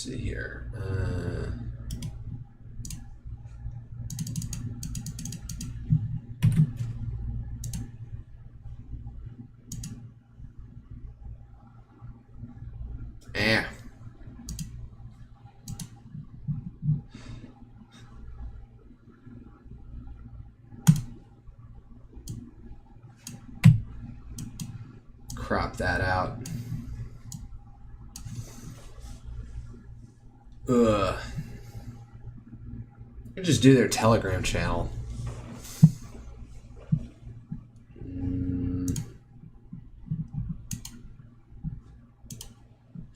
see here. Crop that out. Ugh. You just do their Telegram channel.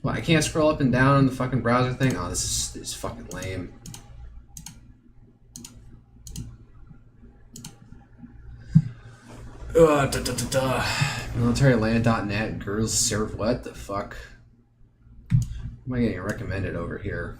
Well, I can't scroll up and down on the fucking browser thing. Oh, this is fucking lame. Militaryland.net, girls serve what the fuck? Am I getting recommended over here?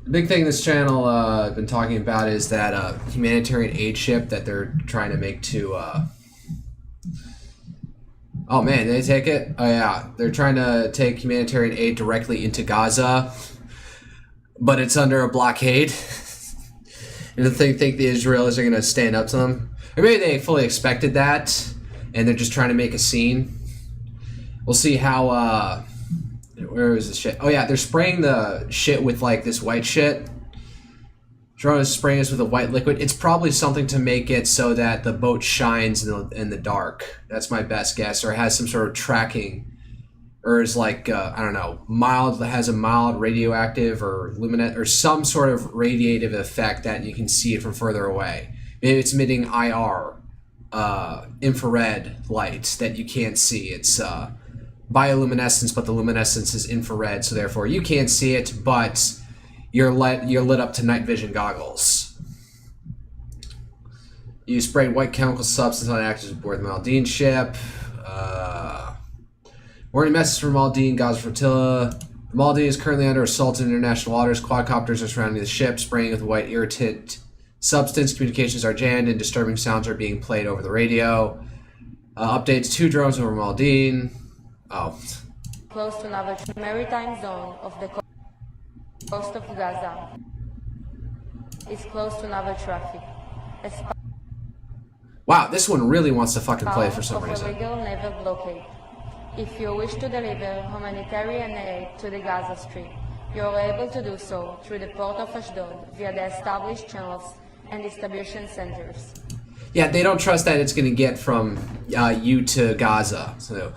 The big thing this channel I've been talking about is that humanitarian aid ship that they're trying to make to oh man, did they take it? Oh yeah, they're trying to take humanitarian aid directly into Gaza, but it's under a blockade. And they think the Israelis are going to stand up to them. Or maybe they fully expected that, and they're just trying to make a scene. We'll see how, where is the shit? Oh yeah, they're spraying the shit with like this white shit. Drone is spraying us with a white liquid. It's probably something to make it so that the boat shines in the dark. That's my best guess. Or it has some sort of tracking. Or is like, I don't know, has a mild radioactive or luminant or some sort of radiative effect that you can see it from further away. Maybe it's emitting IR, infrared light that you can't see. It's bioluminescence, but the luminescence is infrared, so therefore you can't see it, but you're lit up to night vision goggles. You sprayed white chemical substance on actors aboard the Maldine ship. Warning message from Maldine, Gaza Flotilla. Maldine is currently under assault in international waters. Quadcopters are surrounding the ship, spraying with white irritant substance. Communications are jammed and disturbing sounds are being played over the radio. Updates: 2 drones over Maldine. Oh. Close to another maritime zone of the coast of Gaza. It's close to naval traffic. Wow, this one really wants to fucking play for some reason. Illegal naval blockade. If you wish to deliver humanitarian aid to the Gaza Strip, you are able to do so through the port of Ashdod via the established channels and distribution centers. Yeah, they don't trust that it's going to get from you to Gaza. So,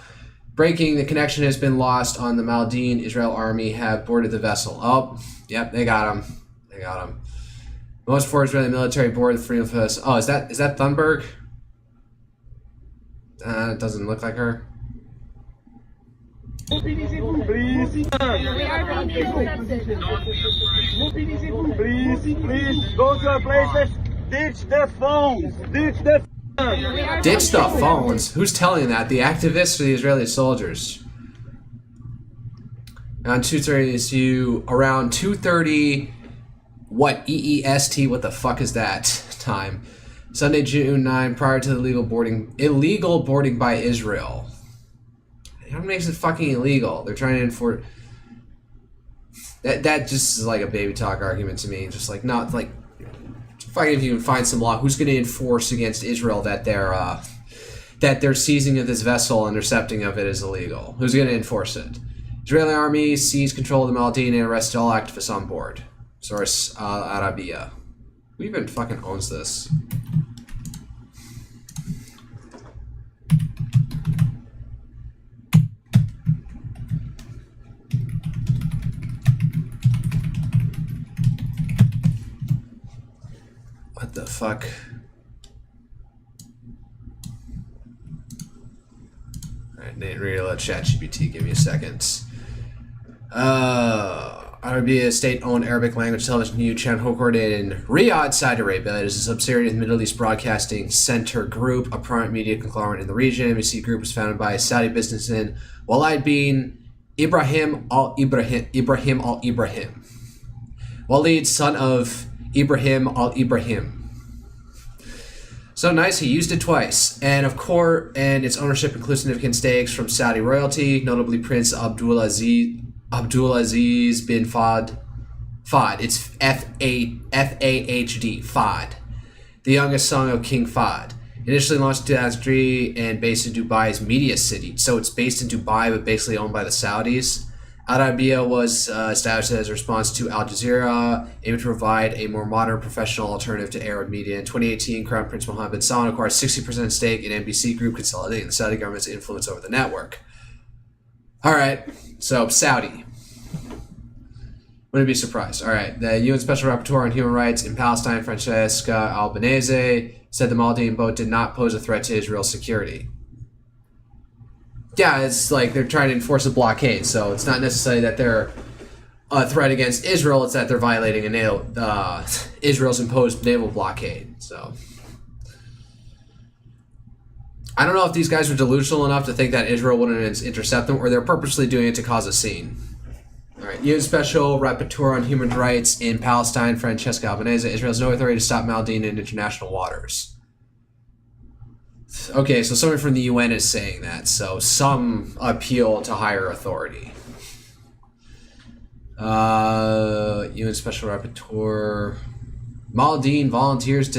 breaking, the connection has been lost on the Maldine. Israel Army have boarded the vessel. Oh, yep, they got him. They got him. Most for Israeli military board the Freedom Fest. Oh, is that Thunberg? It doesn't look like her. Please, please, go to your places. Ditch the phones. Ditch the phones? Who's telling that? The activists or the Israeli soldiers? Around 2:30 around 2:30. What EEST? What the fuck is that time? Sunday, June 9, prior to the illegal boarding by Israel. What makes it fucking illegal? They're trying to enforce that. Just is like a baby talk argument to me. Just like not like fucking if you can find some law, who's going to enforce against Israel that their seizing of this vessel and intercepting of it is illegal? Who's going to enforce it? Israeli army seized control of the Maldine and arrested all activists on board. Source Arabia. Who even fucking owns this? What the fuck? Alright, Nate, ready to let ChatGPT give me a second. Arabia, state-owned Arabic language television news channel headquartered in Riyadh, Saudi Arabia. It is a subsidiary of the Middle East Broadcasting Center Group, a prominent media conglomerate in the region. NBC Group was founded by Saudi businessman Walid bin Ibrahim al-Ibrahim. Walid, son of Ibrahim al-Ibrahim. So nice, he used it twice. And of course, and its ownership includes significant stakes from Saudi royalty, notably Prince Abdulaziz bin Fahd. It's F-A-H-D, Fahd. The youngest son of King Fahd. Initially launched in 2003 and based in Dubai's media city. So it's based in Dubai, but basically owned by the Saudis. Al Arabiya was established as a response to Al Jazeera, aiming to provide a more modern, professional alternative to Arab media. In 2018, Crown Prince Mohammed bin Salman acquired 60% stake in NBC Group, consolidating the Saudi government's influence over the network. All right, so Saudi. Wouldn't be surprised. All right, the UN Special Rapporteur on Human Rights in Palestine, Francesca Albanese, said the Maldivian boat did not pose a threat to Israel's security. Yeah, it's like they're trying to enforce a blockade, so it's not necessarily that they're a threat against Israel, it's that they're violating a Israel's imposed naval blockade. So I don't know if these guys are delusional enough to think that Israel wouldn't intercept them, or they're purposely doing it to cause a scene. All right, UN Special Rapporteur on Human Rights in Palestine, Francesca Albanese, Israel has no authority to stop Maldivian in international waters. Okay, so someone from the UN is saying that, so some appeal to higher authority. UN Special Rapporteur. Maldivian volunteers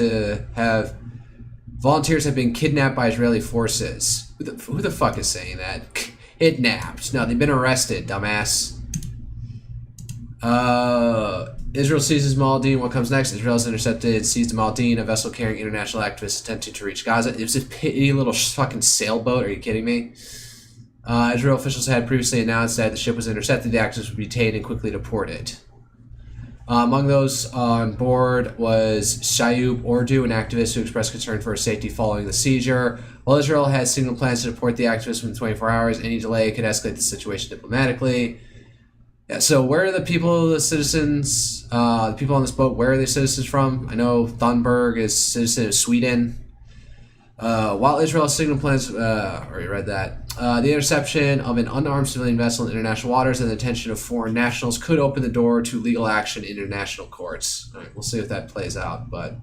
have been kidnapped by Israeli forces. Who the fuck is saying that? Kidnapped. No, they've been arrested, dumbass. Israel seizes Maldivian. What comes next? Israel has intercepted and seized Maldivian, a vessel carrying international activists attempting to reach Gaza. It was a petty little fucking sailboat. Are you kidding me? Israel officials had previously announced that the ship was intercepted, the activists would be detained and quickly deported. Among those on board was Shayub Ordu, an activist who expressed concern for his safety following the seizure. While Israel has signaled plans to deport the activists within 24 hours, any delay could escalate the situation diplomatically. Yeah, so where are the people, the citizens, the people on this boat, where are they citizens from? I know Thunberg is citizen of Sweden. While Israel signaled plans, already read that, the interception of an unarmed civilian vessel in international waters and the detention of foreign nationals could open the door to legal action in international courts. All right, we'll see if that plays out, but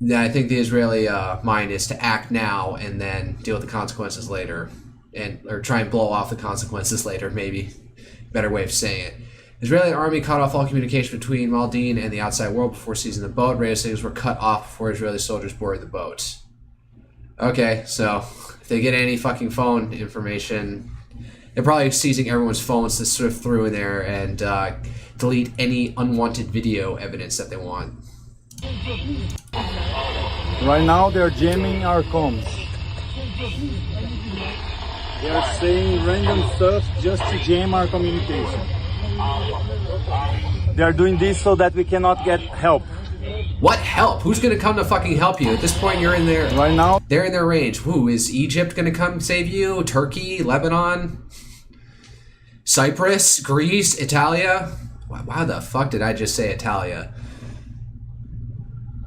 yeah, I think the Israeli mind is to act now and then deal with the consequences later, or try and blow off the consequences later, maybe. Better way of saying it. Israeli army cut off all communication between Maldivian and the outside world before seizing the boat. Radio signals were cut off before Israeli soldiers boarded the boat. Okay, so if they get any fucking phone information, they're probably seizing everyone's phones to sift through in there and delete any unwanted video evidence that they want. Right now they're jamming our comms. They are saying random stuff just to jam our communication. They are doing this so that we cannot get help. What help? Who's gonna come to fucking help you? At this point, you're in there. Right now, they're in their range. Who is Egypt gonna come save you? Turkey, Lebanon, Cyprus, Greece, Italia? Why the fuck did I just say Italia?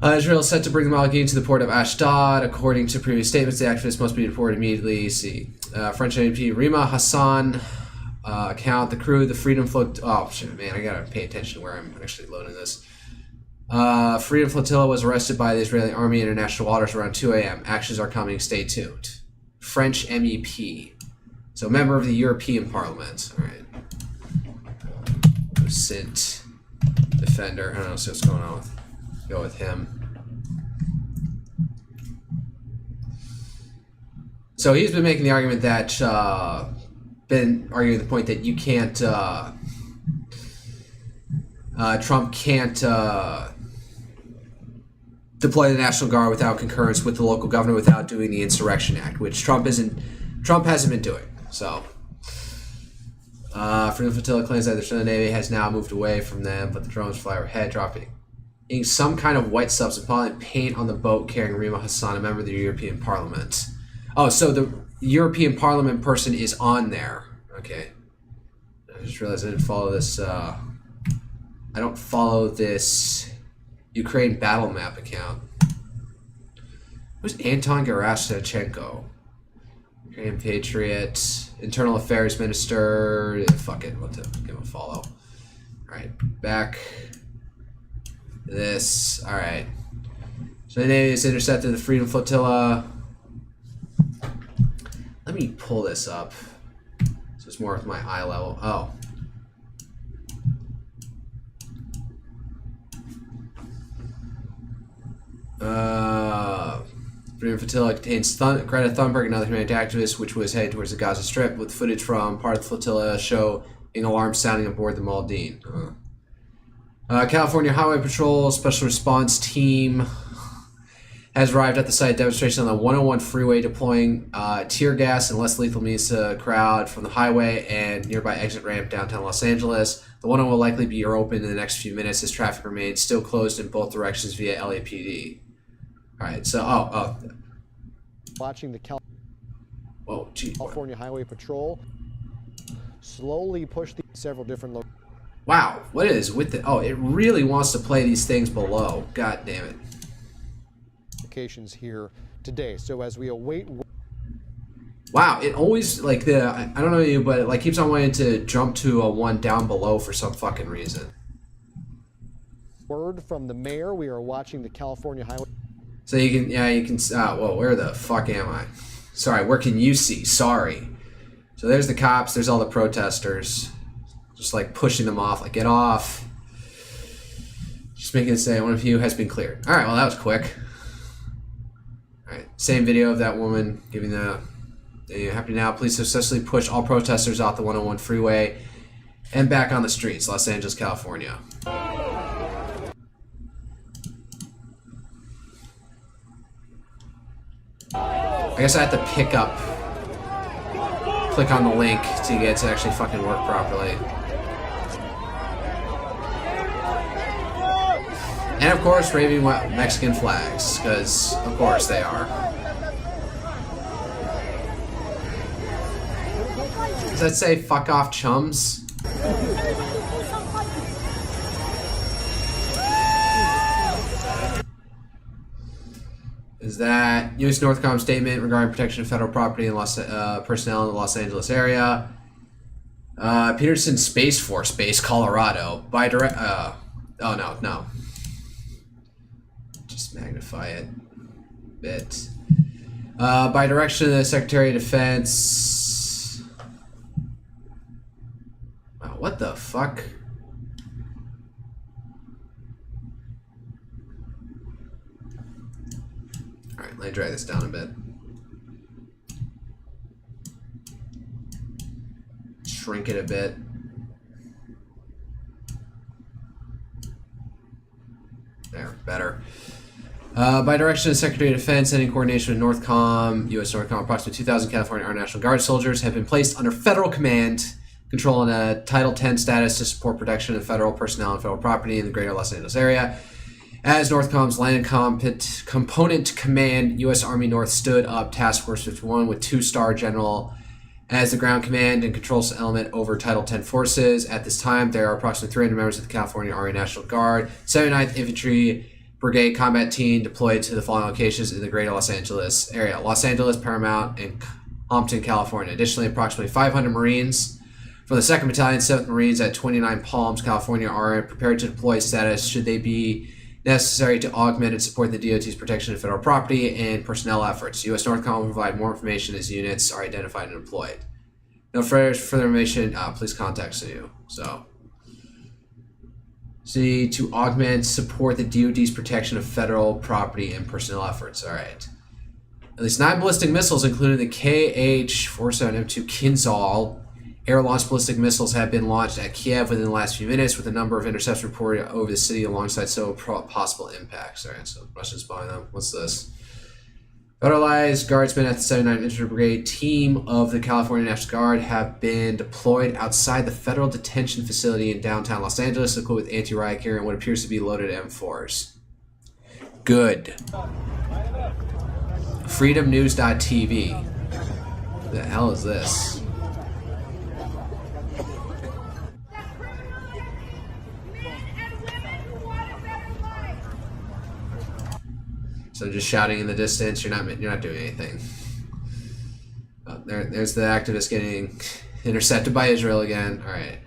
Israel is set to bring the Maldivian to the port of Ashdod. According to previous statements, the activists must be deported immediately. See, French MP Rima Hassan account the crew, the Freedom Flotilla. Oh shit, man, I gotta pay attention to where I'm actually loading this. Freedom Flotilla was arrested by the Israeli Army in international waters around 2 a.m. Actions are coming. Stay tuned. French MEP, so member of the European Parliament. All right. Sint defender. I don't know. See what's going on with. Go with him. So he's been making the argument that, been arguing the point that you can't, Trump can't deploy the National Guard without concurrence with the local governor without doing the Insurrection Act, which Trump hasn't been doing. So, Freedom Flotilla claims that the Navy has now moved away from them, but the drones fly overhead, dropping some kind of white substance, probably paint on the boat carrying Rima Hassan, a member of the European Parliament. Oh, so the European Parliament person is on there. Okay. I just realized I didn't follow this. I don't follow this Ukraine battle map account. Who's Anton Gerashchenko? Ukrainian Patriot, Internal Affairs Minister. Fuck it, let's give him a follow. All right, back. This, all right. So the Navy has intercepted the Freedom Flotilla. Let me pull this up so it's more with my eye level. Oh. Freedom Flotilla contains Greta Thunberg and other humanity activists, which was headed towards the Gaza Strip, with footage from part of the flotilla showing alarms sounding aboard the Maldine. California Highway Patrol Special Response Team has arrived at the site of demonstration on the 101 freeway, deploying tear gas and less lethal means to crowd from the highway and nearby exit ramp downtown Los Angeles. The 101 will likely be open in the next few minutes as traffic remains still closed in both directions via LAPD. All right, so watching the California Highway Patrol slowly push several different Wow, what is with the... Oh, it really wants to play these things below. God damn it. locations here today. So as we await... Wow, it always, like, I don't know you, but it, like, keeps on wanting to jump to a one down below for some fucking reason. Word from the mayor, we are watching the California Highway... So you can, well, where the fuck am I? Sorry, where can you see? Sorry. So there's the cops, there's all the protesters. Just like pushing them off, like get off. Just making it say one of you has been cleared. Alright, well that was quick. Alright, same video of that woman giving the happy now. Police successfully push all protesters off the 101 freeway and back on the streets, Los Angeles, California. I guess I have to click on the link to get it to actually fucking work properly. And of course, waving Mexican flags, because of course they are. Does that say fuck off chums? Is that U.S. Northcom statement regarding protection of federal property and personnel in the Los Angeles area. Peterson Space Force Base, Colorado. By direct... oh, no. Just magnify it a bit. By direction of the Secretary of Defense... Wow, what the fuck? Alright, let me drag this down a bit. Shrink it a bit. There, better. By direction of the Secretary of Defense and in coordination with Northcom, U.S. Northcom, approximately 2,000 California Army National Guard soldiers have been placed under federal command, control, and a Title 10 status to support protection of federal personnel and federal property in the greater Los Angeles area. As Northcom's Land Component Command, U.S. Army North stood up Task Force 51 with two-star general as the ground command and control element over Title 10 forces. At this time, there are approximately 300 members of the California Army National Guard, 79th Infantry Brigade Combat Team deployed to the following locations in the greater Los Angeles area: Los Angeles, Paramount, and Compton, California. Additionally, approximately 500 Marines from the 2nd Battalion, 7th Marines at 29 Palms, California are prepared to deploy status should they be necessary to augment and support the DOT's protection of federal property and personnel efforts. U.S. Northcom will provide more information as units are identified and deployed. No further information, please contact you. So, see, to augment, support the DOT's protection of federal property and personnel efforts. All right. At least 9 ballistic missiles, including the KH-47M2 Kinzhal air-launched ballistic missiles, have been launched at Kiev within the last few minutes, with a number of intercepts reported over the city alongside several possible impacts. All right, so Russians buying them. What's this? Federalized guardsmen at the 79th Infantry Brigade team of the California National Guard have been deployed outside the federal detention facility in downtown Los Angeles, equipped with anti-riot gear and what appears to be loaded M4s. Good. FreedomNews.tv. What the hell is this? So just shouting in the distance, you're not doing anything. There's the activist getting intercepted by Israel again. All right.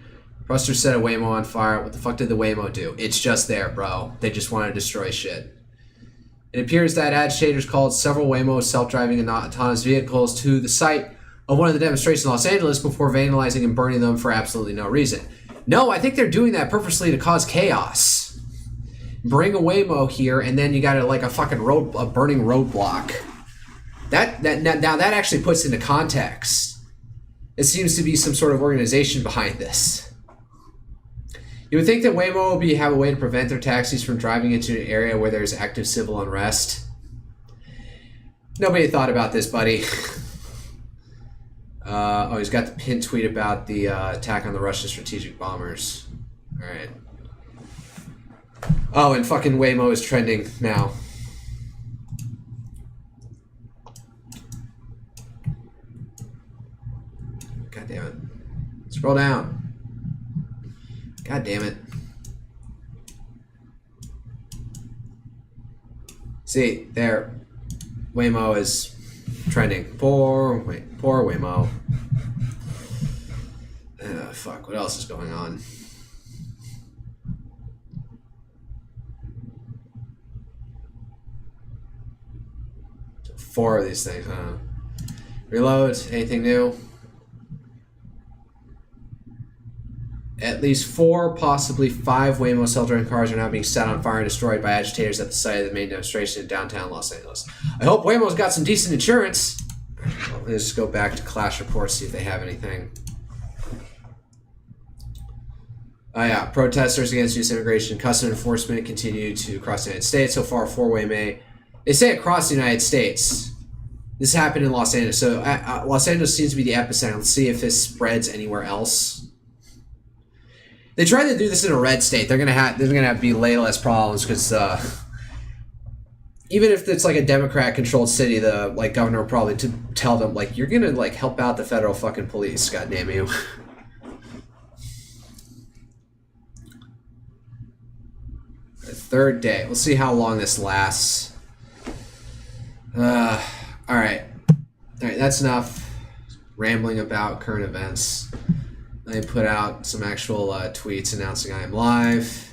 Protesters set a Waymo on fire. What the fuck did the Waymo do? It's just there, bro. They just want to destroy shit. It appears that agitators called several Waymo self-driving and autonomous vehicles to the site of one of the demonstrations in Los Angeles before vandalizing and burning them for absolutely no reason. No, I think they're doing that purposely to cause chaos. Bring a Waymo here, and then you got like a fucking a burning roadblock. Now that actually puts into context. It seems to be some sort of organization behind this. You would think that Waymo would have a way to prevent their taxis from driving into an area where there's active civil unrest. Nobody thought about this, buddy. Oh, he's got the pinned tweet about the attack on the Russian strategic bombers. All right. Oh, and fucking Waymo is trending now. God damn it. Scroll down. God damn it. See, there. Waymo is trending. Poor Waymo. Fuck, what else is going on? Four of these things, huh? Reload, anything new? At least 4, possibly 5 Waymo self-driving cars are now being set on fire and destroyed by agitators at the site of the main demonstration in downtown Los Angeles. I hope Waymo's got some decent insurance. Let's just go back to Clash Reports, see if they have anything. Oh yeah, protesters against youth immigration and custom enforcement continue to cross the United States. So far, 4 Waymo. They say across the United States. This happened in Los Angeles. So Los Angeles seems to be the epicenter. Let's see if this spreads anywhere else. They tried to do this in a red state. There's gonna have to be way less problems because even if it's like a Democrat-controlled city, the governor will probably tell them you're gonna help out the federal fucking police. God damn you. The third day. We'll see how long this lasts. All right. That's enough rambling about current events. I put out some actual tweets announcing I am live.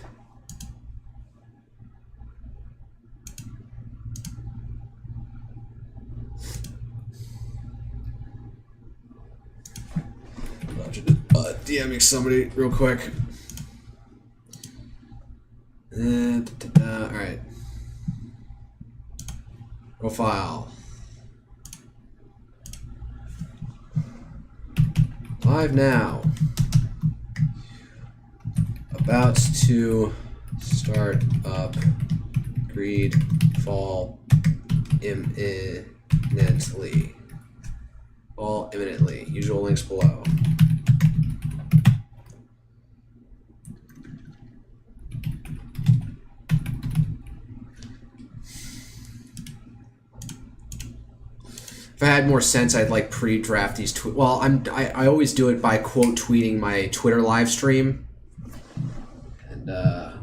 DMing somebody real quick. All right. Profile. Live now. About to start up GreedFall imminently. Fall imminently. Usual links below. If I had more sense, I'd pre-draft these tweets. Well, I always do it by quote tweeting my Twitter live stream, and I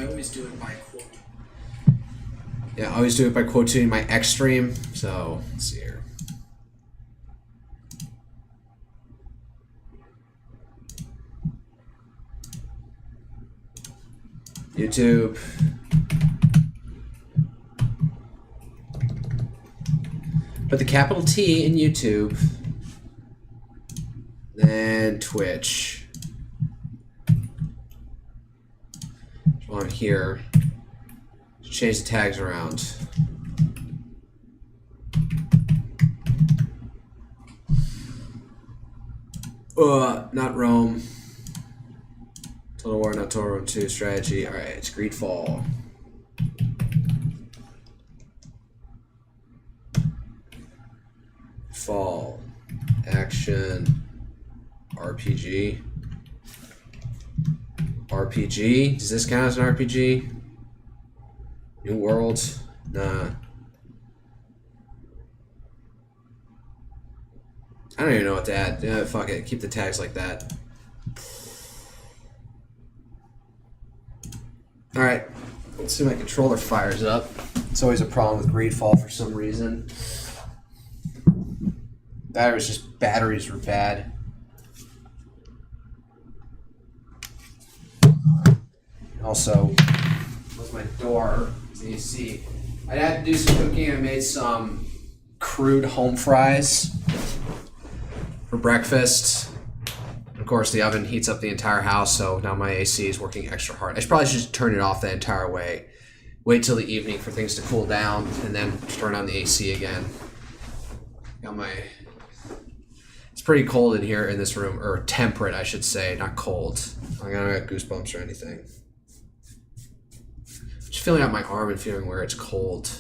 always do it by quote. Yeah, I always do it by quote tweeting my X stream. So let's see here. YouTube. Put the capital T in YouTube. Then Twitch. While I'm here, change the tags around. Not Rome. Total War, not Total War 2 strategy. Alright, it's GreedFall. Fall. Action. RPG. RPG? Does this count as an RPG? New World? Nah. I don't even know what to add. Yeah, fuck it. Keep the tags like that. Alright. Let's see if my controller fires up. It's always a problem with GreedFall for some reason. Batteries were bad. Also, was my door, as you see. I had to do some cooking. I made some crude home fries for breakfast. Of course, the oven heats up the entire house, so now my AC is working extra hard. I probably should turn it off the entire way. Wait till the evening for things to cool down, and then turn on the AC again. Got my... It's pretty cold in here in this room, or temperate, I should say, not cold. I don't got goosebumps or anything. Just feeling out my arm and feeling where it's cold.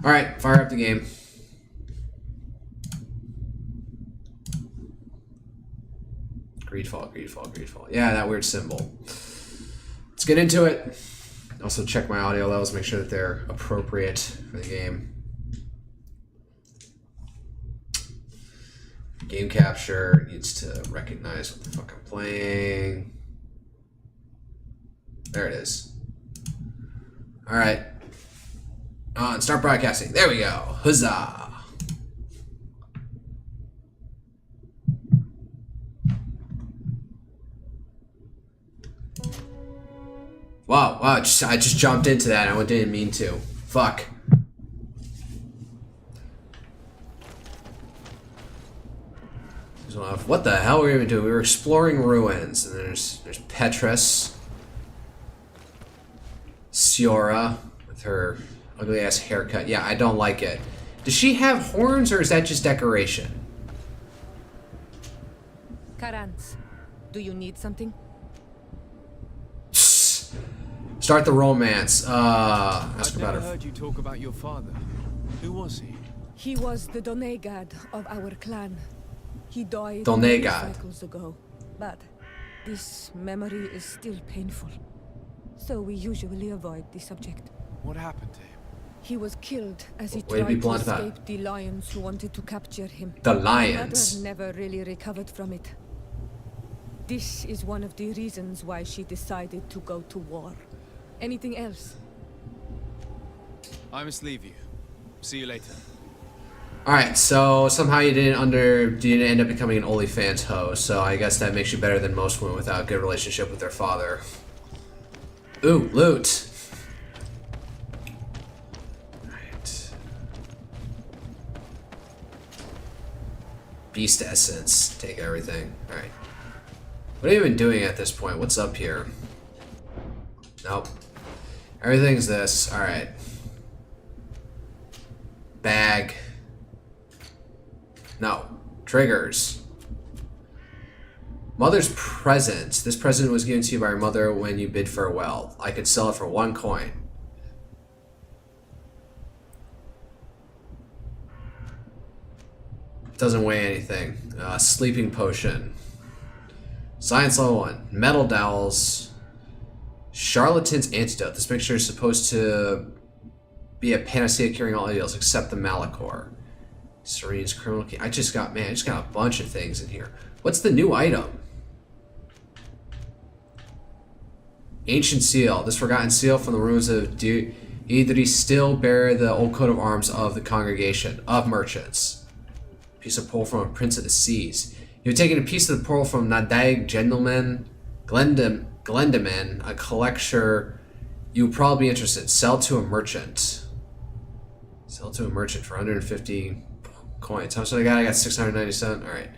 Alright, fire up the game. GreedFall. Yeah, that weird symbol. Let's get into it. Also check my audio levels, make sure that they're appropriate for the game. Game capture needs to recognize what the fuck I'm playing. There it is. Alright. On, start broadcasting. There we go. Huzzah! Wow, I just jumped into that. I didn't mean to. Fuck. What the hell were we even doing? We were exploring ruins, and there's Petrus, Siora with her ugly ass haircut. Yeah, I don't like it. Does she have horns, or is that just decoration? Karans, do you need something? Start the romance. Ask about her. I've never heard you talk about your father. Who was he? He was the Donegad of our clan. He died Donegad. cycles ago, but this memory is still painful. So we usually avoid the subject. What happened to him? He was killed as he Way to be tried to blunt about escape the lions who wanted to capture him. The My lions. mother never really recovered from it. This is one of the reasons why she decided to go to war. Anything else? I must leave you. See you later. Alright, so somehow you didn't end up becoming an OnlyFans host, so I guess that makes you better than most women without a good relationship with their father. Ooh, loot. Alright. Beast essence. Take everything. Alright. What are you even doing at this point? What's up here? Nope. Everything's this. Alright. Bag. No. Triggers. Mother's present. This present was given to you by your mother when you bid farewell. I could sell it for 1 coin. Doesn't weigh anything. Sleeping potion. Science level 1. Metal dowels. Charlatan's antidote. This mixture is supposed to be a panacea curing all ills except the Malachor. Serene's criminal key. I just got a bunch of things in here. What's the new item? Ancient seal. This forgotten seal from the ruins of Idri still bear the old coat of arms of the congregation of merchants. Piece of pearl from a prince of the seas. You've taken a piece of the pearl from Nadag Gentleman Glendeman, a collector. You would probably be interested. Sell to a merchant. Sell to a merchant for 150 coins. How much did I got? I got 697. Alright.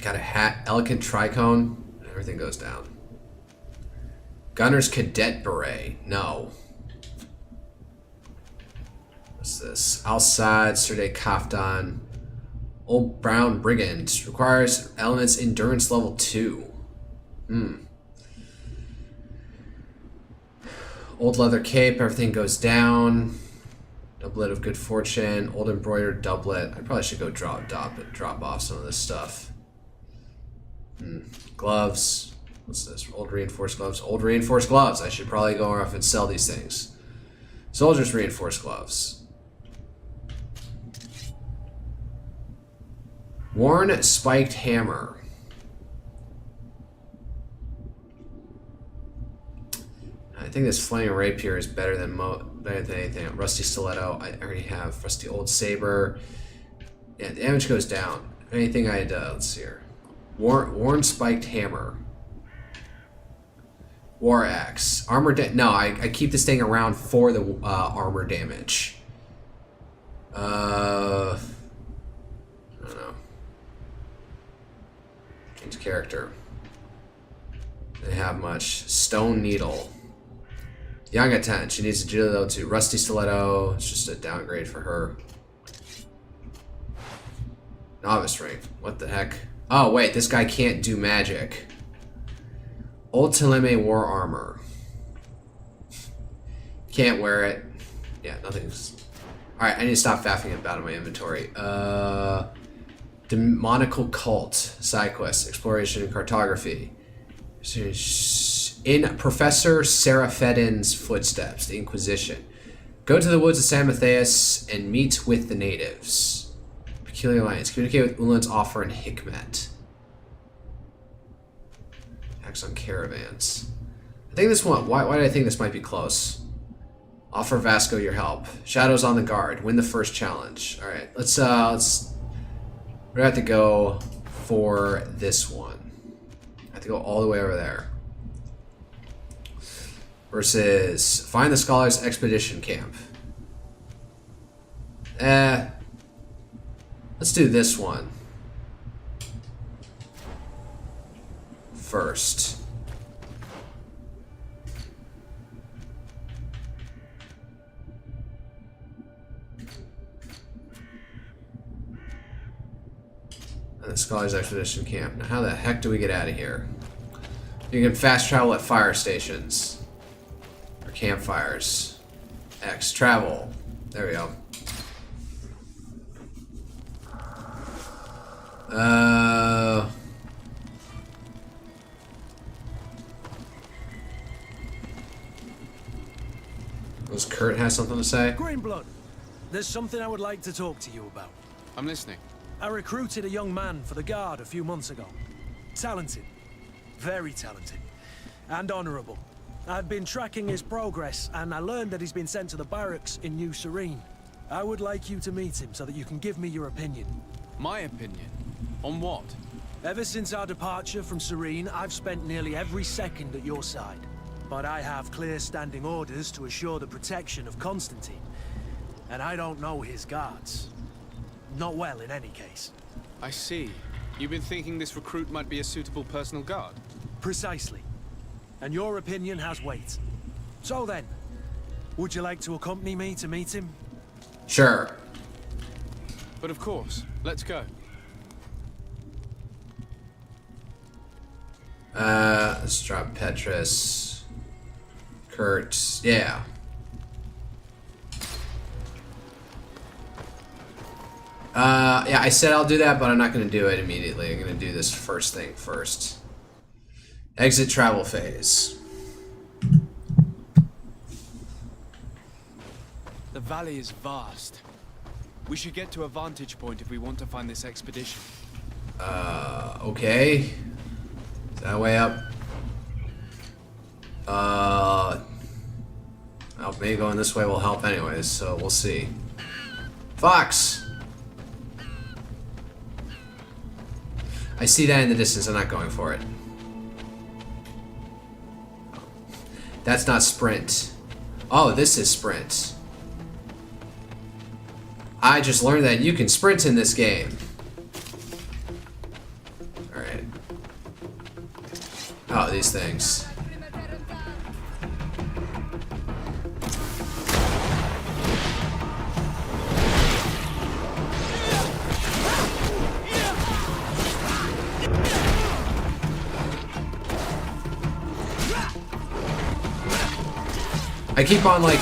Got a hat. Elegant tricone. Everything goes down. Gunner's cadet beret. No. What's this? Outside. Suday kaftan. Old brown brigand. Requires elements endurance level 2. Old leather cape. Everything goes down. Doublet of good fortune. Old embroidered doublet. I probably should go drop off some of this stuff. Gloves. What's this? Old reinforced gloves. Old reinforced gloves. I should probably go off and sell these things. Soldiers reinforced gloves. Worn spiked hammer. think this flaming rapier is better than anything. Rusty stiletto, I already have. Rusty old saber. Yeah, damage goes down. Anything let's see here. Worn spiked hammer. War axe. Armor no, I keep this thing around for the armor damage. I don't know. Change character. Didn't have much. Stone needle. Young at 10. She needs agility too. Rusty stiletto. It's just a downgrade for her. Novice ring. What the heck? Oh wait, this guy can't do magic. Old Teleme war armor. Can't wear it. Yeah, nothing's. Alright, I need to stop faffing about in my inventory. Demonical cult. Side quest. Exploration and cartography. In Professor Seraphedin's footsteps, the Inquisition. Go to the woods of San Matthias and meet with the natives. Peculiar Alliance. Communicate with Ulan's offer and Hikmet. Acts on caravans. I think this one. Why did I think this might be close? Offer Vasco your help. Shadows on the guard. Win the first challenge. All right, let's. We're gonna have to go for this one. I have to go all the way over there. Versus find the Scholars Expedition Camp. Let's do this one first. And the Scholars Expedition Camp. Now how the heck do we get out of here? You can fast travel at fire stations. Or campfires. X. Travel. There we go. Was Kurt has something to say? Greenblood, there's something I would like to talk to you about. I'm listening. I recruited a young man for the Guard a few months ago. Talented. Very talented. And honorable. I've been tracking his progress, and I learned that he's been sent to the barracks in New Serene. I would like you to meet him so that you can give me your opinion. My opinion? On what? Ever since our departure from Serene, I've spent nearly every second at your side. But I have clear standing orders to assure the protection of Constantine. And I don't know his guards. Not well, in any case. I see. You've been thinking this recruit might be a suitable personal guard? Precisely. And your opinion has weight. So then, would you like to accompany me to meet him? Sure. But of course. Let's go. Let's drop Petrus. Kurt. Yeah. Yeah, I said I'll do that, but I'm not going to do it immediately. I'm going to do this first thing first. Exit travel phase. The valley is vast. We should get to a vantage point if we want to find this expedition. Okay. Is that way up? Well, maybe going this way will help anyways, so we'll see. Fox! I see that in the distance, I'm not going for it. That's not sprint. Oh, this is sprint. I just learned that you can sprint in this game. Alright. Oh, these things. I keep on like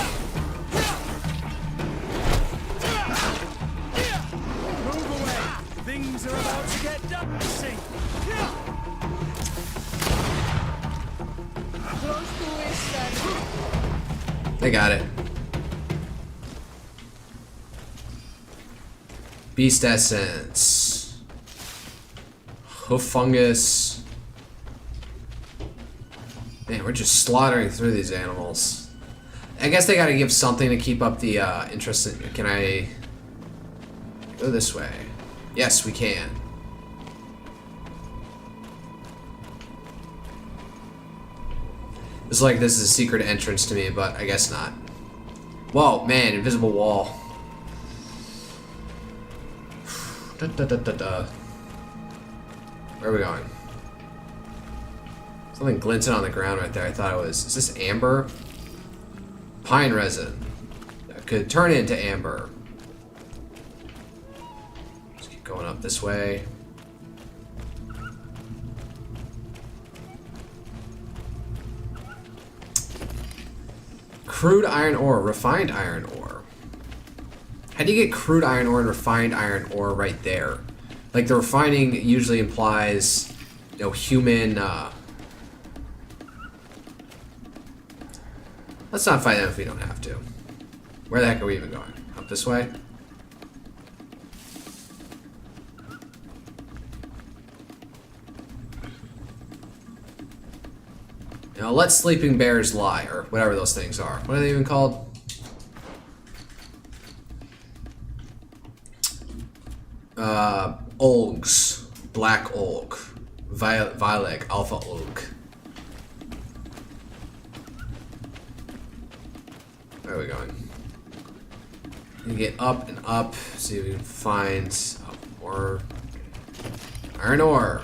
Move away! Things are about to get dicey! I got it. Beast Essence. Hoof Fungus. Man, Man, we're just slaughtering through these animals. I guess they gotta give something to keep up the interest in... Can I go this way? Yes, we can. It's like this is a secret entrance to me, but I guess not. Whoa, man, invisible wall. Da, da, da, da, da. Where are we going? Something glinting on the ground right there. I thought it was... Is this amber? Pine resin. That could turn into amber. Let's keep going up this way. Crude iron ore, refined iron ore. How do you get crude iron ore and refined iron ore right there? Like, the refining usually implies, you know, human, Let's not fight them if we don't have to. Where the heck are we even going? Up this way? You know, let sleeping bears lie, or whatever those things are. What are they even called? Olgs. Black Olg. Violet Alpha Olg. Where are we going? You get up and up, see if we can find more iron ore.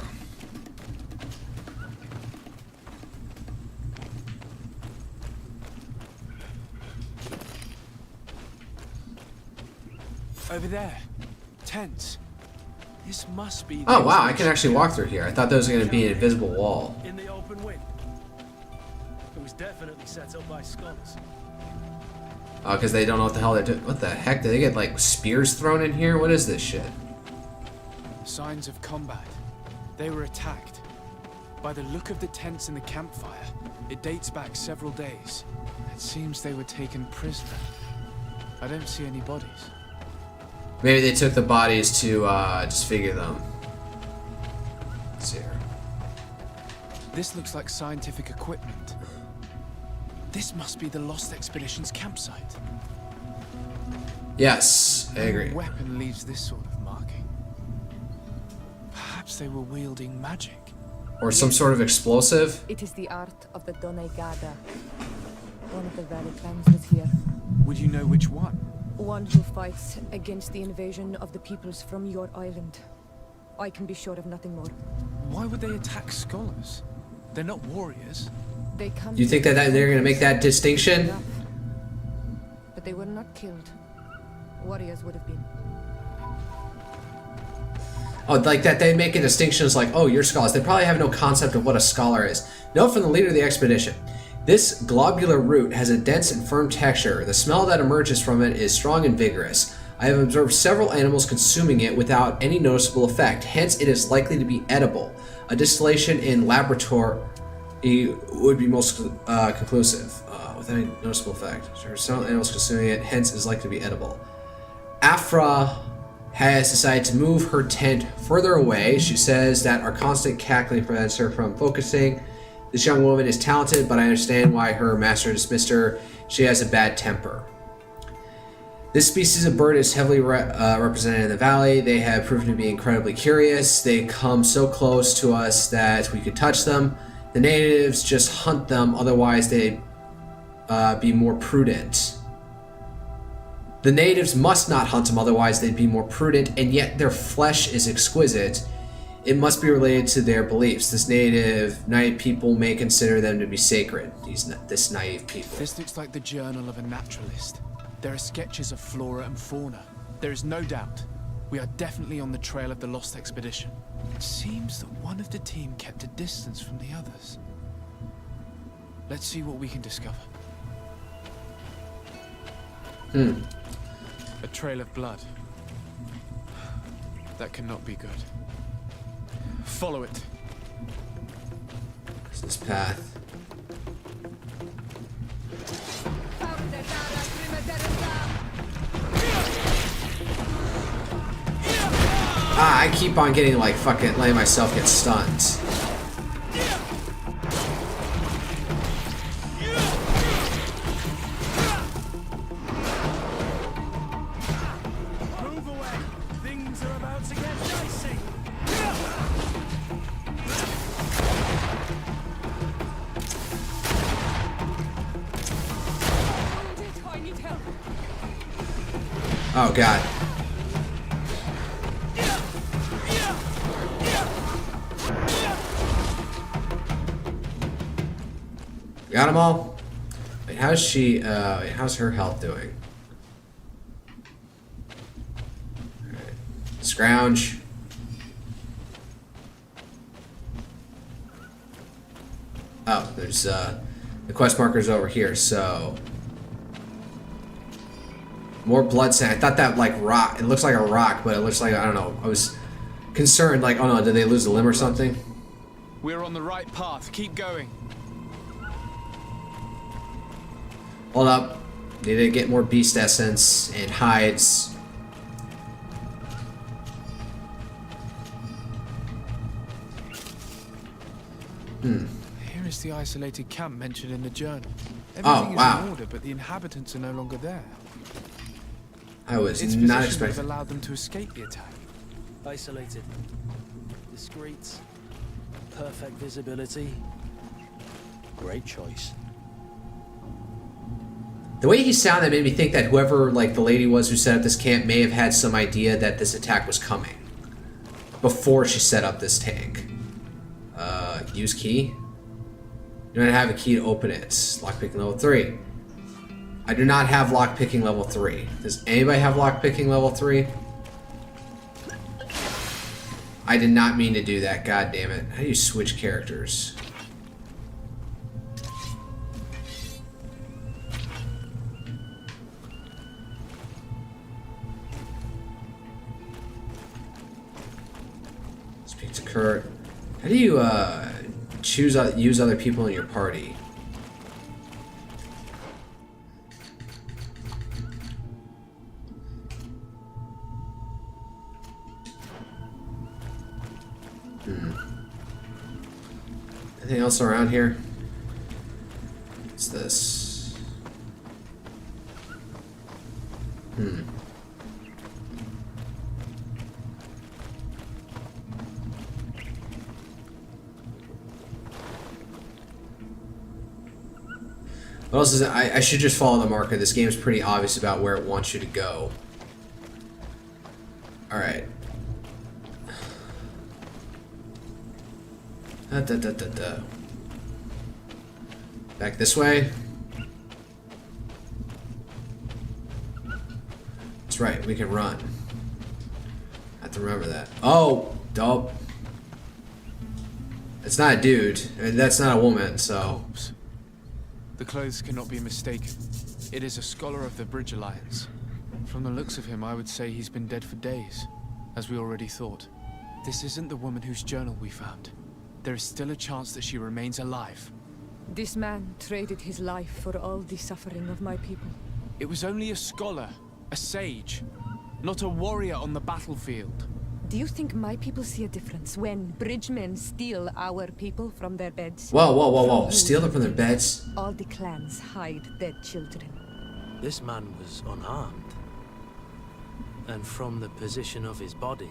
Over there. Tents. This must be... Oh wow, I can actually walk through here. I thought there was going to be an invisible wall. In the open wind. It was definitely set up by scholars. Oh, because they don't know what the hell they're doing. What the heck? Did they get, like, spears thrown in here? What is this shit? Signs of combat. They were attacked. By the look of the tents and the campfire, it dates back several days. It seems they were taken prisoner. I don't see any bodies. Maybe they took the bodies to disfigure them. Let's see here. This looks like scientific equipment. This must be the Lost Expedition's campsite. Yes, I agree. No weapon leaves this sort of marking. Perhaps they were wielding magic. Or some sort of explosive. It is the art of the Donegada. One of the valley clans was here. Would you know which one? One who fights against the invasion of the peoples from your island. I can be sure of nothing more. Why would they attack scholars? They're not warriors. They come. You think that they're going to make that distinction? But they were not killed. Warriors would have been. Oh, like that they make a distinction as like, oh, you're scholars. They probably have no concept of what a scholar is. Note from the leader of the expedition. This globular root has a dense and firm texture. The smell that emerges from it is strong and vigorous. I have observed several animals consuming it without any noticeable effect. Hence, it is likely to be edible. A distillation in laboratory would be most conclusive. Without any noticeable effect. Several animals consuming it. Hence, it is likely to be edible. Afra has decided to move her tent further away. She says that our constant cackling prevents her from focusing. This young woman is talented, but I understand why her master dismissed her. She has a bad temper. This species of bird is heavily represented in the valley. They have proven to be incredibly curious. They come so close to us that we could touch them. The natives just hunt them, otherwise they'd be more prudent. The natives must not hunt them, otherwise they'd be more prudent, and yet their flesh is exquisite. It must be related to their beliefs. This naive people may consider them to be sacred. This naive people. This looks like the journal of a naturalist. There are sketches of flora and fauna. There is no doubt. We are definitely on the trail of the Lost Expedition. It seems that one of the team kept a distance from the others. Let's see what we can discover. A trail of blood. That cannot be good. Follow it. What's this path? I keep on getting like fucking letting myself get stunned. Oh, God. Got them all? Wait, how's she, how's her health doing? Alright. Scrounge. Oh, there's, the quest marker's over here, so... More blood sand. I thought that, like, rock... It looks like a rock, but it looks like, I don't know. I was concerned, like, oh no, did they lose a limb or something? We're on the right path. Keep going. Hold up. Need to get more beast essence and hides. Here is the isolated camp mentioned in the journal. Everything is in order, but the inhabitants are no longer there. I was Its not position would have expecting. allowed them to escape the attack. Isolated. Discreet. Perfect visibility. Great choice. The way he sounded made me think that whoever, like, the lady was who set up this camp may have had some idea that this attack was coming before she set up this tank. Use key. You don't have a key to open it. Lockpicking level 3. I do not have lockpicking level 3. Does anybody have lockpicking level 3? I did not mean to do that. God damn it! How do you switch characters? Speak to Kurt. How do you use other people in your party? Anything else around here? What's this? What else is it? I should just follow the marker. This game's pretty obvious about where it wants you to go. Alright. Back this way. That's right, we can run. Have to remember that. Oh, dope. It's not a dude. That's not a woman, so. The clothes cannot be mistaken. It is a scholar of the Bridge Alliance. From the looks of him, I would say he's been dead for days, as we already thought. This isn't the woman whose journal we found. There is still a chance that she remains alive. This man traded his life for all the suffering of my people. It was only a scholar, a sage, not a warrior on the battlefield. Do you think my people see a difference when bridgemen steal our people from their beds? Whoa, whoa, whoa, whoa. Steal them from their beds? All the clans hide dead children. This man was unarmed. And from the position of his body,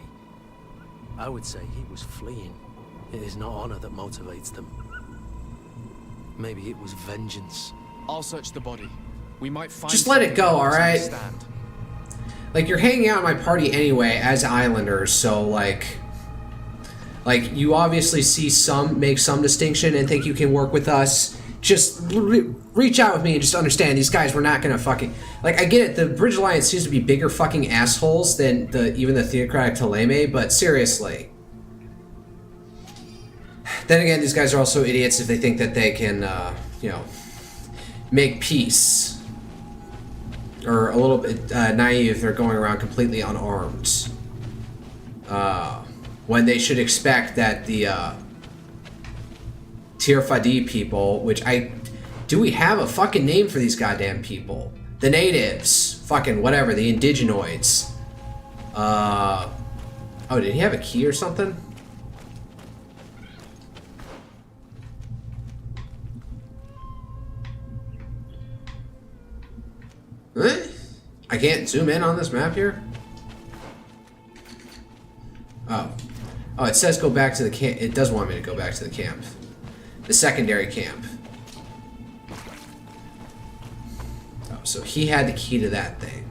I would say he was fleeing. It is not honor that motivates them. Maybe it was vengeance. I'll search the body. We might find. Just let it go, alright? Stand. Like, you're hanging out in my party anyway as islanders, so, like, you obviously make some distinction and think you can work with us. Just reach out with me and just understand these guys, we're not gonna fucking... Like, I get it, the Bridge Alliance seems to be bigger fucking assholes than even the Theocratic Ptolemy, but seriously. Then again, these guys are also idiots if they think that they can, you know, make peace. Or a little bit naive if they're going around completely unarmed. When they should expect that the Tirfadi people, which do we have a fucking name for these goddamn people? The natives. Fucking whatever, the indigenoids. Oh, did he have a key or something? I can't zoom in on this map here? Oh. Oh, it says go back to the camp. It does want me to go back to the camp. The secondary camp. Oh, so he had the key to that thing.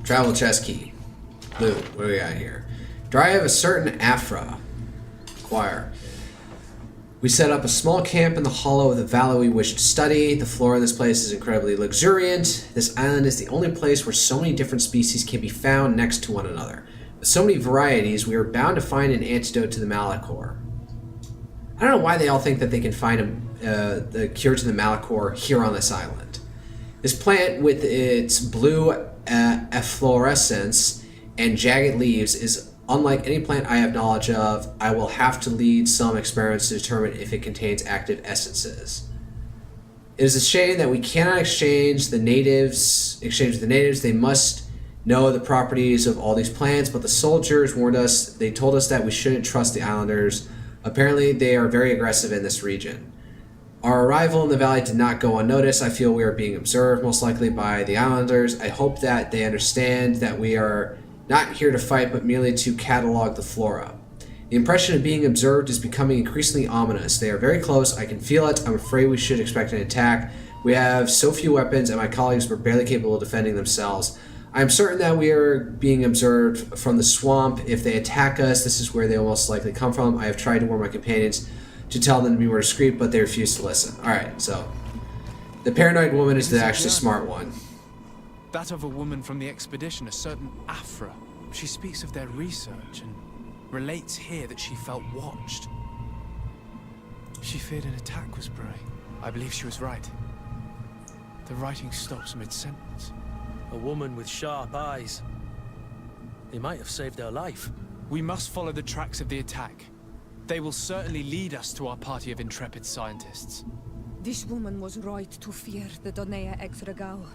Travel chest key. Blue. What do we got here? Drive a certain Afra. Acquire. We set up a small camp in the hollow of the valley we wish to study. The flora in this place is incredibly luxuriant. This island is the only place where so many different species can be found next to one another. With so many varieties, we are bound to find an antidote to the Malachor. I don't know why they all think that they can find the cure to the Malachor here on this island. This plant, with its blue efflorescence and jagged leaves, is unlike any plant I have knowledge of. I will have to lead some experiments to determine if it contains active essences. It is a shame that we cannot exchange with the natives. They must know the properties of all these plants, but the soldiers warned us. They told us that we shouldn't trust the islanders. Apparently, they are very aggressive in this region. Our arrival in the valley did not go unnoticed. I feel we are being observed, most likely by the islanders. I hope that they understand that we are not here to fight, but merely to catalog the flora. The impression of being observed is becoming increasingly ominous. They are very close. I can feel it. I'm afraid we should expect an attack. We have so few weapons, and my colleagues were barely capable of defending themselves. I am certain that we are being observed from the swamp. If they attack us, this is where they will most likely come from. I have tried to warn my companions to tell them to be more discreet, but they refuse to listen. Alright, so the paranoid woman is the actually smart one. That of a woman from the expedition, a certain Afra. She speaks of their research and relates here that she felt watched. She feared an attack was brewing. I believe she was right. The writing stops mid-sentence. A woman with sharp eyes. They might have saved her life. We must follow the tracks of the attack. They will certainly lead us to our party of intrepid scientists. This woman was right to fear the Donea ex-Regao.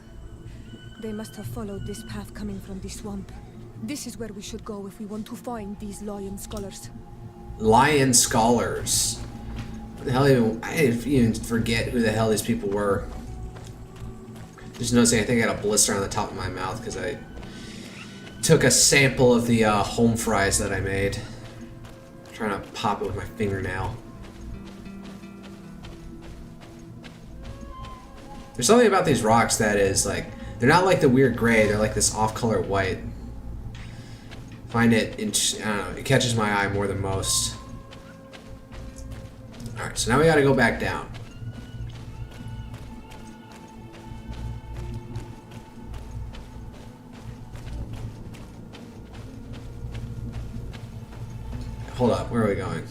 They must have followed this path coming from the swamp. This is where we should go if we want to find these lion scholars. Lion scholars. What the hell? I even forget who the hell these people were. Just noticing, I think I got a blister on the top of my mouth because I took a sample of the home fries that I made. I'm trying to pop it with my fingernail. There's something about these rocks that is like, they're not like the weird gray, they're like this off-color white. Find it, I don't know, it catches my eye more than most. Alright, so now we gotta go back down. Hold up, where are we going?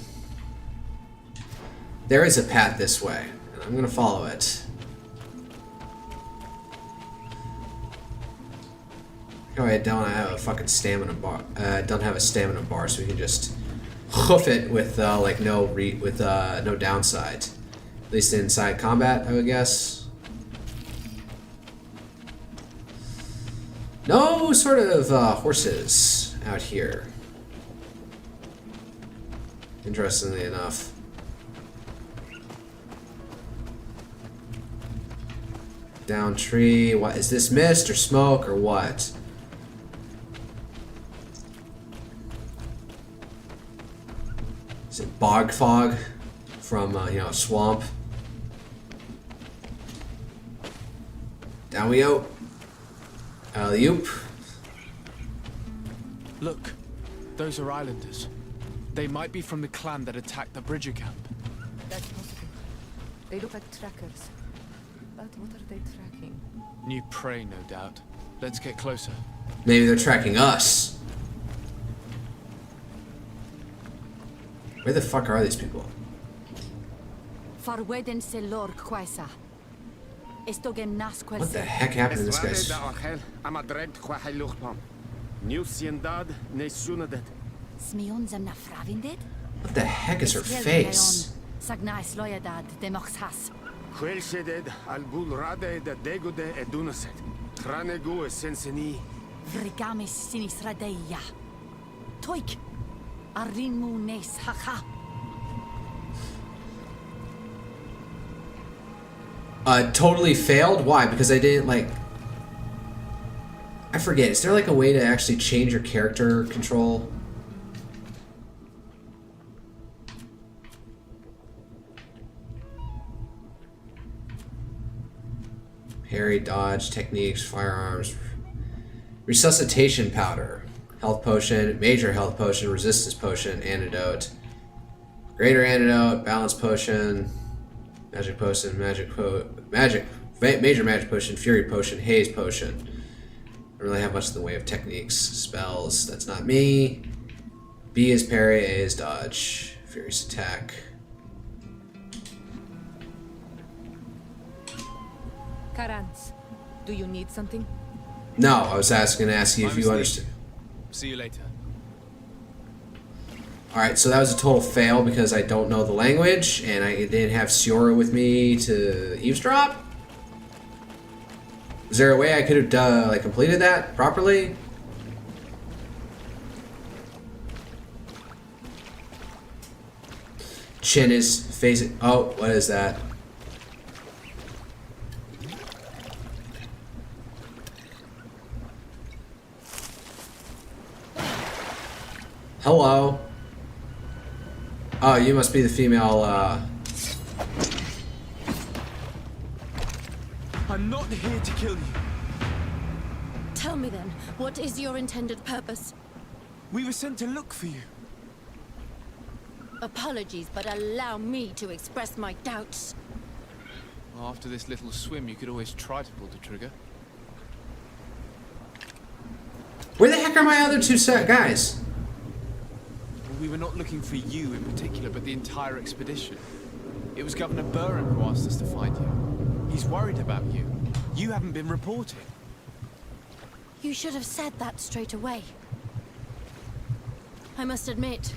There is a path this way, and I'm gonna follow it. Oh, I don't have a fucking stamina bar. Don't have a stamina bar, so we can just hoof it with like no downside. At least inside combat, I would guess. No sort of horses out here. Interestingly enough. Down tree. What is this? Mist or smoke or what? Is it bog fog from swamp? Down we go. Alley-oop. Look, those are islanders. They might be from the clan that attacked the Bridger camp. That's possible. They look like trackers. But what are they tracking? New prey, no doubt. Let's get closer. Maybe they're tracking us. Where the fuck are these people? What the heck happened to this guy's... What the heck is her face? Totally failed? Why? Because I didn't like... I forget. Is there like a way to actually change your character control? Parry, dodge, techniques, firearms, Resuscitation powder. Health potion, major health potion, resistance potion, antidote. Greater antidote, balance potion, magic potion, major magic potion, fury potion, haze potion. Don't really have much in the way of techniques, spells. That's not me. B is parry, A is dodge, furious attack. Karans, do you need something? No, I was going to ask you if you understood. See you later. Alright, so that was a total fail because I don't know the language and I didn't have Siora with me to eavesdrop. Is there a way I could have like completed that properly? Chin is facing. Oh, what is that? Hello. Oh, you must be the female, I'm not here to kill you. Tell me then, what is your intended purpose? We were sent to look for you. Apologies, but allow me to express my doubts. After this little swim, you could always try to pull the trigger. Where the heck are my other two guys? We were not looking for you in particular, but the entire expedition. It was Governor Burren who asked us to find you. He's worried about you. You haven't been reporting. You should have said that straight away. I must admit,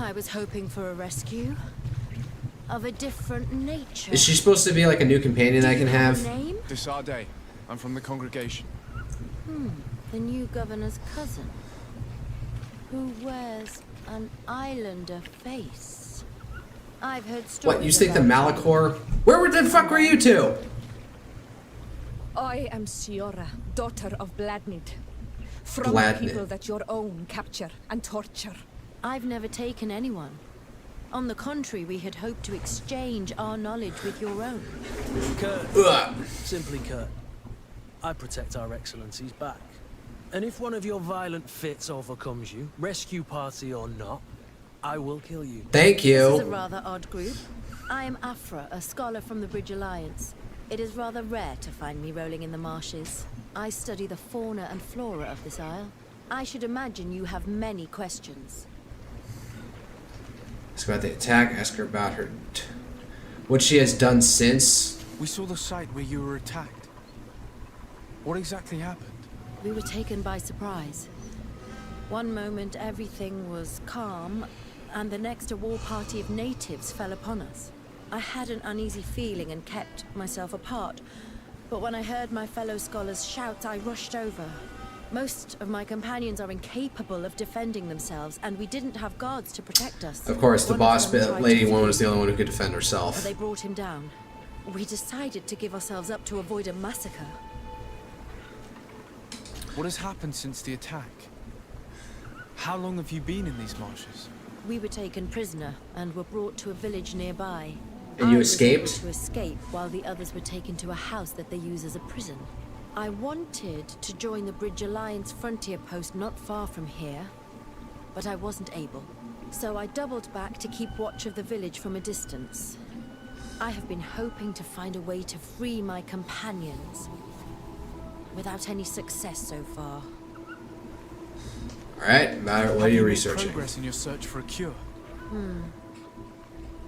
I was hoping for a rescue of a different nature. Is she supposed to be like a new companion I can have? Name? Suday. I'm from the congregation. The new governor's cousin, who wears an islander face. I've heard stories. What, you think the about Malachor? Where the fuck were you two? I am Siora, daughter of Bladnid. From Bladnid. the people that your own capture and torture. I've never taken anyone. On the contrary, we had hoped to exchange our knowledge with your own. Kurt. Ugh. Simply Kurt. I protect our excellencies back. And if one of your violent fits overcomes you, rescue party or not, I will kill you. Thank This is a you. rather odd group. I am Afra, a scholar from the Bridge Alliance. It is rather rare to find me rolling in the marshes. I study the fauna and flora of this isle. I should imagine you have many questions. Ask about the attack, ask her about her... what she has done since. We saw the site where you were attacked. What exactly happened? We were taken by surprise. One moment everything was calm, and the next a war party of natives fell upon us. I had an uneasy feeling and kept myself apart, but when I heard my fellow scholars shout, I rushed over. Most of my companions are incapable of defending themselves, and we didn't have guards to protect us. Of course, the One of boss them tried lady to one flee, was the only one who could defend but herself. they brought him down. We decided to give ourselves up to avoid a massacre. What has happened since the attack? How long have you been in these marshes? We were taken prisoner and were brought to a village nearby. And you I was escaped? able to escape while the others were taken to a house that they use as a prison. I wanted to join the Bridge Alliance frontier post not far from here, but I wasn't able. So I doubled back to keep watch of the village from a distance. I have been hoping to find a way to free my companions, without any success so far. Alright, what are Have you made researching? progress in your search for a cure?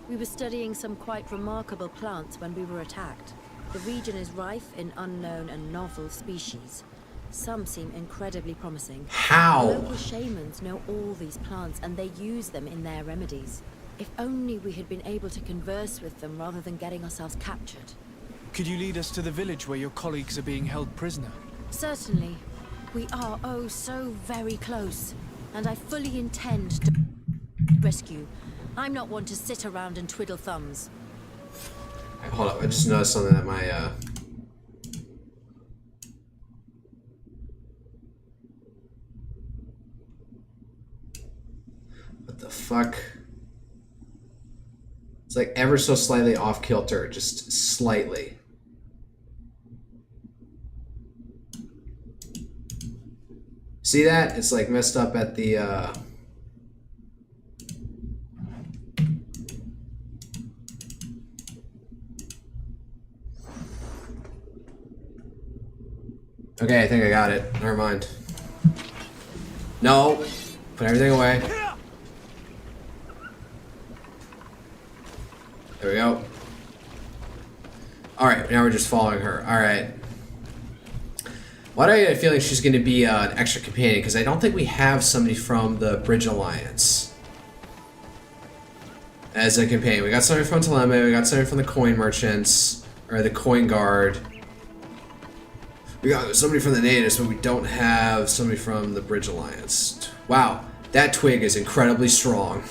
We were studying some quite remarkable plants when we were attacked. The region is rife in unknown and novel species. Some seem incredibly promising. How? Local shamans know all these plants and they use them in their remedies. If only we had been able to converse with them rather than getting ourselves captured. Could you lead us to the village where your colleagues are being held prisoner? Certainly. We are oh so very close. And I fully intend to rescue. I'm not one to sit around and twiddle thumbs. Hold up, I just noticed something that my, what the fuck? It's like ever so slightly off kilter, just slightly. See that? It's like messed up at the Okay, I think I got it. Never mind. No. Put everything away. There we go. Alright, now we're just following her. Alright. Why do I get a feeling she's going to be an extra companion? Because I don't think we have somebody from the Bridge Alliance as a companion. We got somebody from Teleme, we got somebody from the Coin Merchants, or the Coin Guard. We got somebody from the Natives, but we don't have somebody from the Bridge Alliance. Wow, that twig is incredibly strong.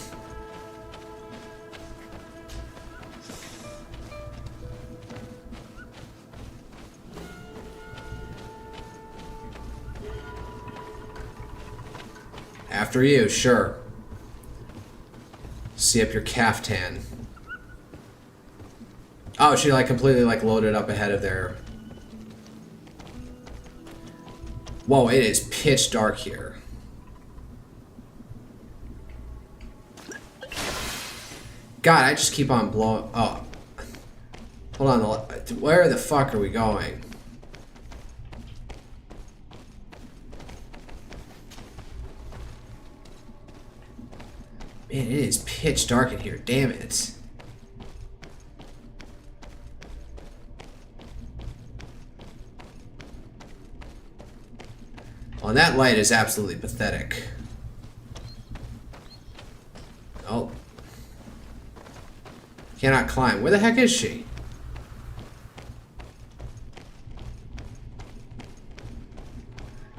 After you, sure. See up your caftan. Oh, she like completely like loaded up ahead of there. Whoa, it is pitch dark here. God, I just keep on blowing. Oh. Hold on. Where the fuck are we going? Man, it is pitch dark in here. Damn it. Well, that light is absolutely pathetic. Oh. Cannot climb. Where the heck is she?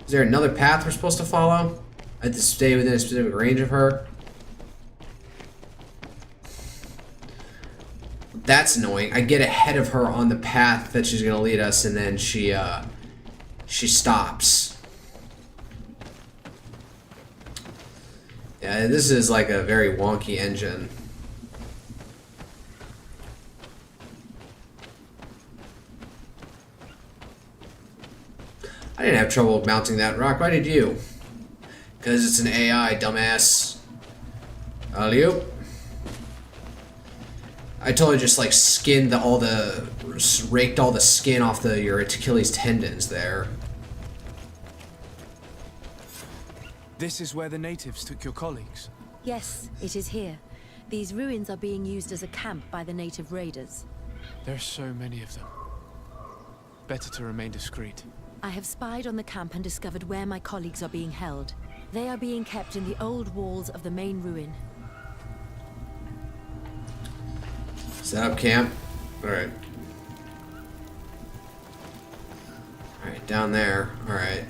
Is there another path we're supposed to follow? I have to stay within a specific range of her? That's annoying. I get ahead of her on the path that she's gonna lead us, and then she stops. Yeah, this is like a very wonky engine. I didn't have trouble mounting that rock. Why did you? Because it's an AI, dumbass. Alley-oop. I totally just like skinned raked all the skin off your Achilles tendons there. This is where the natives took your colleagues? Yes, it is here. These ruins are being used as a camp by the native raiders. There are so many of them. Better to remain discreet. I have spied on the camp and discovered where my colleagues are being held. They are being kept in the old walls of the main ruin. Set up camp. Alright. Alright, down there. Alright.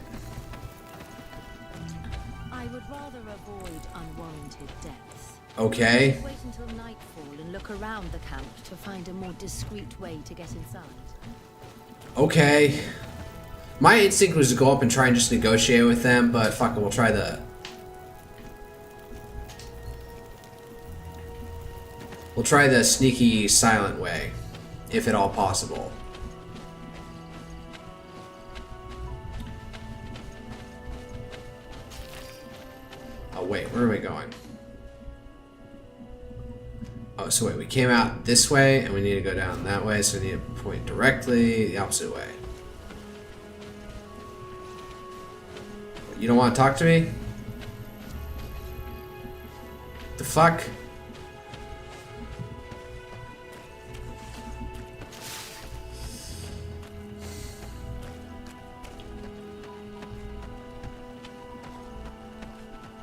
I would rather avoid unwarranted deaths. Okay. Wait until nightfall and look around the camp to find a more discreet way to get inside. Okay. My instinct was to go up and try and just negotiate with them, but fuck it, we'll try the... We'll try the sneaky, silent way, if at all possible. Oh wait, where are we going? Oh, so wait, we came out this way, and we need to go down that way, so we need to point directly the opposite way. You don't want to talk to me? The fuck?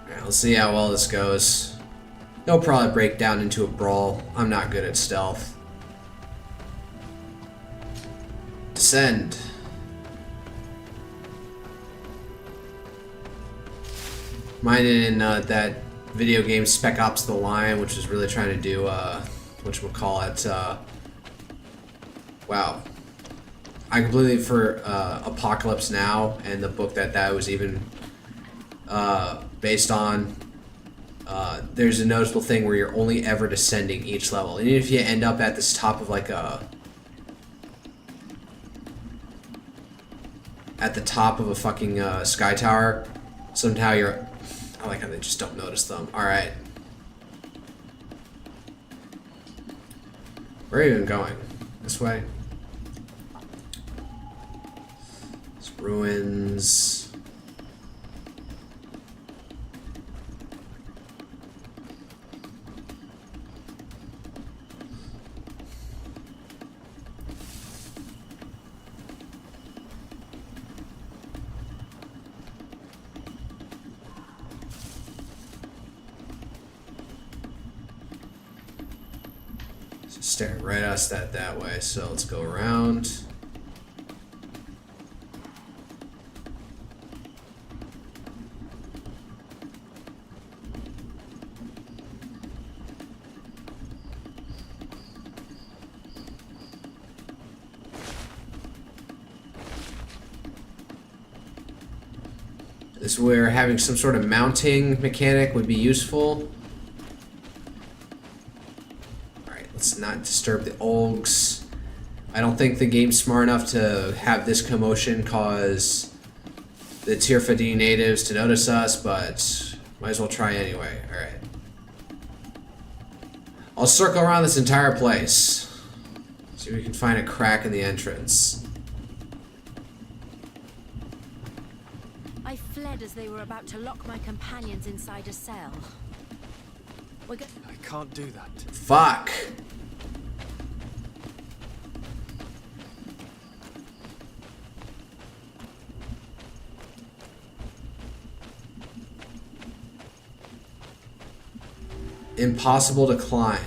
Alright, let's see how well this goes. It'll probably break down into a brawl. I'm not good at stealth. Descend. Mine in that video game Spec Ops The Line, which was really trying to do, whatchamacallit, wow. I completely for Apocalypse Now and the book that was even based on. There's a noticeable thing where you're only ever descending each level. And even if you end up at this top of like at the top of a fucking sky tower, Somehow you're... I like how they just don't notice them. Alright. Where are you even going? This way? It's ruins. Staring right at us that way, so let's go around. This is where having some sort of mounting mechanic would be useful. Let's not disturb the Olgs. I don't think the game's smart enough to have this commotion cause the Tier 50 natives to notice us, but might as well try anyway. Alright. I'll circle around this entire place. See if we can find a crack in the entrance. I fled as they were about to lock my companions inside a cell. I can't do that. Fuck! Impossible to climb.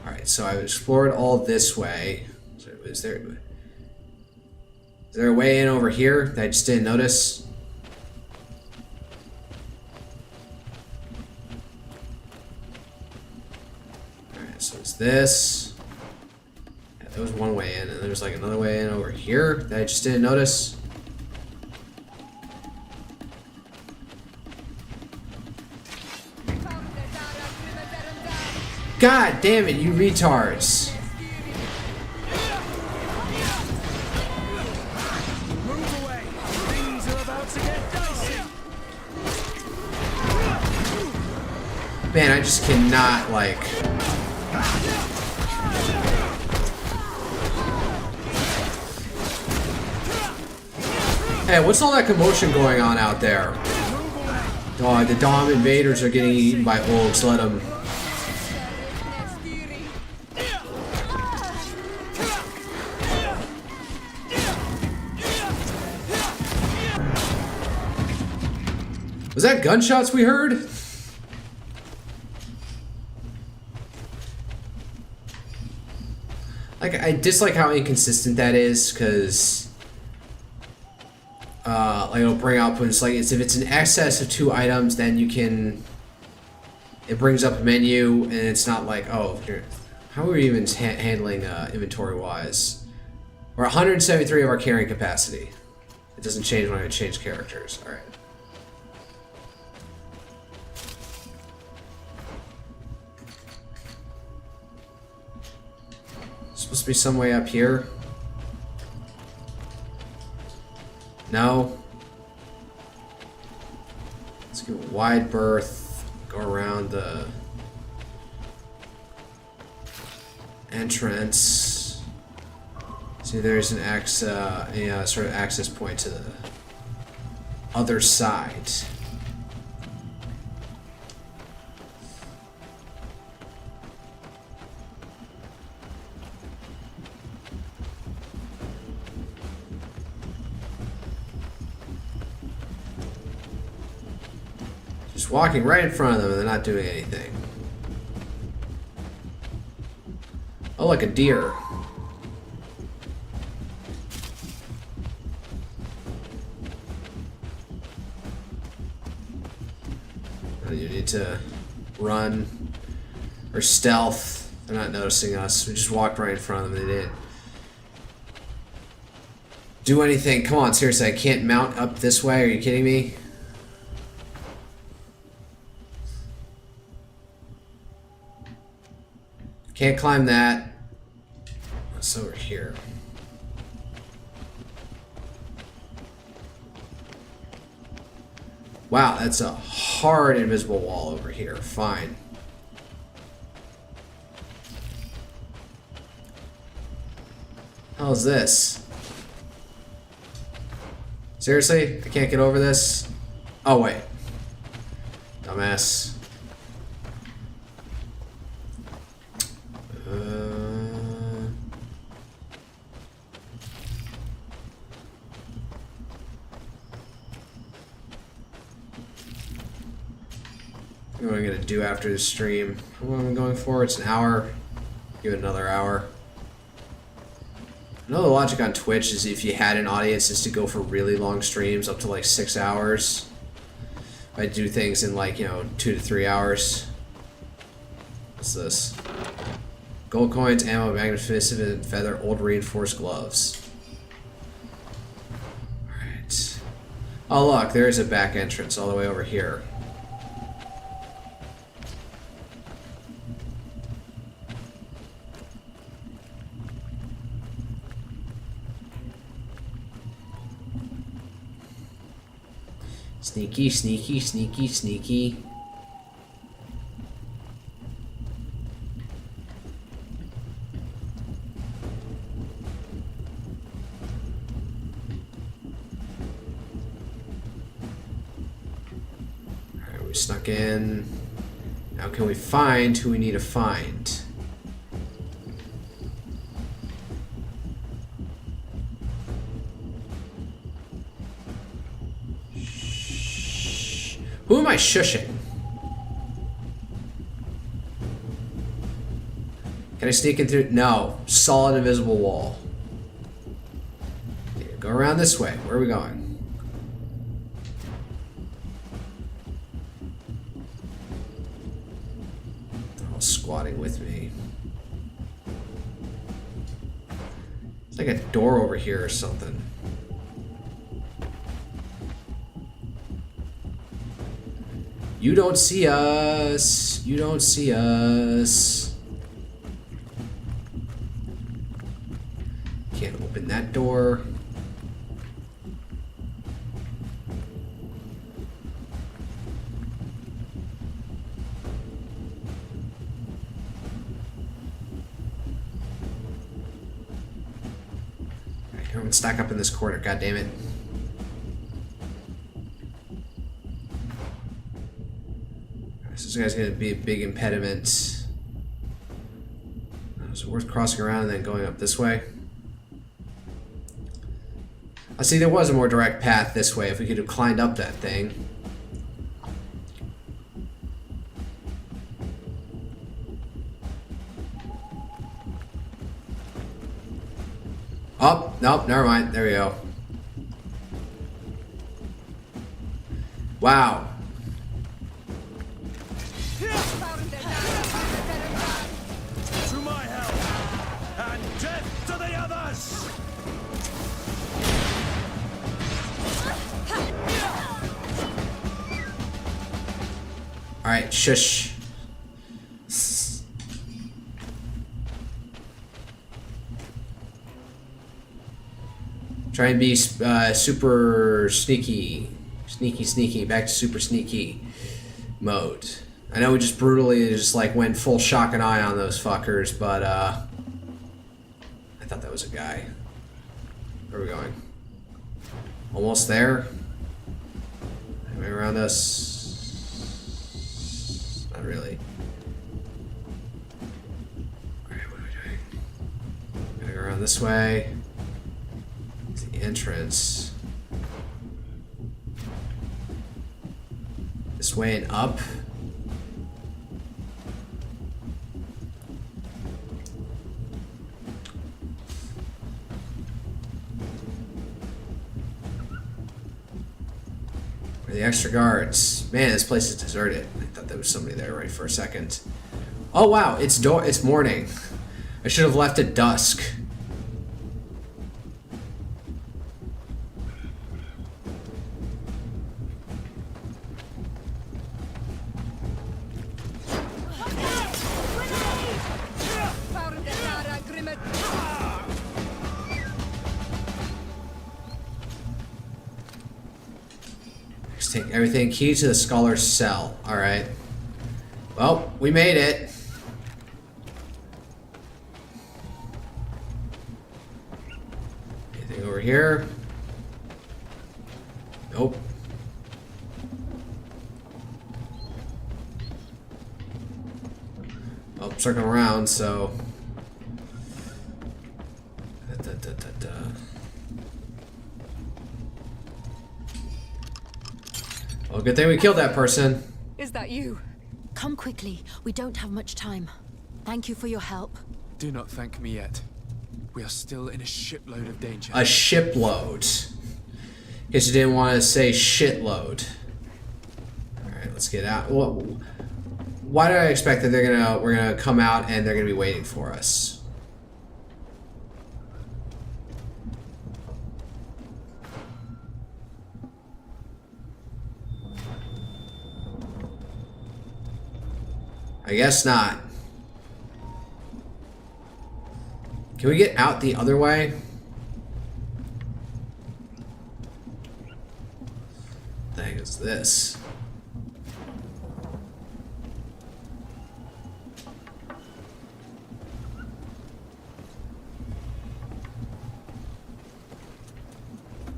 Alright, so I've explored all this way. So is there a way in over here that I just didn't notice? Alright, so it's this. Yeah, there was one way in, and there's like another way in over here that I just didn't notice. God damn it, you retards. Move away. Things are about to get dicey. Man, I just cannot, like... Hey, what's all that commotion going on out there? Oh, the Dom invaders are getting eaten by Olgs. Let them... Was that gunshots we heard? Like, I dislike how inconsistent that is, because like it'll bring up when it's like if it's in excess of 2 items, then you can. It brings up a menu, and it's not like, oh, how are we even handling inventory wise? We're 173 of our carrying capacity. It doesn't change when I change characters. All right. Supposed to be some way up here. No. Let's get a wide berth. Go around the entrance. See, there's an sort of access point to the other side. Just walking right in front of them and they're not doing anything. Oh, like a deer. You need to run or stealth. They're not noticing us. We just walked right in front of them. They didn't do anything. Come on, seriously, I can't mount up this way. Are you kidding me? Can't climb that. What's over here? Wow, that's a hard invisible wall over here. Fine. Hell is this? Seriously? I can't get over this? Oh, wait. Dumbass. What am I going to do after this stream? What am I going for? It's an hour. Give it another hour. I know the logic on Twitch is if you had an audience is to go for really long streams up to like 6 hours. I do things in like, you know, 2 to 3 hours. What's this? Gold coins, ammo, magnificent feather, old reinforced gloves. Alright. Oh look, there is a back entrance all the way over here. Sneaky, sneaky, sneaky, sneaky. Alright, we snuck in. Now can we find who we need to find? Who am I shushing? Can I sneak in through? No. Solid invisible wall. Okay, go around this way. Where are we going? They're all squatting with me. It's like a door over here or something. You don't see us. You don't see us. Can't open that door. Alright, everyone stack up in this corner, god damn it. This guy's gonna be a big impediment. Is it worth crossing around and then going up this way? I see there was a more direct path this way if we could have climbed up that thing. Oh, nope, never mind. There we go. Wow. To my help, and death to the others! Alright, shush. Try and be super sneaky. Sneaky. Back to super sneaky mode. I know we just brutally just like went full shock and eye on those fuckers, but I thought that was a guy. Where are we going? Almost there? Anybody around us? Not really. Alright, what are we doing? Gotta go around this way. It's the entrance. This way and up. Where are the extra guards? Man, this place is deserted. I thought there was somebody there right for a second. Oh wow, it's morning. I should have left at dusk. take everything. Key to the scholar's cell. Alright. Well, we made it. Anything over here? Nope. Oh, circling around, so... Well, good thing we killed that person. Is that you? Come quickly. We don't have much time. Thank you for your help. Do not thank me yet. We are still in a shipload of danger. A shipload. Guess you didn't want to say shitload. Alright, let's get out. Well, why did I expect that we're gonna come out and they're gonna be waiting for us? I guess not. Can we get out the other way? What the heck is this?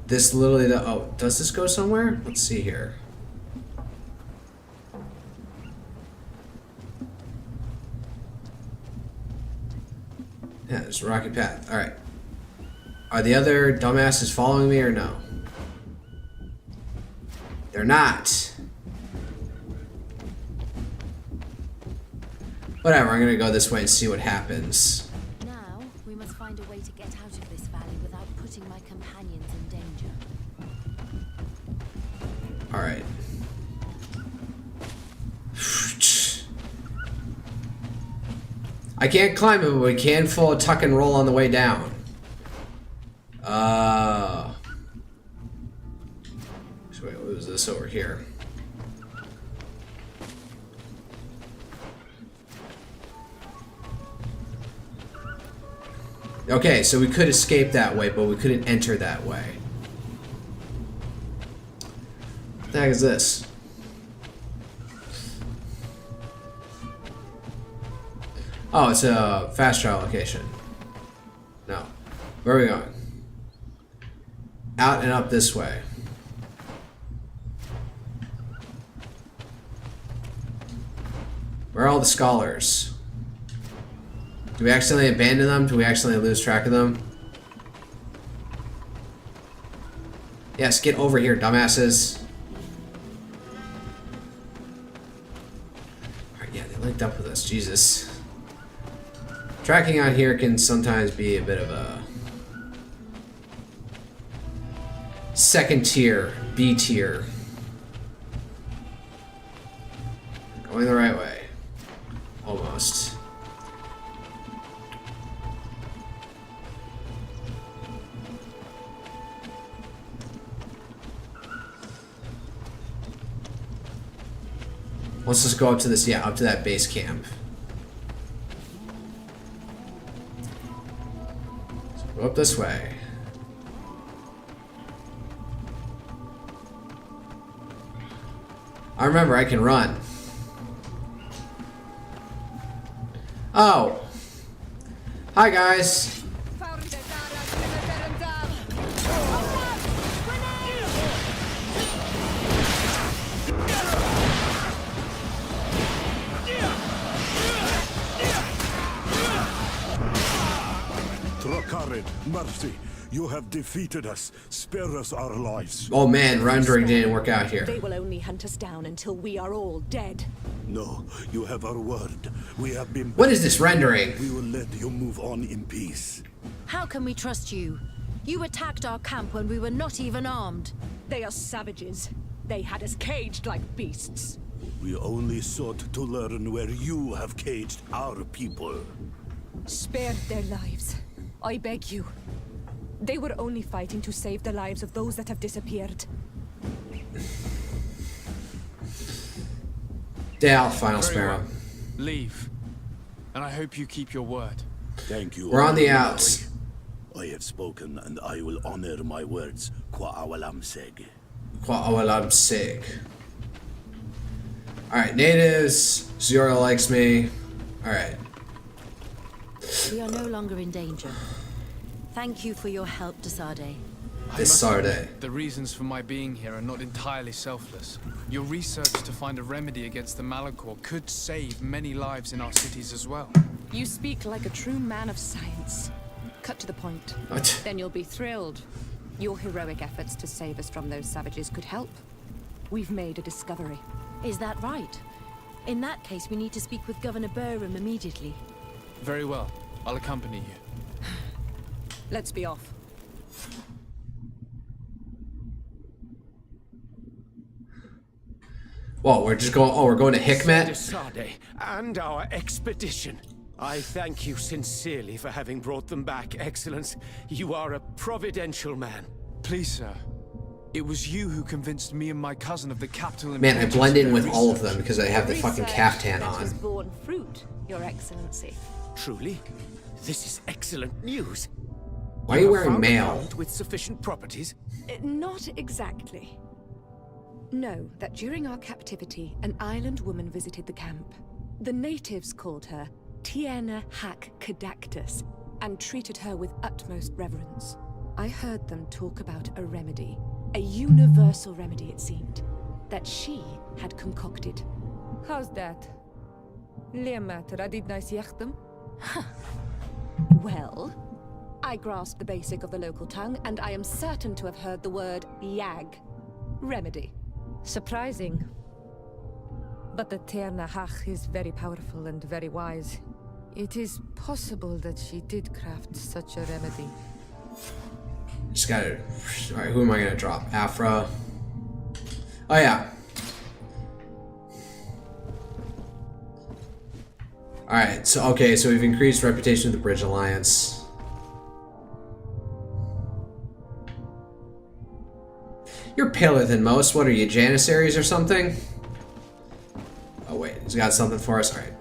This literally, oh, does this go somewhere? Let's see here. Yeah, there's a rocky path. Alright. Are the other dumbasses following me or no? They're not. Whatever, I'm gonna go this way and see what happens. Now, we must find a way to get out of this valley without putting my companions in danger. Alright. I can't climb it, but we can full tuck and roll on the way down. So wait, what was this over here? Okay, so we could escape that way, but we couldn't enter that way. What the heck is this? Oh, it's a fast travel location. No. Where are we going? Out and up this way. Where are all the scholars? Do we accidentally abandon them? Do we accidentally lose track of them? Yes, get over here, dumbasses. Alright, yeah, they linked up with us. Jesus. Tracking out here can sometimes be a bit of a second tier, B tier. Going the right way. Almost. Let's just go up to this, yeah, up to that base camp. Go up this way. I remember I can run. Oh. Hi guys. Mercy, you have defeated us. Spare us our lives. Oh man, rendering didn't work out here. They will only hunt us down until we are all dead. No, you have our word. We have been... What is this rendering? We will let you move on in peace. How can we trust you? You attacked our camp when we were not even armed. They are savages. They had us caged like beasts. We only sought to learn where you have caged our people. Spare their lives. I beg you. They were only fighting to save the lives of those that have disappeared. Down, final sparrow. Well. Leave. And I hope you keep your word. Thank you. We're on the outs. I have spoken and I will honor my words. Kwa awalam seg. Oh, well, I'm sick. Alright, natives. Zora likes me. Alright. We are no longer in danger. Thank you for your help, Suday. I must Suday. admit, the reasons for my being here are not entirely selfless. Your research to find a remedy against the Malachor could save many lives in our cities as well. You speak like a true man of science. Cut to the point. What? Then you'll be thrilled. Your heroic efforts to save us from those savages could help. We've made a discovery. Is that right? In that case, we need to speak with Governor Burham immediately. Very well. I'll accompany you. Let's be off. Whoa, we're just going. Oh, we're going to Hikmet. Suday and our expedition. I thank you sincerely for having brought them back, Excellence. You are a providential man. Please, sir. It was you who convinced me and my cousin of the capital. Man, I blend in with all of them because I have the fucking caftan on. Has borne fruit, Your Excellency. Truly? This is excellent news. Why are you wearing found a mail? plant with sufficient properties? Not exactly. Know that during our captivity, an island woman visited the camp. The natives called her Tiena Hack Kadactus and treated her with utmost reverence. I heard them talk about a remedy, a universal remedy it seemed, that she had concocted. How's that? Well, I grasp the basic of the local tongue, and I am certain to have heard the word yag, remedy. Surprising. But the Ternahach is very powerful and very wise. It is possible that she did craft such a remedy. Just gotta. Alright, who am I gonna drop? Afra. Oh, yeah. Alright, so, okay, so we've increased reputation of the Bridge Alliance. You're paler than most. What are you, Janissaries or something? Oh, wait, he's got something for us? Alright.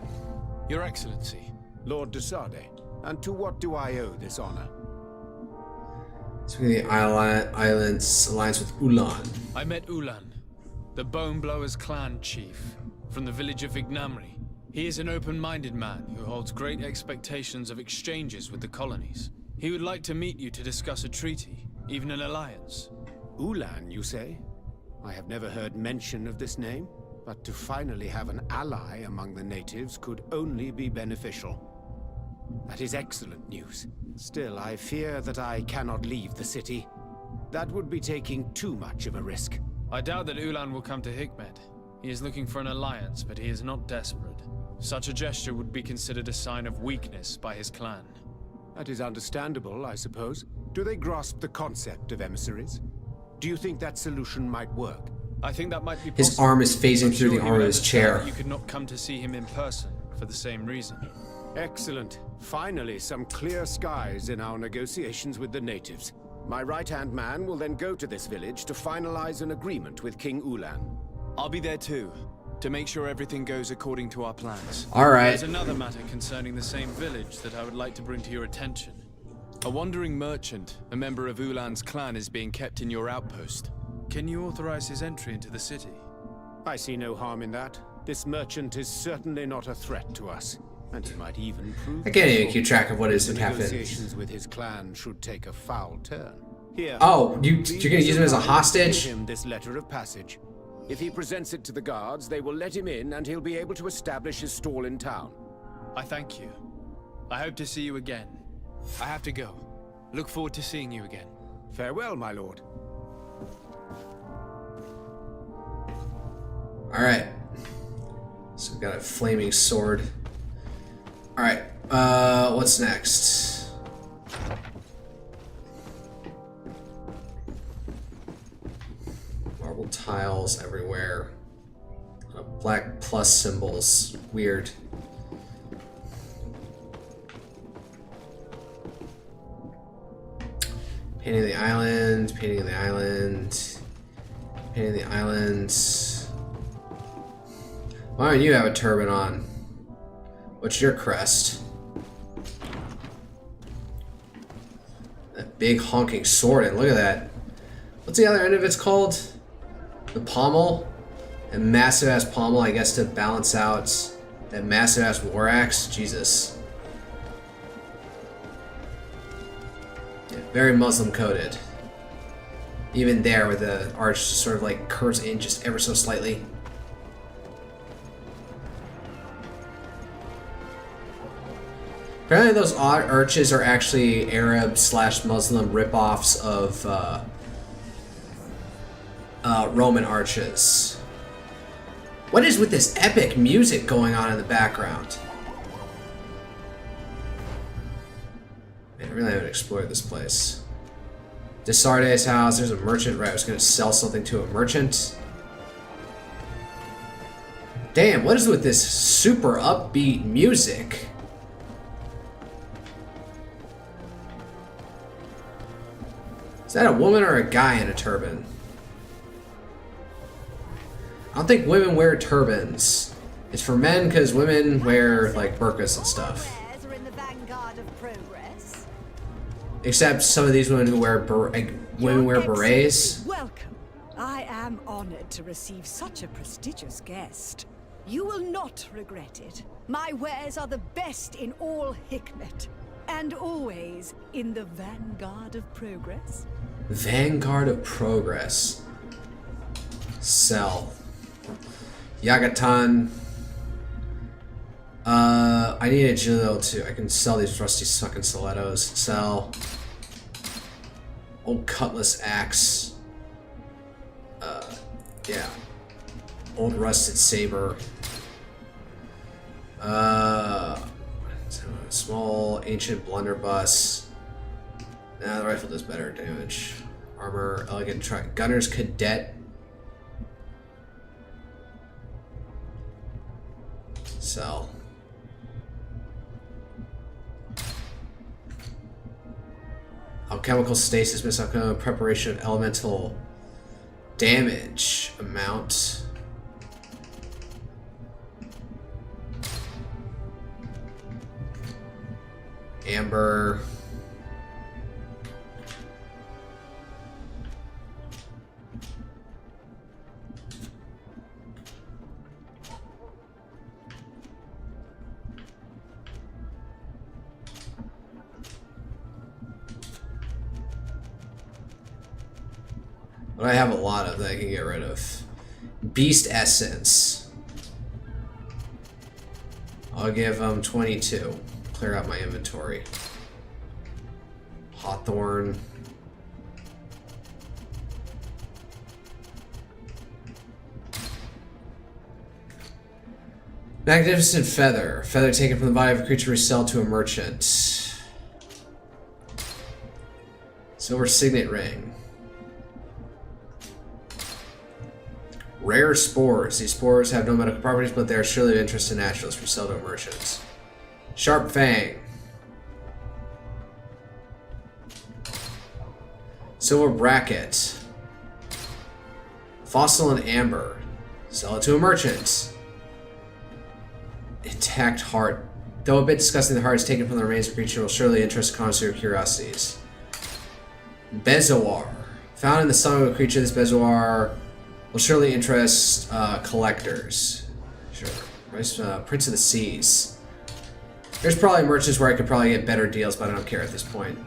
Your Excellency. Lord de Suday, and to what do I owe this honor? Speaking of the island's alliance with Ulan. I met Ulan, the Bone Blowers clan chief, from the village of Vignamri. He is an open-minded man who holds great expectations of exchanges with the colonies. He would like to meet you to discuss a treaty, even an alliance. Ulan, you say? I have never heard mention of this name, but to finally have an ally among the natives could only be beneficial. That is excellent news. Still, I fear that I cannot leave the city. That would be taking too much of a risk. I doubt that Ulan will come to Hikmet. He is looking for an alliance, but he is not desperate. Such a gesture would be considered a sign of weakness by his clan. That is understandable, I suppose. Do they grasp the concept of emissaries? Do you think that solution might work? I think that might be possible. His arm is phasing through the arm of his chair. You could not come to see him in person for the same reason. Excellent. Finally, some clear skies in our negotiations with the natives. My right-hand man will then go to this village to finalize an agreement with King Ulan. I'll be there too, to make sure everything goes according to our plans. Alright. There's another matter concerning the same village that I would like to bring to your attention. A wandering merchant, a member of Ulan's clan, is being kept in your outpost. Can you authorize his entry into the city? I see no harm in that. This merchant is certainly not a threat to us. And he might even prove... I can't even keep track of what is the happening. Negotiations with his clan should take a foul turn. Here. Oh, you're gonna use him as a hostage? Give him this letter of passage. If he presents it to the guards, they will let him in and he'll be able to establish his stall in town. I thank you. I hope to see you again. I have to go. Look forward to seeing you again. Farewell, my lord. Alright. So we got a flaming sword. Alright, what's next? Marble tiles everywhere. Black plus symbols. Weird. Painting the island, painting the island, painting the island. Why don't you have a turban on? What's your crest? That big honking sword, and look at that. What's the other end of it's called? the pommel. A massive ass pommel, I guess, to balance out that massive ass war axe. Jesus. Yeah, very Muslim coded. Even there, where the arch just sort of like curves in just ever so slightly. Apparently those odd arches are actually Arab/Muslim ripoffs of Roman arches. What is with this epic music going on in the background? Man, I really haven't explored this place. Desarde's house, there's a merchant, right? I was going to sell something to a merchant. Damn, what is with this super upbeat music? Is that a woman or a guy in a turban? I don't think women wear turbans. It's for men because women wear like burqas and stuff. Except some of these women who wear women wear berets. Welcome. I am honored to receive such a prestigious guest. You will not regret it. My wares are the best in all Hikmet, and always in the vanguard of progress. Vanguard of progress. Sell. Yagatan. I need a Julio too. I can sell these rusty sucking stilettos. Sell. Old cutlass axe. Yeah. Old rusted saber. Small ancient blunderbuss. Nah, the rifle does better damage. Armor, elegant gunner's cadet. Sell. Alchemical stasis, misalchemical preparation of elemental damage amount. Amber. But I have a lot of that I can get rid of. Beast Essence. I'll give them 22. Clear out my inventory. Hawthorn. Magnificent Feather. Feather taken from the body of a creature resell to a merchant. Silver Signet Ring. Rare Spores. These spores have no medical properties, but they are surely of interest to naturalists. Resell to merchants. Sharp Fang. Silver Bracket. Fossil and Amber. Sell it to a merchant. Intact Heart. Though a bit disgusting, the heart is taken from the remains of a creature will surely interest connoisseur curiosities. Bezoar. Found in the stomach of a creature, this Bezoar will surely interest collectors. Sure. Prince of the Seas. There's probably merchants where I could probably get better deals, but I don't care at this point.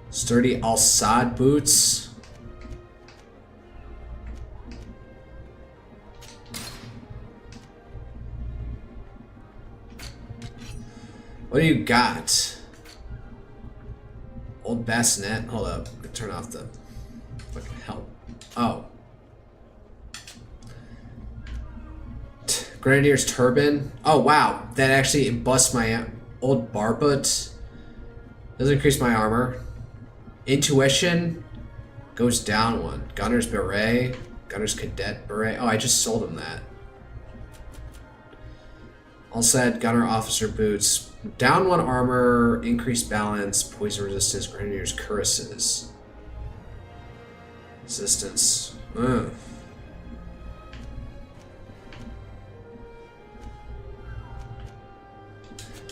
Sturdy Al-Sad boots. What do you got? Old bassinet. Hold up. Turn off the fucking help. Oh. Grenadier's turban. Oh wow. That actually busts my old barbut. Doesn't increase my armor. Intuition goes down one. Gunner's beret. Gunner's cadet beret. Oh, I just sold him that. All said, gunner officer boots. Down one armor, increased balance, poison resistance, grenadier's cuirasses. Resistance.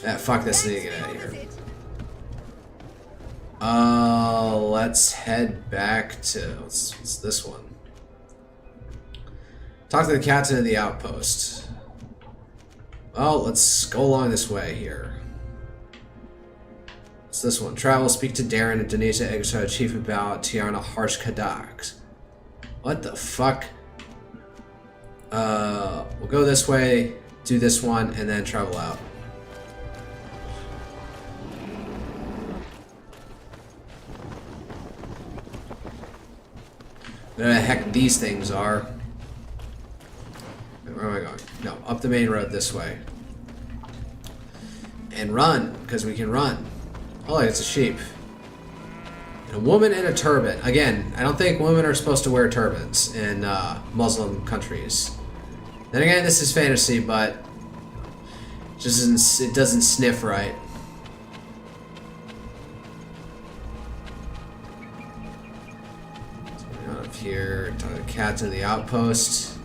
Ah, fuck this, I need to get out of here. Let's head back to what's this one? Talk to the captain of the outpost. Well, let's go along this way here. What's this one? Travel, speak to Darren and Denisa Eggside Chief about Tiana Harsh Kadaks. What the fuck? We'll go this way, do this one, and then travel out. Where the heck these things are. Where am I going? No, up the main road this way. And run, because we can run. Oh, it's a sheep. And a woman in a turban. Again, I don't think women are supposed to wear turbans in Muslim countries. Then again, this is fantasy, but it doesn't sniff right. Out of here, talk to the captain of the outpost.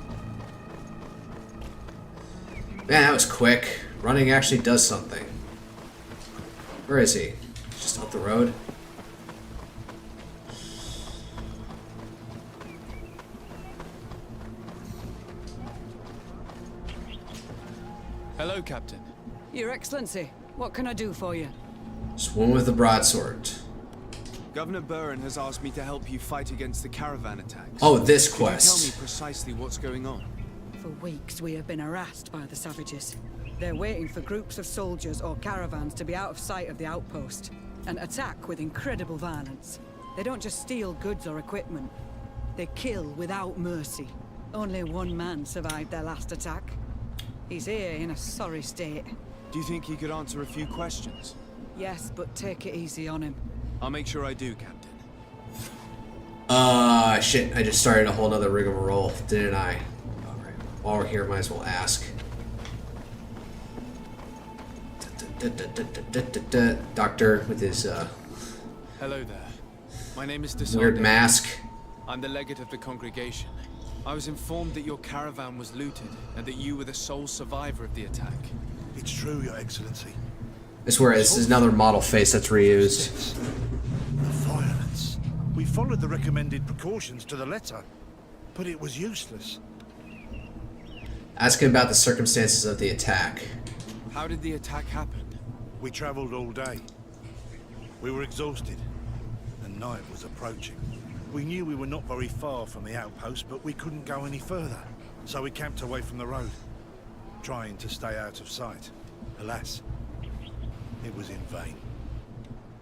Man, that was quick. Running actually does something. Where is he? Just up the road. Hello, Captain. Your Excellency, what can I do for you? Just one with the broadsword. Governor Buren has asked me to help you fight against the caravan attacks. Oh, this Can you quest. tell me precisely what's going on? For weeks we have been harassed by the savages. They're waiting for groups of soldiers or caravans to be out of sight of the outpost and attack with incredible violence. They don't just steal goods or equipment. They kill without mercy. Only one man survived their last attack. He's here in a sorry state. Do you think he could answer a few questions? Yes, but take it easy on him. I'll make sure I do, Captain. Shit, I just started a whole nother rigmarole, didn't I? Alright, while we're here, might as well ask. Doctor with his, Hello there. My name is Suday. weird mask. I'm the legate of the congregation. I was informed that your caravan was looted and that you were the sole survivor of the attack. It's true, Your Excellency. I swear, this is another model face that's reused. The violence. We followed the recommended precautions to the letter, but it was useless. Ask him about the circumstances of the attack. How did the attack happen? We traveled all day. We were exhausted, and night was approaching. We knew we were not very far from the outpost, but we couldn't go any further. So we camped away from the road, trying to stay out of sight. Alas, it was in vain.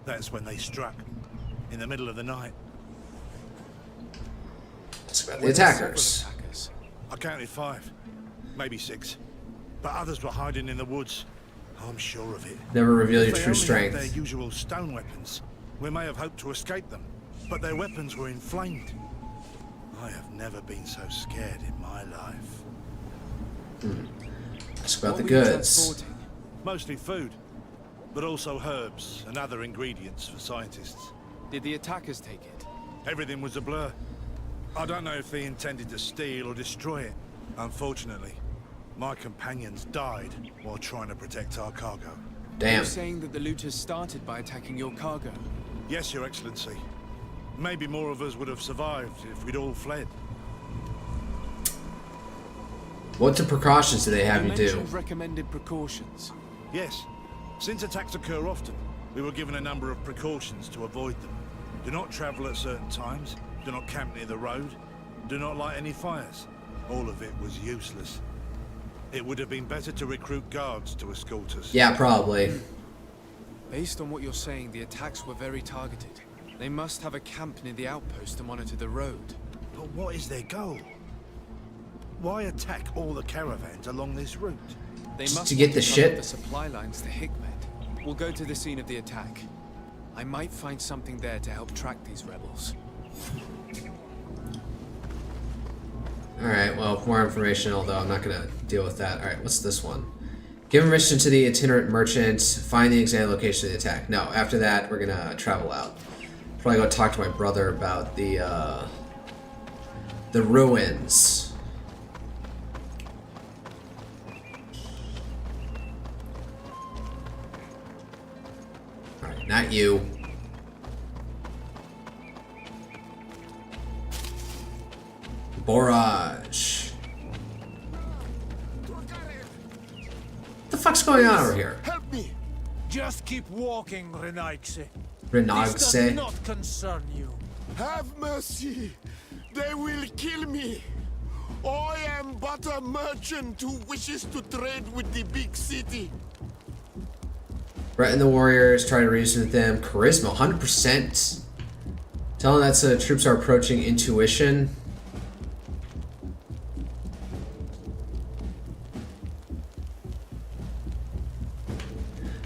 That's when they struck, in the middle of the night. Ask about the attackers. I counted 5, maybe 6. But others were hiding in the woods. I'm sure of it. Never reveal your If they true only had strength. their usual stone weapons, we may have hoped to escape them. But their weapons were inflamed. I have never been so scared in my life. Ask about the goods. Mostly food, but also herbs and other ingredients for scientists. Did the attackers take it? Everything was a blur. I don't know if they intended to steal or destroy it. Unfortunately, my companions died while trying to protect our cargo. Damn. You're saying that the looters started by attacking your cargo? Yes, Your Excellency. Maybe more of us would have survived if we'd all fled. What precautions do they have you do? mentioned recommended precautions. Yes. Since attacks occur often, we were given a number of precautions to avoid them. Do not travel at certain times. Do not camp near the road. Do not light any fires. All of it was useless. It would have been better to recruit guards to escort us. Yeah, probably. Based on what you're saying, the attacks were very targeted. They must have a camp near the outpost to monitor the road. But what is their goal? Why attack all the caravans along this route? They Just must to get want the cut shit? off the supply lines to Hikmet. We'll go to the scene of the attack. I might find something there to help track these rebels. Alright, well, more information, although I'm not gonna deal with that. Alright, what's this one? Give permission to the itinerant merchant, find the exact location of the attack. No, after that, we're gonna travel out. Probably go talk to my brother about the ruins. at you. Borage. What the fuck's going on over here? Help me! Just keep walking, Renaigse. Renaigse. This does not concern you. Have mercy! They will kill me! I am but a merchant who wishes to trade with the big city. Threaten the warriors, try to reason with them. Charisma, 100%. Tell them that troops are approaching. Intuition.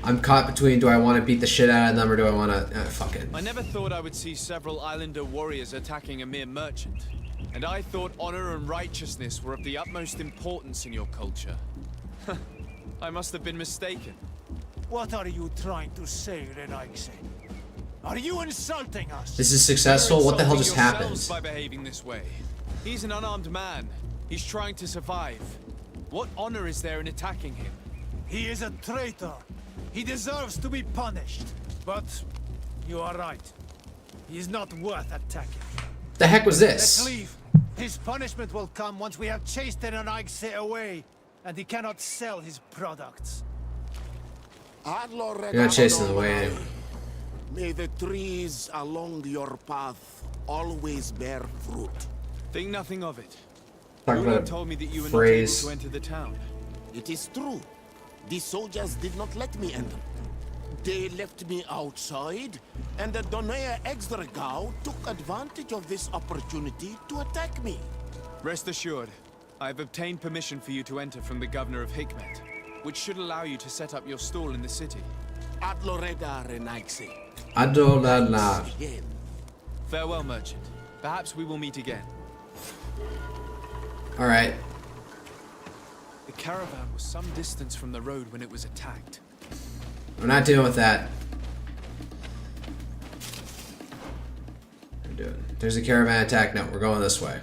I'm caught between, do I want to beat the shit out of them or do I want to... fuck it. I never thought I would see several islander warriors attacking a mere merchant. And I thought honor and righteousness were of the utmost importance in your culture. I must have been mistaken. What are you trying to say, Renaigse? Are you insulting us? This is successful? What the hell just happened? By behaving this way. He's an unarmed man. He's trying to survive. What honor is there in attacking him? He is a traitor. He deserves to be punished. But you are right. He is not worth attacking. The heck was this? Let's leave. His punishment will come once we have chased Renaigse away, and he cannot sell his products. You're not chasing the way anyway. May the trees along your path always bear fruit. Think nothing of it. Talk Rula about told me that you were phrase. not able to enter the town. It is true. The soldiers did not let me enter. They left me outside, and the Donea Exdragao took advantage of this opportunity to attack me. Rest assured, I have obtained permission for you to enter from the governor of Hikmet, which should allow you to set up your stall in the city. Adloreda Renaigse. Adolala. Farewell, merchant. Perhaps we will meet again. Alright. The caravan was some distance from the road when it was attacked. I'm not dealing with that. There's a caravan attack. No, we're going this way.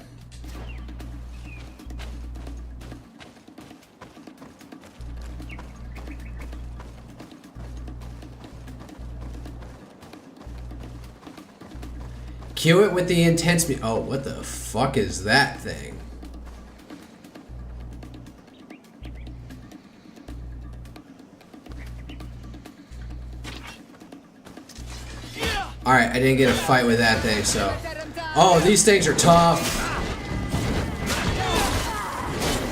Cue it with the intense oh, what the fuck is that thing? Alright, I didn't get a fight with that thing, so... Oh, these things are tough!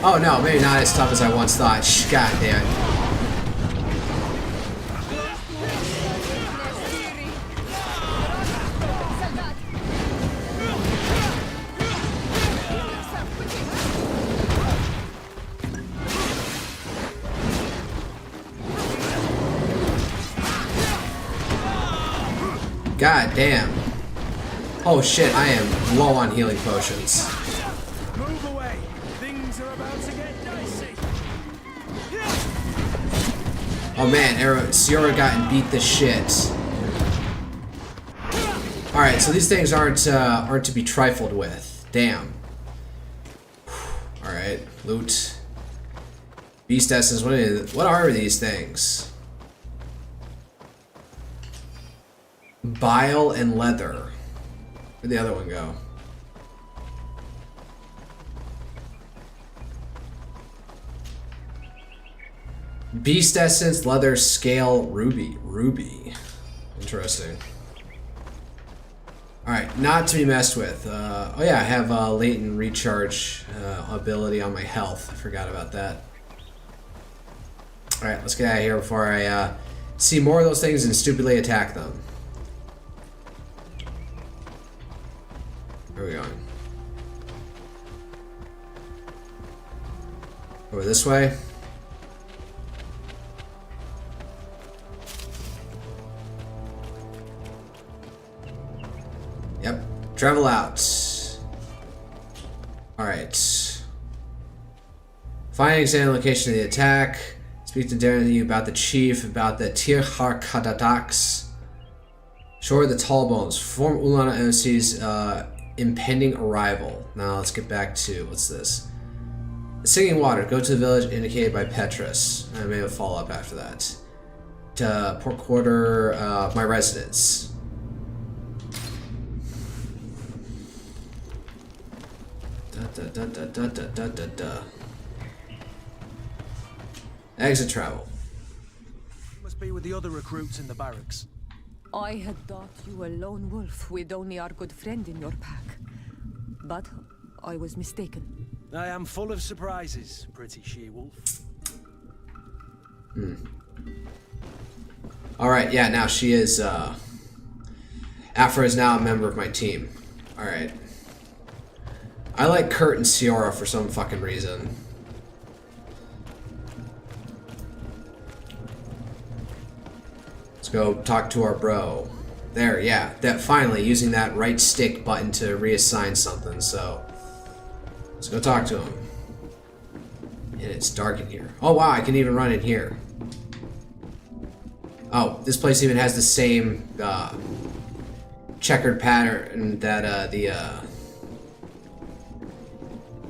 Oh no, maybe not as tough as I once thought. God damn it. God damn. Oh shit, I am low on healing potions. Move away. Things are about to get dicey. Oh man, Siora got and beat the shit. Alright, so these things aren't to be trifled with. Damn. Alright, loot. Beast essence, what are these things? Bile and leather. Where'd the other one go? Beast essence, leather, scale, ruby. Ruby. Interesting. Alright, not to be messed with. Oh yeah, I have latent recharge ability on my health. I forgot about that. Alright, let's get out of here before I see more of those things and stupidly attack them. Where are we going? Over this way? Yep. Travel out. Alright. Find and examine the location of the attack. Speak to Darren about the chief, about the Tirhar Kadadaks. Shore the tall bones. Form Ulana MC's impending arrival. Now let's get back to, what's this? Singing water. Go to the village indicated by Petrus. I may have follow up after that. port quarter, my residence. Exit travel. You must be with the other recruits in the barracks. I had thought you were a lone wolf with only our good friend in your pack. But I was mistaken. I am full of surprises, pretty she-wolf. Alright, yeah, now she is, Afra is now a member of my team. Alright. I like Kurt and Ciora for some fucking reason. Let's go talk to our bro. There, yeah. That finally using that right stick button to reassign something, so let's go talk to him. And it's dark in here. Oh wow, I can even run in here. Oh, this place even has the same checkered pattern that the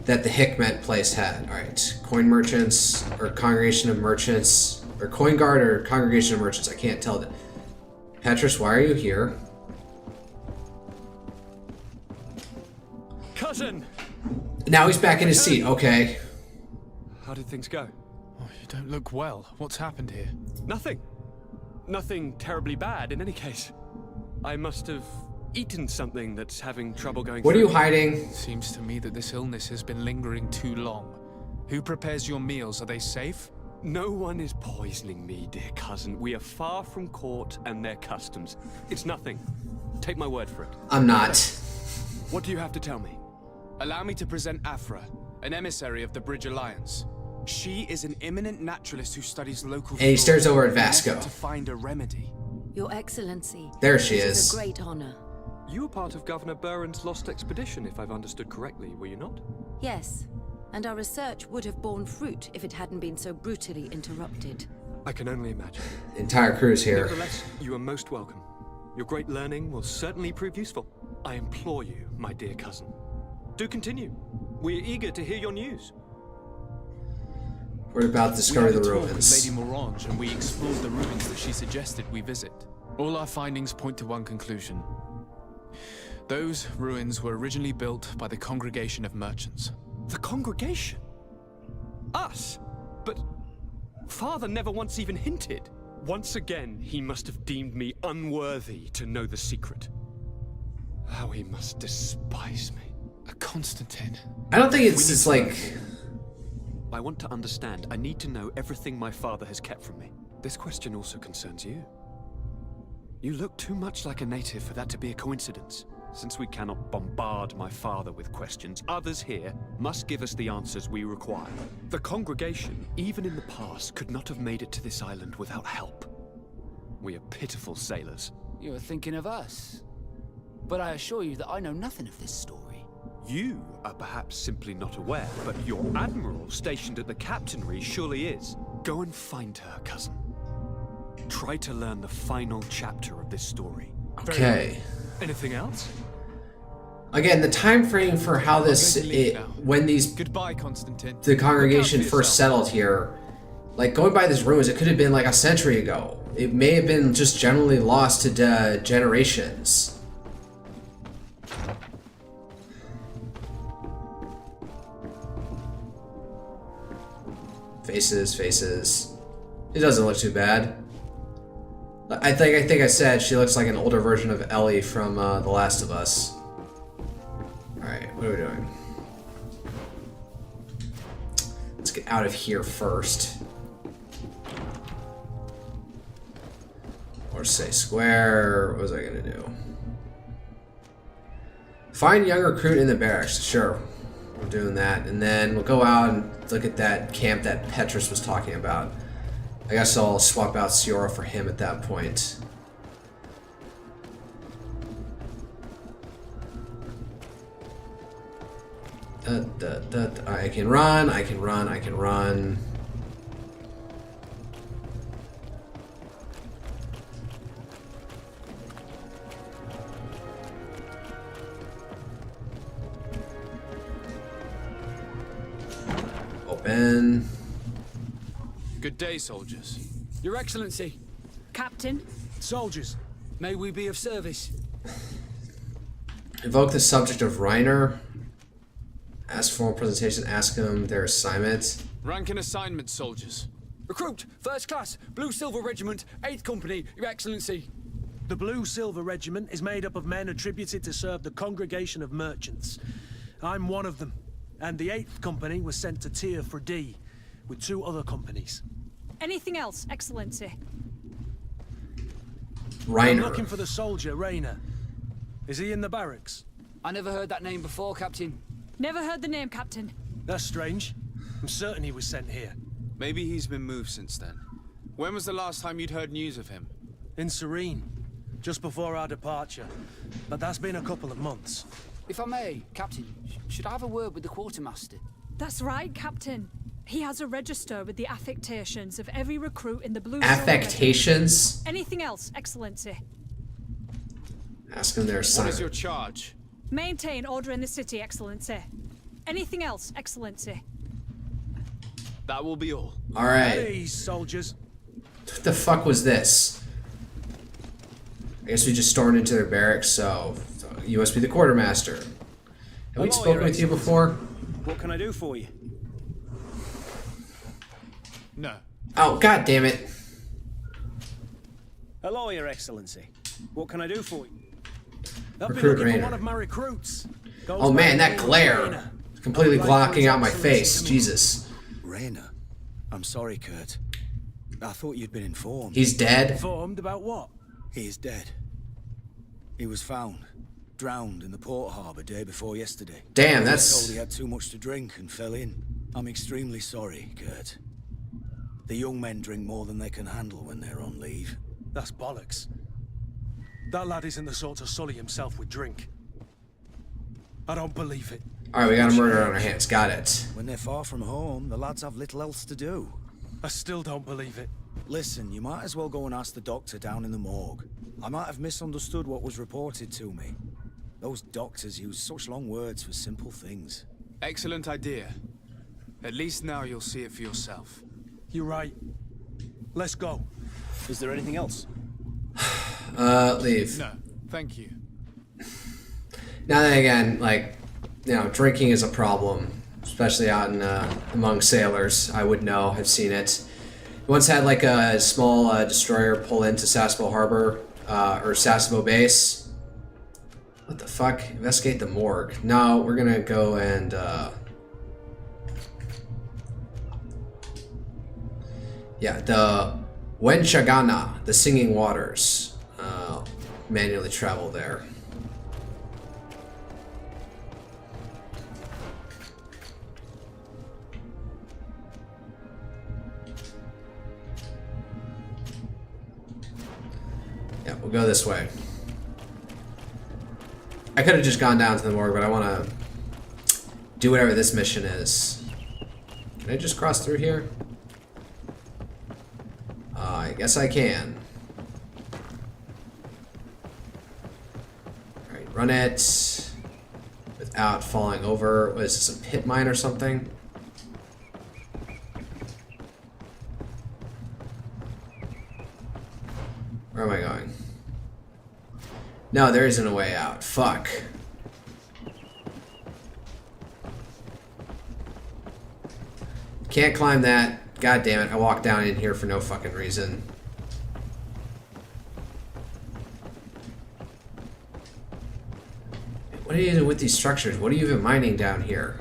Hickmet place had. Alright. Coin merchants or congregation of merchants. Or coin guard or congregation of merchants. I can't tell that. Petrus, why are you here? Cousin! Now he's back in his seat. Okay. How did things go? Oh, you don't look well. What's happened here? Nothing. Nothing terribly bad in any case. I must have eaten something that's having trouble going What are through. you hiding? Seems to me that this illness has been lingering too long. Who prepares your meals? Are they safe? No one is poisoning me, dear cousin. We are far from court and their customs. It's nothing. Take my word for it. I'm not. What do you have to tell me? Allow me to present Afra, an emissary of the Bridge Alliance. She is an eminent naturalist who studies local And he stares flora over at in an Vasco. effort to find a remedy. Your Excellency. There she it is. A great honor. You were part of Governor Buren's lost expedition, if I've understood correctly, were you not? Yes, and our research would have borne fruit if it hadn't been so brutally interrupted. I can only imagine. The entire crew's here. Nevertheless, you are most welcome. Your great learning will certainly prove useful. I implore you, my dear cousin. Do continue. We are eager to hear your news. We're about to discover we had the a talk with ruins. Lady Morange, and we explored the ruins that she suggested we visit. All our findings point to one conclusion. Those ruins were originally built by the Congregation of Merchants. The congregation? Us? But Father never once even hinted. Once again, he must have deemed me unworthy to know the secret. How he must despise me. Constantine. I don't think it's like... I want to understand. I need to know everything my father has kept from me. This question also concerns you. You look too much like a native for that to be a coincidence. Since we cannot bombard my father with questions, others here must give us the answers we require. The congregation, even in the past, could not have made it to this island without help. We are pitiful sailors. You are thinking of us. But I assure you that I know nothing of this story. You are perhaps simply not aware, but your admiral stationed at the captainry surely is. Go and find her, cousin. Try to learn the final chapter of this story. Okay. Anything else? Again, the time frame for how this when these Goodbye, Constantine. the congregation first settled here, like going by these ruins, it could have been like a century ago. It may have been just generally lost to generations. Faces. It doesn't look too bad. I think I said she looks like an older version of Ellie from The Last of Us. Alright, what are we doing? Let's get out of here first. Or say square. What was I gonna do? Find young recruit in the barracks. Sure. We're doing that. And then we'll go out and look at that camp that Petrus was talking about. I guess I'll swap out Ciora for him at that point. I can run. Open. Good day, soldiers. Your Excellency, Captain. Soldiers, may we be of service? Invoke the subject of Reiner. Ask for a presentation. Ask them their assignment. Rank and assignment, soldiers. Recruit, first class, Blue Silver Regiment, 8th Company, Your Excellency. The Blue Silver Regiment is made up of men attributed to serve the Congregation of Merchants. I'm one of them, and the 8th Company was sent to Tier for D, with 2 other companies. Anything else, Excellency? Reiner. I'm looking for the soldier, Rainer. Is he in the barracks? I never heard that name before, Captain. Never heard the name, Captain. That's strange. I'm certain he was sent here. Maybe he's been moved since then. When was the last time you'd heard news of him? In Serene, just before our departure. But that's been a couple of months. If I may, Captain, should I have a word with the quartermaster? That's right, Captain. He has a register with the affectations of every recruit in the Blue Affectations? Anything else, Excellency? Ask them their assignment. What is your charge? Maintain order in the city, Excellency. Anything else, Excellency? That will be all. Alright. Please, soldiers. What the fuck was this? I guess we just stormed into their barracks, so you must be the quartermaster. Have we spoken with you before? What can I do for you? No. Oh, god damn it. Hello, Your Excellency. What can I do for you? I've been Recruit looking for Rainer. one of my recruits. Goes Oh man, by that the name of glare. Rainer. Completely I'd like blocking for out my His Excellency face. to meet Jesus. Rainer, I'm sorry, Kurt. I thought you'd been informed. He's dead? Informed about what? He is dead. He was found, drowned in the port harbour day before yesterday. Damn, He was that's... told he had too much to drink and fell in. I'm extremely sorry, Kurt. The young men drink more than they can handle when they're on leave. That's bollocks. That lad isn't the sort to sully himself with drink. I don't believe it. Alright, we got a murder on our hands. Got it. When they're far from home, the lads have little else to do. I still don't believe it. Listen, you might as well go and ask the doctor down in the morgue. I might have misunderstood what was reported to me. Those doctors use such long words for simple things. Excellent idea. At least now you'll see it for yourself. You're right. Let's go. Is there anything else? Leave. No, thank you. Now then again, like, you know, drinking is a problem, especially out in among sailors. I would know. I've seen it. Once had like a small destroyer pull into Sasebo Harbor or Sasebo Base. What the fuck? Investigate the morgue. No, we're gonna go and yeah, the Wenchagana, the Singing Waters. Manually travel there. Yeah, we'll go this way. I could have just gone down to the morgue, but I want to do whatever this mission is. Can I just cross through here? I guess I can. Alright, run it without falling over. What is this, a pit mine or something? Where am I going? No, there isn't a way out. Fuck. Can't climb that. God damn it, I walked down in here for no fucking reason. What are you doing with these structures? What are you even mining down here?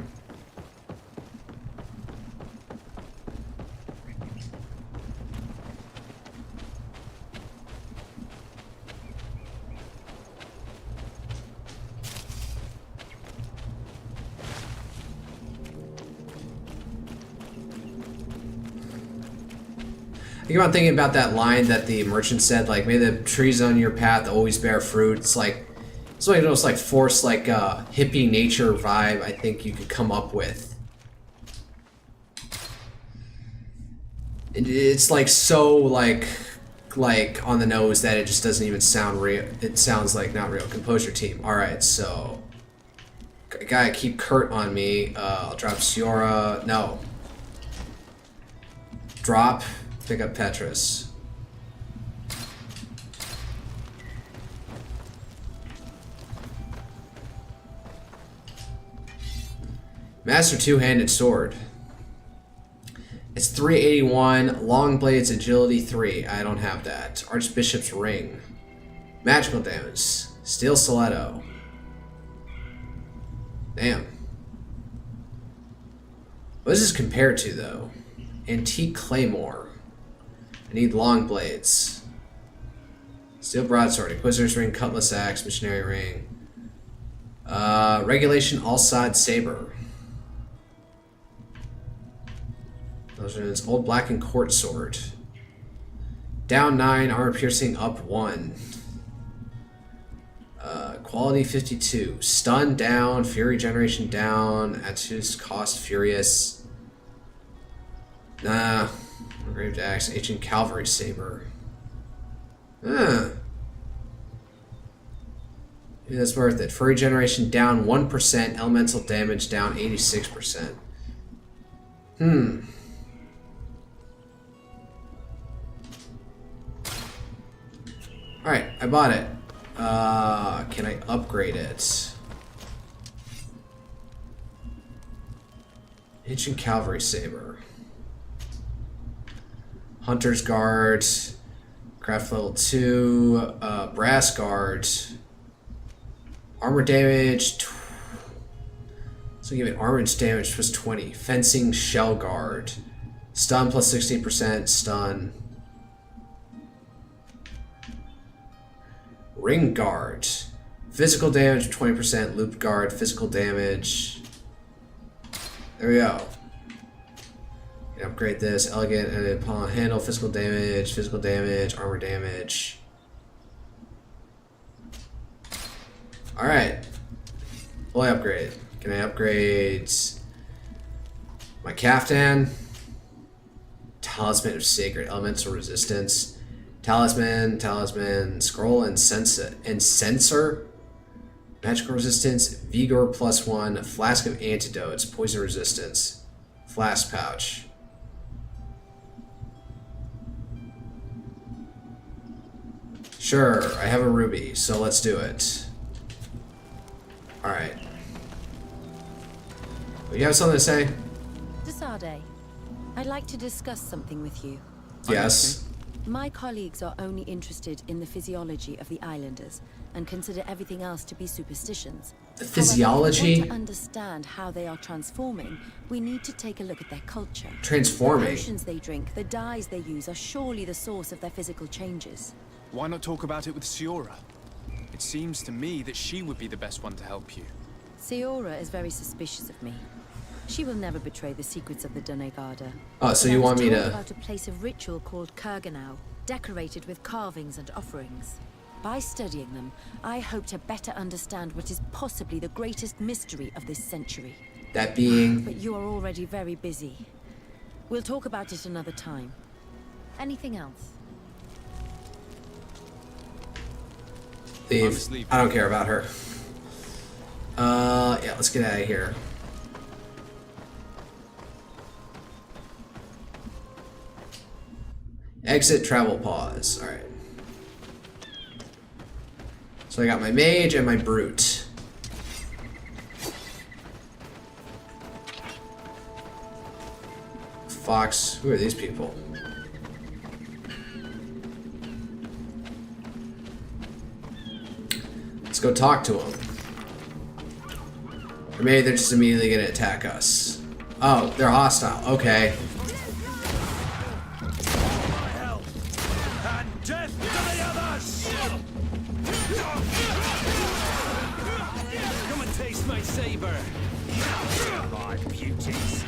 I keep on thinking about that line that the merchant said, like, may the trees on your path always bear fruit. It's like, it's like almost like forced, like, hippie nature vibe I think you could come up with. It's like so, like on the nose that it just doesn't even sound real. It sounds like not real. Composure team. Alright, so. Gotta keep Kurt on me. I'll drop Siora. No. Drop. Pick up Petrus. Master two-handed sword. It's 381. Long blades, agility 3. I don't have that. Archbishop's ring. Magical damage. Steel stiletto. Damn. What is this compared to, though? Antique claymore. I need long blades. Steel broadsword. Inquisitor's ring. Cutlass axe. Missionary ring. Regulation all-side saber. Those are its old black and court sword. Down 9, armor piercing up 1. Quality 52. Stun down, fury generation down, attitudes cost furious. Nah. Engraved axe, ancient cavalry saber. Maybe that's worth it. Fury generation down 1%, elemental damage down 86%. Alright, I bought it. Can I upgrade it? Ancient Cavalry Saber. Hunter's Guard. Craft level 2. Brass Guard. Armor damage. So give it armor damage plus 20. Fencing Shell Guard. Stun plus 16%. Stun. Ring Guard. Physical damage 20%. Loop Guard. Physical damage. There we go. Can upgrade this. Elegant and upon handle. Physical damage. Armor damage. Alright. Fully upgraded. Can I upgrade my caftan? Talisman of Sacred Elemental Resistance. Talisman, Scroll and Sensor. Magical Resistance, Vigor plus 1, Flask of Antidotes, Poison Resistance, Flask Pouch. Sure, I have a ruby, so let's do it. Alright. You have something to say? Suday, I'd like to discuss something with you. Yes. My colleagues are only interested in the physiology of the islanders and consider everything else to be superstitions. The physiology? However, if we want to understand how they are transforming, we need to take a look at their culture. Transforming? The potions they drink, the dyes they use are surely the source of their physical changes. Why not talk about it with Siora? It seems to me that she would be the best one to help you. Siora is very suspicious of me. She will never betray the secrets of the Doneigada. Oh, so you want me to... about a place of ritual called Kurganau, decorated with carvings and offerings. By studying them, I hope to better understand what is possibly the greatest mystery of this century. That being... But you are already very busy. We'll talk about it another time. Anything else? Leave. I don't care about her. Yeah, let's get out of here. Exit travel pause. Alright. So I got my mage and my brute. Fox. Who are these people? Let's go talk to them. Or maybe they're just immediately gonna attack us. Oh, they're hostile. Okay. Death to the others! Come and taste my saber. My beauties.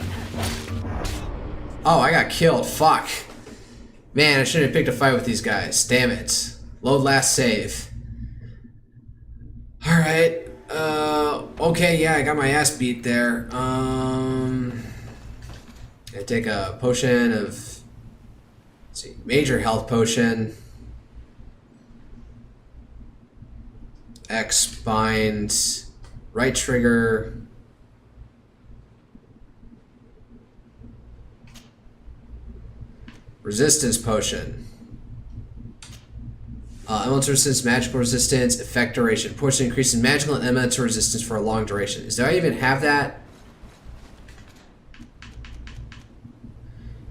Oh, I got killed. Fuck. Man, I shouldn't have picked a fight with these guys. Damn it. Load last save. Alright. Okay, yeah, I got my ass beat there. I take a potion of... Let's see. Major health potion. X bind. Right trigger. Resistance potion. Elemental resistance, magical resistance, effect duration. Potion increases magical and elemental resistance for a long duration. Do I even have that?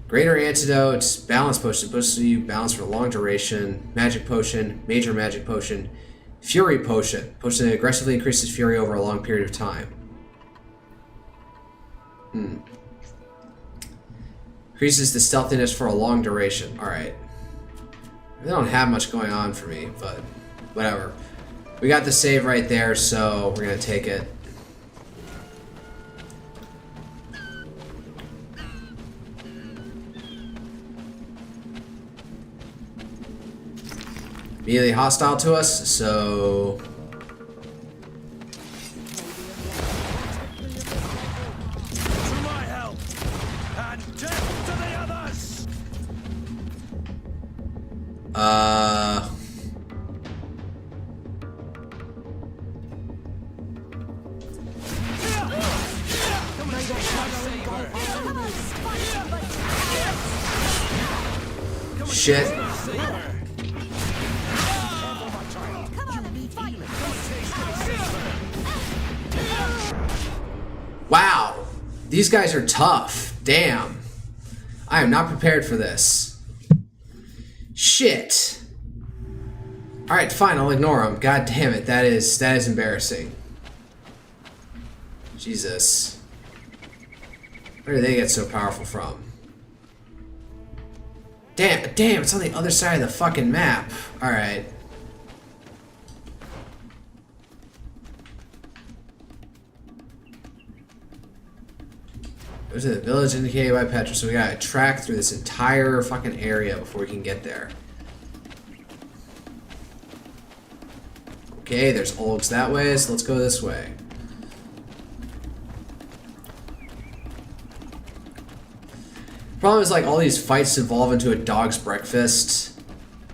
Greater antidote, balance potion, supposed to you balance for a long duration, magic potion, major magic potion, fury potion, potion that aggressively increases fury over a long period of time. Increases the stealthiness for a long duration. Alright. They don't have much going on for me, but whatever. We got the save right there, so we're gonna take it. Immediately hostile to us, so... To my help, and death to the others! Shit. Wow, these guys are tough. Damn. I am not prepared for this. Shit. Alright, fine, I'll ignore them. God damn it, that is embarrassing. Jesus. Where do they get so powerful from? Damn, it's on the other side of the fucking map. Alright. Go to the village indicated by Petra, so we gotta track through this entire fucking area before we can get there. Okay, there's Olgs that way, so let's go this way. Problem is, like, all these fights evolve into a dog's breakfast.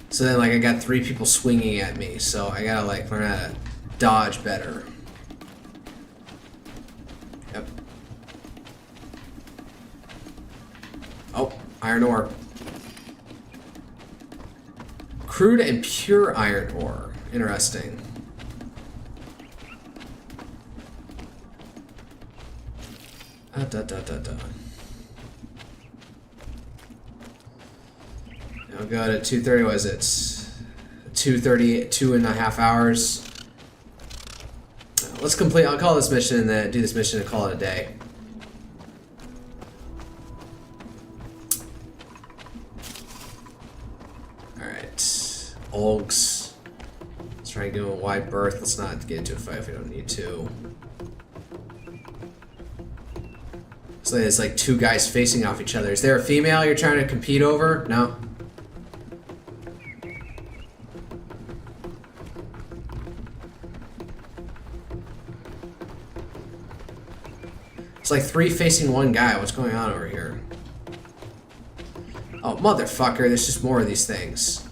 So then, like, I got 3 people swinging at me, so I gotta, like, learn how to dodge better. Yep. Oh, iron ore. Crude and pure iron ore. Interesting. I'll go to 2:30. What is it? 2:30, 2.5 hours. Let's complete. I'll call this mission and then do this mission and call it a day. All right, Olgs. Let's try and give him a wide berth. Let's not get into a fight if we don't need to. So there's like 2 guys facing off each other. Is there a female you're trying to compete over? No. It's like 3 facing 1 guy. What's going on over here? Oh, motherfucker. There's just more of these things.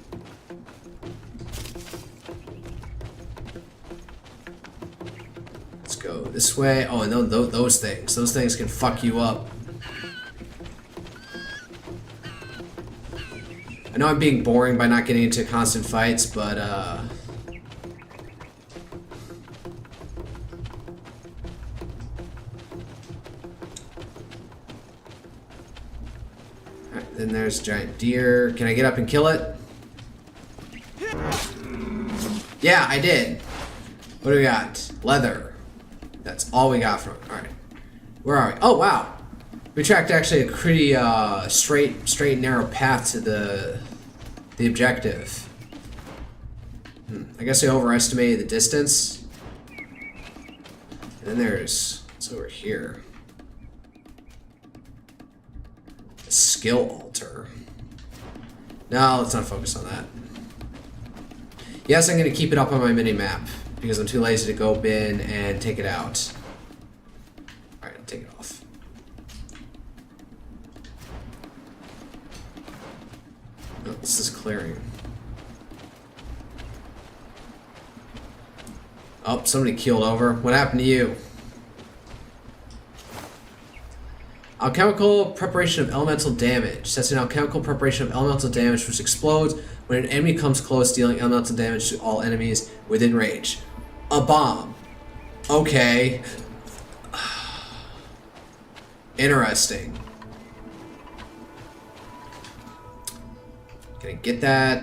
Let's go this way. Oh, and those things. Those things can fuck you up. I know I'm being boring by not getting into constant fights, but, then there's a giant deer. Can I get up and kill it? Yeah, I did. What do we got? Leather. That's all we got from it. Alright. Where are we? Oh, wow. We tracked actually a pretty straight narrow path to the objective. I guess I overestimated the distance. And then there's... what's over here? Skill altar. No, let's not focus on that. Yes, I'm going to keep it up on my mini-map because I'm too lazy to go bin and take it out. Alright, I'll take it off. Oh, this is clearing. Oh, somebody keeled over. What happened to you? Alchemical preparation of elemental damage. That's an alchemical preparation of elemental damage which explodes when an enemy comes close, dealing elemental damage to all enemies within range. A bomb. Okay. Interesting. Can I get that?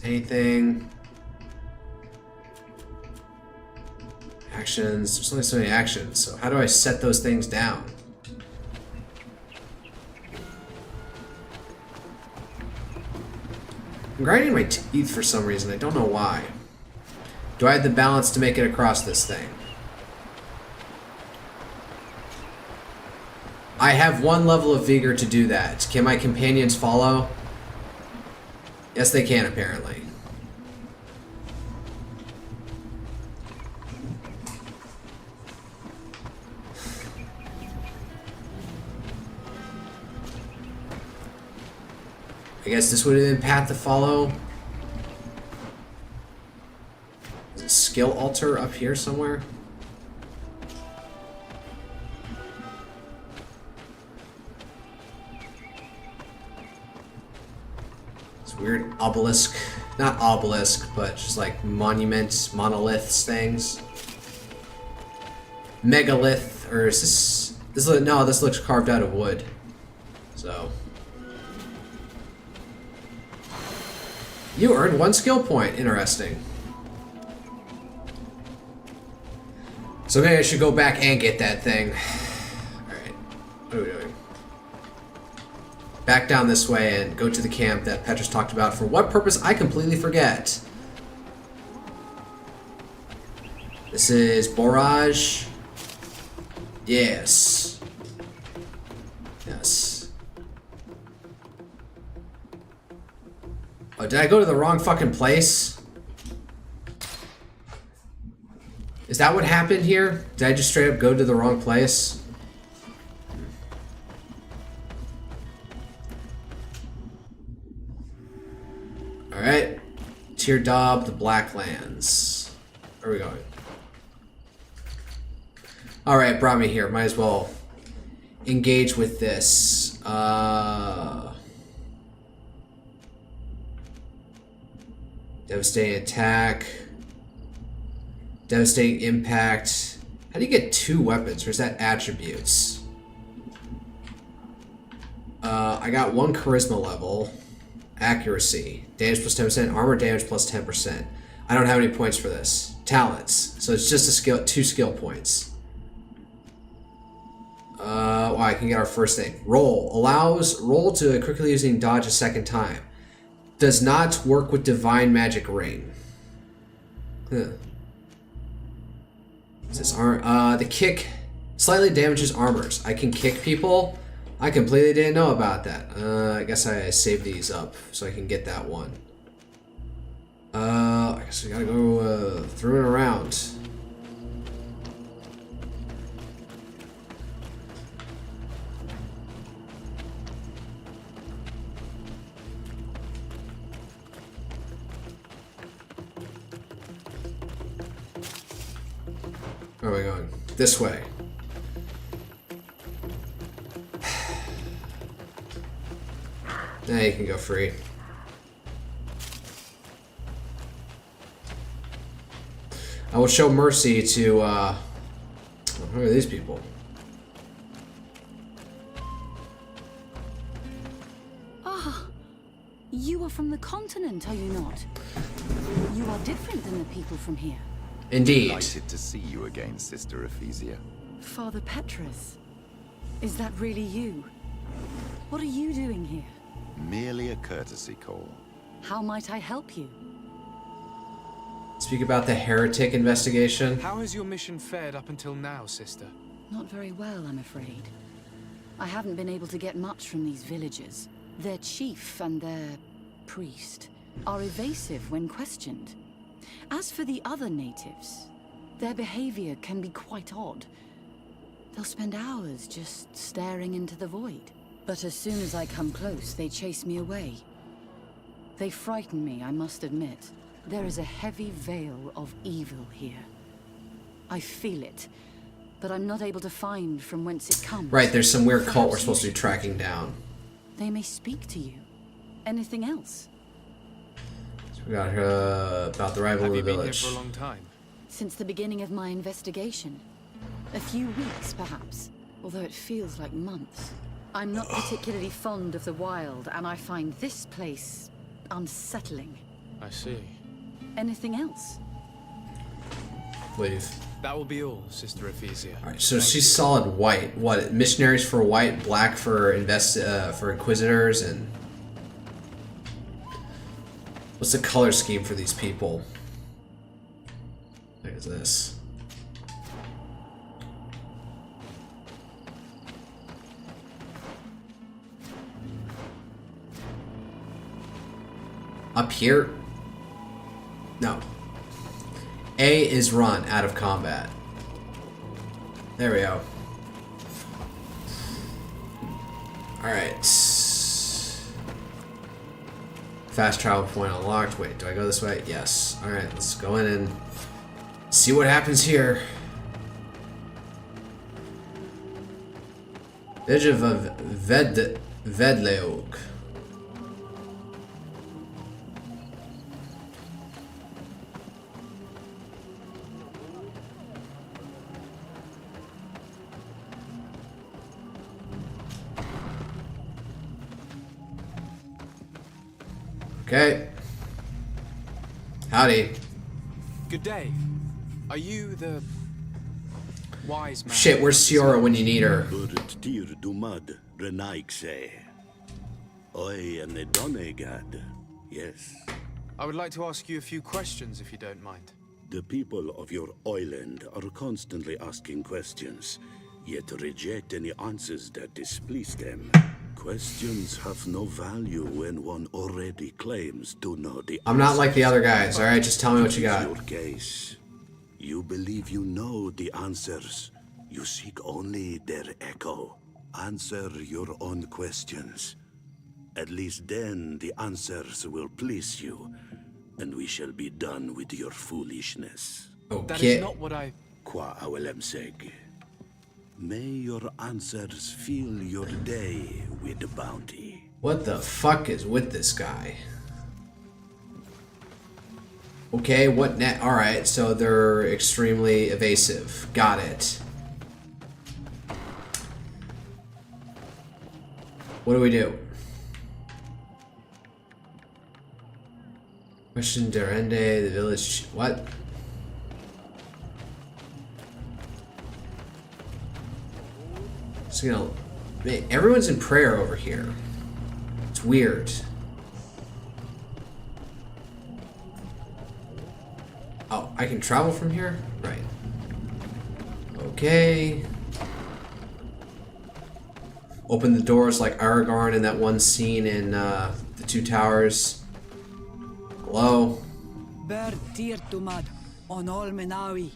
Anything? Actions. There's only so many actions, so how do I set those things down? I'm grinding my teeth for some reason. I don't know why. Do I have the balance to make it across this thing? I have 1 level of vigor to do that. Can my companions follow? Yes, they can, apparently. I guess this would have been path to follow. Is a skill altar up here somewhere? It's weird obelisk. Not obelisk, but just like monuments, monoliths things. Megalith, or is this no, this looks carved out of wood. So you earned 1 skill point. Interesting. So maybe I should go back and get that thing. Alright. What are we doing? Back down this way and go to the camp that Petrus talked about. For what purpose, I completely forget. This is Borage. Yes. Yes. Oh, did I go to the wrong fucking place? Is that what happened here? Did I just straight up go to the wrong place? Alright. Teardaub, the Blacklands. Where are we going? Alright, brought me here. Might as well engage with this. Devastating attack. Devastating impact. How do you get 2 weapons? Or is that attributes? I got 1 charisma level. Accuracy. Damage plus 10%. Armor damage plus 10%. I don't have any points for this. Talents. So it's just a skill, 2 skill points. Well, I can get our first thing. Roll. Allows roll to quickly using dodge a second time. Does not work with Divine Magic Ring. Huh. This the kick slightly damages armors. I can kick people. I completely didn't know about that. I guess I saved these up so I can get that one. I guess we gotta go through and around. Where are we going? This way. Now you can go free. I will show mercy to, who are these people? Ah, you are from the continent, are you not? You are different than the people from here. Indeed. Delighted to see you again, Sister Ephesia. Father Petrus, is that really you? What are you doing here? Merely a courtesy call. How might I help you? Speak about the heretic investigation. How has your mission fared up until now, sister? Not very well, I'm afraid. I haven't been able to get much from these villagers. Their chief and their priest are evasive when questioned. As for the other natives, their behavior can be quite odd. They'll spend hours just staring into the void. But as soon as I come close, they chase me away. They frighten me, I must admit. There is a heavy veil of evil here. I feel it, but I'm not able to find from whence it comes. Right, there's some weird cult we're supposed to be tracking down. They may speak to you. Anything else? So we got about the rival of the village. Have you been here for a long time? Since the beginning of my investigation. A few weeks, perhaps, although it feels like months. I'm not particularly fond of the wild, and I find this place unsettling. I see. Anything else? Leave. That will be all, Sister Ephesia. Alright, so she's solid white. What? Missionaries for white, black for inquisitors, and what's the color scheme for these people? There's this. Up here? No. A is run out of combat. There we go. Alright. Fast travel point unlocked. Wait, do I go this way? Yes. Alright, let's go in and see what happens here. Village of Vedleog. Okay. Howdy. Good day. Are you the wise man? Shit, where's Ciora when you need her? Yes. I would like to ask you a few questions, if you don't mind. The people of your island are constantly asking questions, yet reject any answers that displease them. Questions have no value when one already claims to know the I'm not like the other guys, alright? Just tell me what you got. Your case. You believe you know the answers. You seek only their echo. Answer your own questions. At least then the answers will please you, and we shall be done with your foolishness. Okay. That is not what I... Qua awelemseg. May your answers fill your day with bounty. What the fuck is with this guy? Okay, what net? Alright, so they're extremely evasive. Got it. What do we do? Question Derende, the village... What? So, you know, man, everyone's in prayer over here. It's weird. Oh, I can travel from here? Right. Okay. Open the doors like Aragorn in that one scene in the Two Towers. Hello? Ber tir tumad, on all menawi.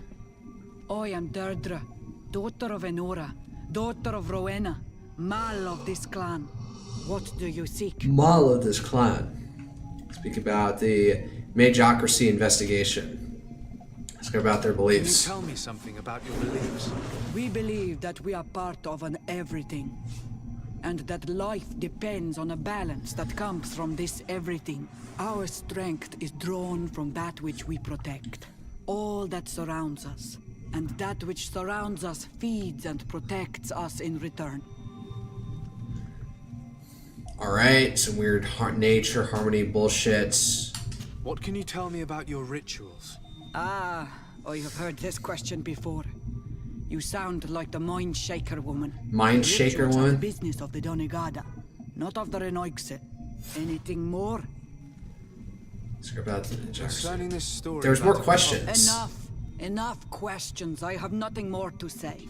I am Deirdre, daughter of Enora, daughter of Rowena, Mal of this clan. What do you seek? Mal of this clan. Speak about the Magocracy investigation. Ask about their beliefs. Can you tell me something about your beliefs? We believe that we are part of an everything, and that life depends on a balance that comes from this everything. Our strength is drawn from that which we protect, all that surrounds us, and that which surrounds us feeds and protects us in return. Alright, some weird nature harmony bullshit. What can you tell me about your rituals? Ah, I have heard this question before. You sound like the Mind Shaker woman. Mind Shaker Rituals are woman? the business of the Donegada, not of the Renoixe. Anything more? Concerning this story... There's more questions. Enough questions. I have nothing more to say.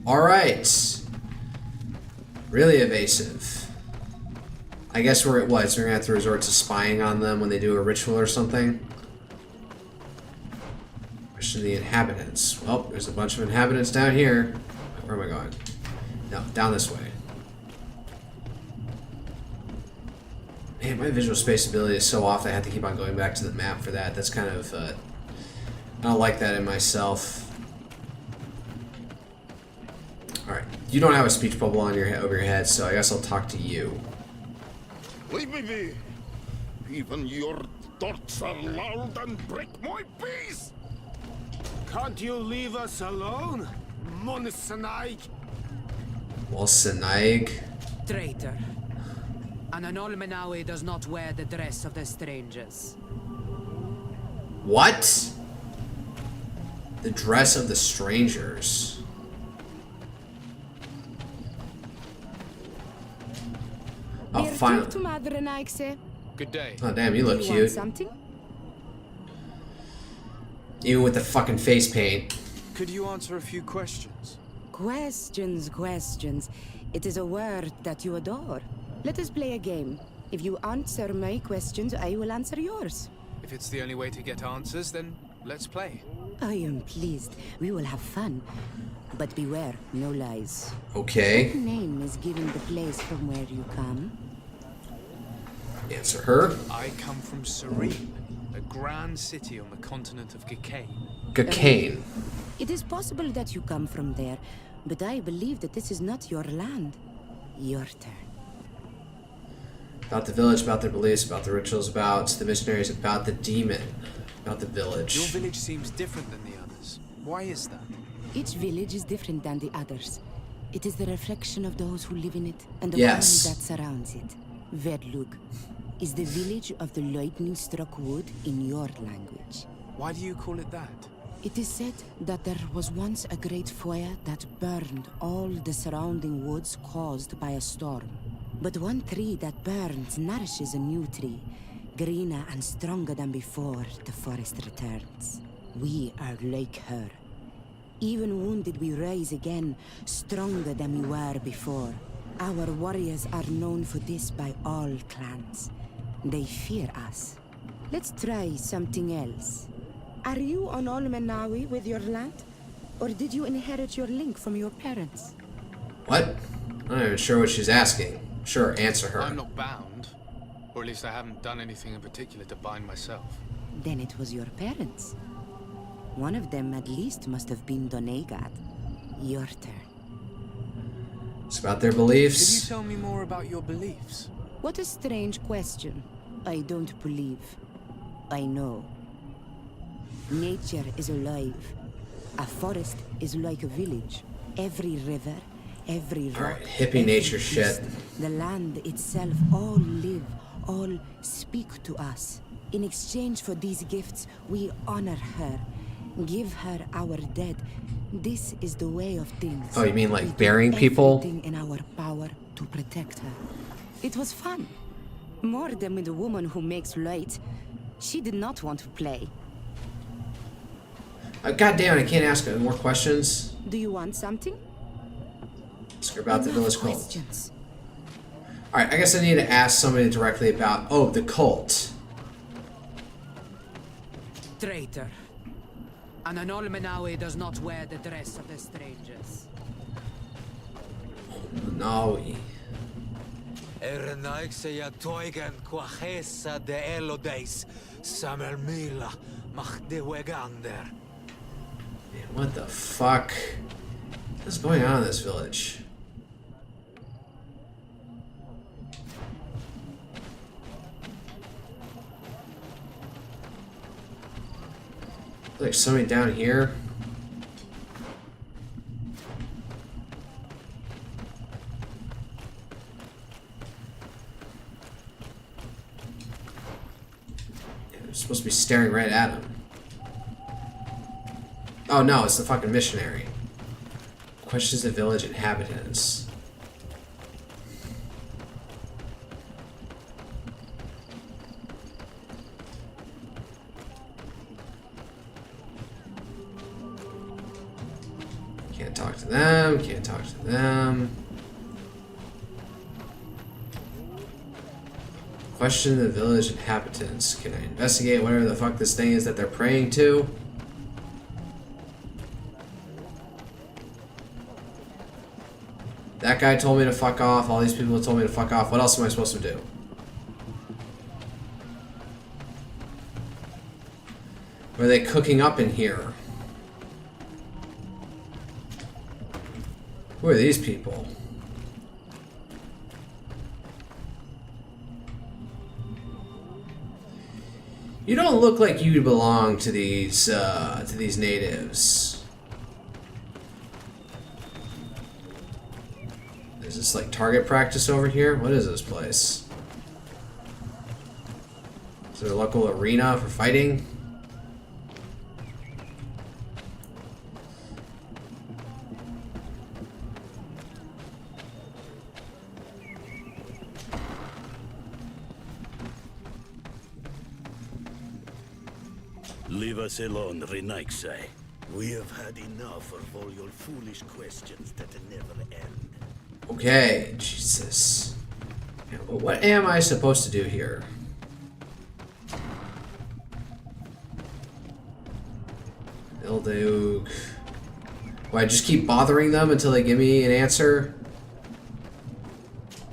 Alright. Really evasive. I guess we're at what? So we're gonna have to resort to spying on them when they do a ritual or something? Question the inhabitants. Well, there's a bunch of inhabitants down here. Where am I going? No, down this way. Man, my visual space ability is so off I have to keep on going back to the map for that. That's kind of, I don't like that in myself. Alright, you don't have a speech bubble on your over your head, so I guess I'll talk to you. Leave me be. Even your thoughts are loud and break my peace. Can't you leave us alone, Monisanaig? Well, Sanaig. Traitor. An Anolmenawi does not wear the dress of the strangers. What? The dress of the strangers. Oh, finally. Good day. Oh, damn, you look cute. Something? Even with the fucking face paint. Could you answer a few questions? Questions. It is a word that you adore. Let us play a game. If you answer my questions, I will answer yours. If it's the only way to get answers, then let's play. I am pleased. We will have fun. But beware, no lies. Okay. What name is given the place from where you come? Answer her. I come from Serene, a grand city on the continent of Gicane. Gicane. It is possible that you come from there, but I believe that this is not your land. Your turn. About the village, about their beliefs, about the rituals, about the missionaries, about the demon, about the village. Your village seems different than the others. Why is that? Each village is different than the others. It is the reflection of those who live in it and the Yes. world that surrounds it. Verdlug is the village of the lightning-struck wood in your language. Why do you call it that? It is said that there was once a great fire that burned all the surrounding woods caused by a storm. But one tree that burns nourishes a new tree, greener and stronger than before the forest returns. We are like her. Even wounded, we rise again, stronger than we were before. Our warriors are known for this by all clans. They fear us. Let's try something else. Are you an Olmenawi with your land? Or did you inherit your link from your parents? What? I'm not even sure what she's asking. Sure, answer her. I'm not bound. Or at least I haven't done anything in particular to bind myself. Then it was your parents. One of them at least must have been Doneigad. Your turn. It's about their beliefs. Could you tell me more about your beliefs? What a strange question. I don't believe. I know. Nature is alive. A forest is like a village. Every river, every rock, Alright, hippie nature shit. the land itself, all live, all speak to us. In exchange for these gifts, we honor her. Give her our dead. This is the way of things. Oh, you mean like We do burying people? everything in our power to protect her. It was fun. More than with the woman who makes light. She did not want to play. God damn it, I can't ask her more questions. Do you want something? Ask her about the Enough village cult. questions. Alright, I guess I need to ask somebody directly about, oh, the cult. Traitor. An Anolmenawi does not wear the dress of the strangers. Nawi. Ernaixeya toigan quachesa de elodeis, samermila machdewegander. Man, what the fuck is going on in this village? Like somebody down here. They're supposed to be staring right at him. Oh no, it's the fucking missionary. Questions the village inhabitants. Can't talk to them, can't talk to them. Question the village inhabitants. Can I investigate whatever the fuck this thing is that they're praying to? That guy told me to fuck off. All these people told me to fuck off. What else am I supposed to do? What are they cooking up in here? Who are these people? You don't look like you belong to these natives. Is this like target practice over here? What is this place? there a local arena for fighting? Leave us alone, Renaixai. We have had enough of all your foolish questions that never end. Okay, Jesus. What am I supposed to do here? Ildeuk. Do I just keep bothering them until they give me an answer?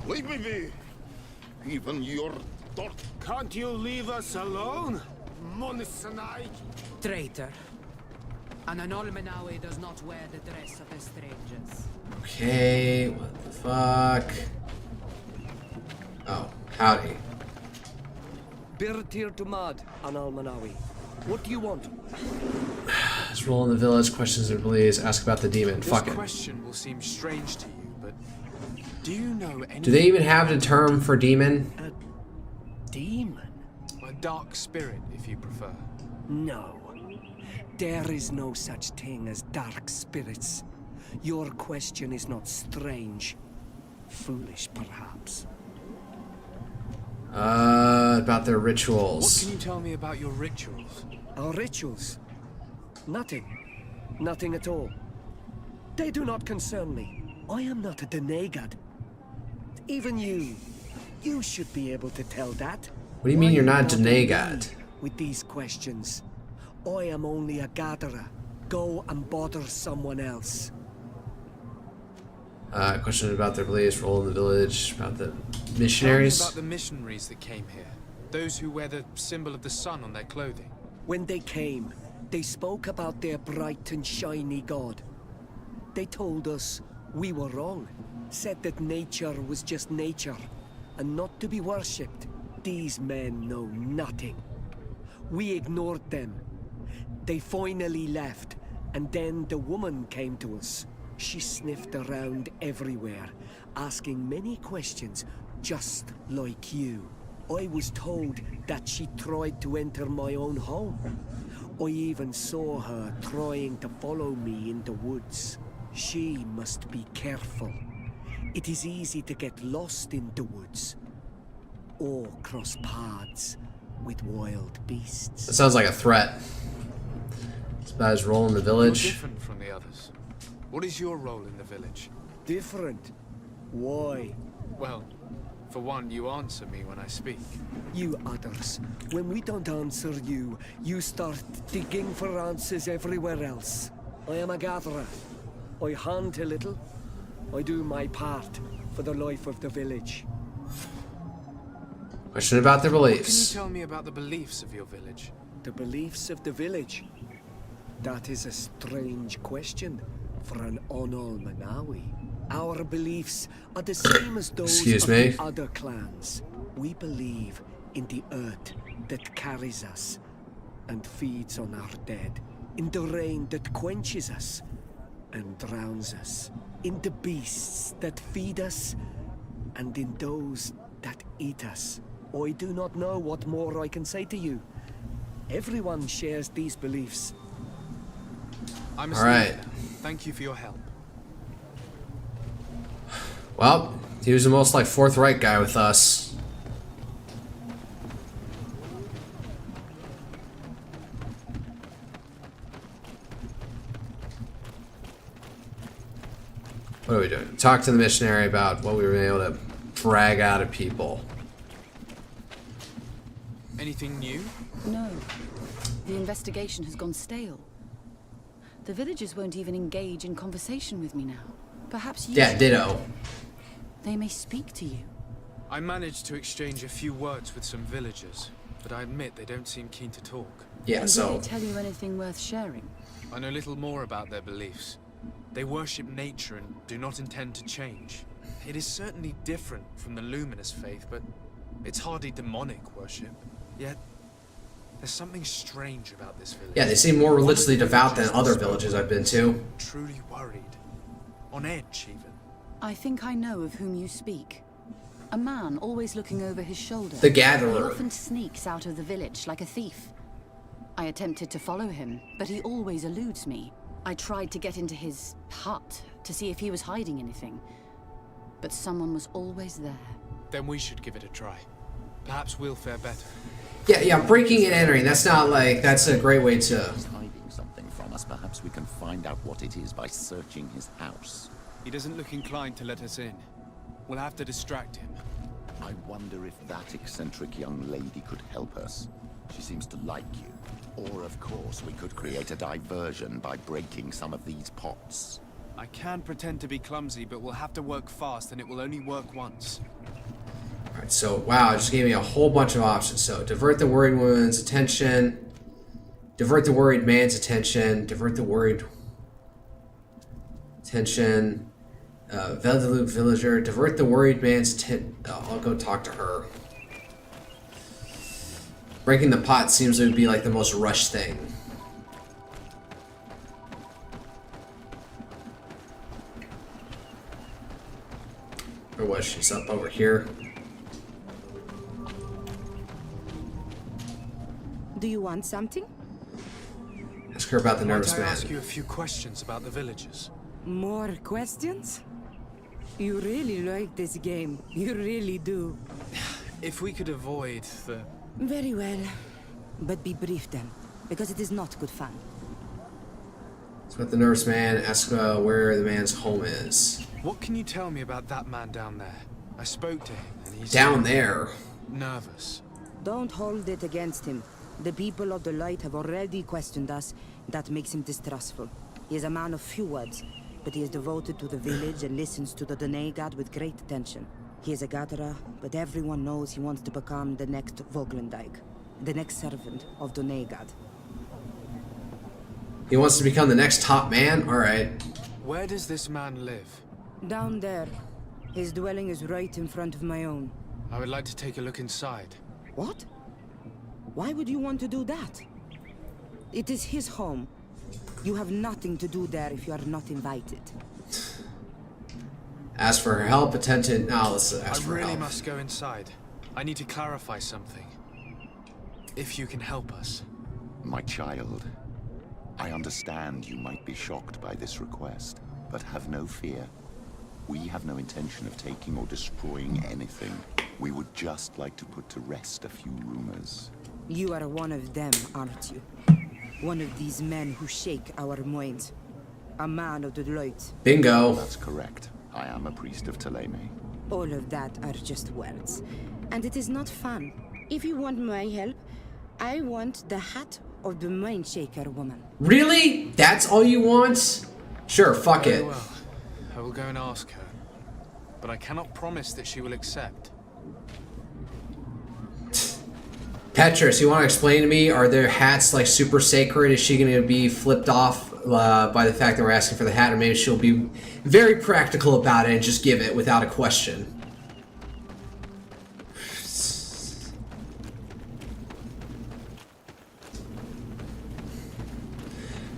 Leave me be. Even your daughter. Can't you leave us alone? Monisanai. Traitor. An Anolmenawe does not wear the dress of the strangers. Okay, what the fuck? Oh, howdy. Birtir to Mad, Anal Manawi. What do you want? Let's roll in the village, questions or beliefs, ask about the demon. Fuck This it. question will seem strange to you, but do you know any? Do they even have a term for demon? Demon? A dark spirit, if you prefer. No. There is no such thing as dark spirits. Your question is not strange. Foolish, perhaps. About their rituals. What can you tell me about your rituals? Our rituals? Nothing. Nothing at all. They do not concern me. I am not a Denegad. Even you should be able to tell that. What do you mean you're not Why Denegad? with these questions? I am only a gatherer. Go and bother someone else. Question about their beliefs, roll in the village, about the Tell me missionaries. about the missionaries that came here. Those who wear the symbol of the sun on their clothing. When they came, they spoke about their bright and shiny god. They told us we were wrong, said that nature was just nature, and not to be worshipped. These men know nothing. We ignored them. They finally left, and then the woman came to us. She sniffed around everywhere, asking many questions, just like you. I was told that she tried to enter my own home. I even saw her trying to follow me in the woods. She must be careful. It is easy to get lost in the woods, or cross paths with wild beasts. That sounds like a threat. As bad as roll in the You're village. different from the others. What is your role in the village? Different? Why? Well, for one, you answer me when I speak. You others, when we don't answer you, you start digging for answers everywhere else. I am a gatherer. I hunt a little. I do my part for the life of the village. Question about their What can you beliefs. tell me about the beliefs of your village? The beliefs of the village? That is a strange question for an Onol Manawi. Our beliefs are the same as those Excuse of me? the other clans. We believe in the earth that carries us and feeds on our dead, in the rain that quenches us and drowns us, in the beasts that feed us, and in those that eat us. I do not know what more I can say to you. Everyone shares these beliefs. I'm a All right. sleeper. Thank you for your help. Well, he was the most like forthright guy with us. What are we doing? Talk to the missionary about what we were able to drag out of people. Anything new? No. The investigation has gone stale. The villagers won't even engage in conversation with me now. Perhaps you Yeah, should. ditto. They may speak to you. I managed to exchange a few words with some villagers, but I admit they don't seem keen to talk. Yeah, And so did they tell you anything worth sharing? I know little more about their beliefs. They worship nature and do not intend to change. It is certainly different from the luminous faith, but it's hardly demonic worship. Yet, there's something strange about this village. yeah, they seem more religiously devout than other villages I've been to. Truly worried. On edge, even. I think I know of whom you speak. A man always looking over his shoulder. The Gatherer. He often sneaks out of the village like a thief. I attempted to follow him, but he always eludes me. I tried to get into his hut to see if he was hiding anything, but someone was always there. Then we should give it a try. Perhaps we'll fare better. Yeah, breaking and entering. That's not like, that's a great way to... He's hiding something from us. Perhaps we can find out what it is by searching his house. He doesn't look inclined to let us in. We'll have to distract him. I wonder if that eccentric young lady could help us. She seems to like you. Or, of course, we could create a diversion by breaking some of these pots. I can pretend to be clumsy, but we'll have to work fast, and it will only work once. Alright, so, wow, it just gave me a whole bunch of options. So, divert the worried woman's attention, divert the worried man's attention, divert the worried attention, Veldeluke villager, divert the worried man's attention. I'll go talk to her. Breaking the pot seems to be like the most rushed thing. Or was she's up over here? Do you want something? Ask her about the nervous Might I man. ask you a few questions about the villagers? More questions? You really like this game. You really do. If we could avoid the... Very well. But be brief then, because it is not good fun. It's about the nervous man. Ask where the man's home is. What can you tell me about that man down there? I spoke to him, and he's... Down there? Nervous. Don't hold it against him. The people of the light have already questioned us. That makes him distrustful. He is a man of few words, but he is devoted to the village and listens to the Danae god with great attention. He is a gatherer, but everyone knows he wants to become the next Voglandijk, the next servant of Danae god. He wants to become the next top man? Alright. Where does this man live? Down there. His dwelling is right in front of my own. I would like to take a look inside. What? Why would you want to do that? It is his home. You have nothing to do there if you are not invited. Ask for her help, attention. No, let's ask I for really help. must go inside. I need to clarify something. If you can help us. My child, I understand you might be shocked by this request, but have no fear. We have no intention of taking or destroying anything. We would just like to put to rest a few rumors. You are one of them, aren't you? One of these men who shake our minds. A man of the light. Bingo. That's correct. I am a priest of Teleme. All of that are just words. And it is not fun. If you want my help, I want the hat of the mind shaker woman. Really? That's all you want? Sure, fuck Very it. well. I will go and ask her. But I cannot promise that she will accept. Petrus, you want to explain to me, are their hats like super sacred? Is she going to be flipped off by the fact that we're asking for the hat? Or maybe she'll be very practical about it and just give it without a question.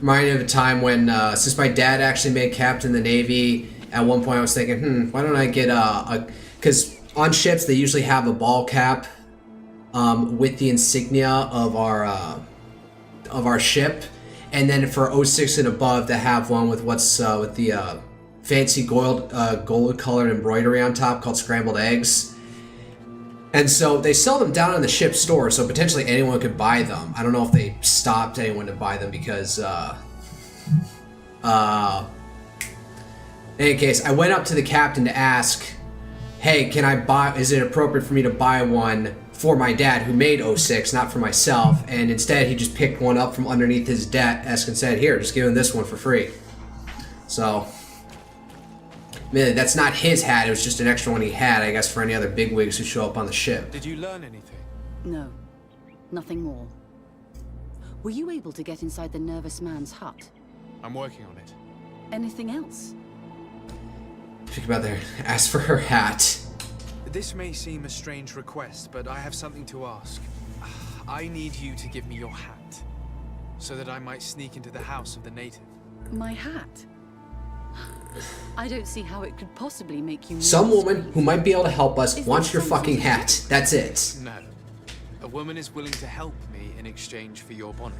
Reminded of a time when, since my dad actually made captain of the Navy, at one point I was thinking, why don't I get because on ships they usually have a ball cap with the insignia of our ship, and then for 06 and above to have one with what's with the fancy gold colored embroidery on top called scrambled eggs. And so they sell them down in the ship store, so potentially anyone could buy them. I don't know if they stopped anyone to buy them because in any case, I went up to the captain to ask, hey, can I buy, is it appropriate for me to buy one for my dad who made 06, not for myself? And instead he just picked one up from underneath his desk and said, here, just give him this one for free. So, man, that's not his hat, it was just an extra one he had, I guess, for any other bigwigs who show up on the ship. Did you learn anything? No, nothing more. Were you able to get inside the nervous man's hut? I'm working on it. Anything else? Think about there. Ask for her hat. This may seem a strange request, but I have something to ask. I need you to give me your hat, so that I might sneak into the house of the native. My hat? I don't see how it could possibly make you. Some more woman discreet. who might be able to help us Is wants this your some fucking sort of hat. That's it. No. A woman is willing to help me in exchange for your bonnet.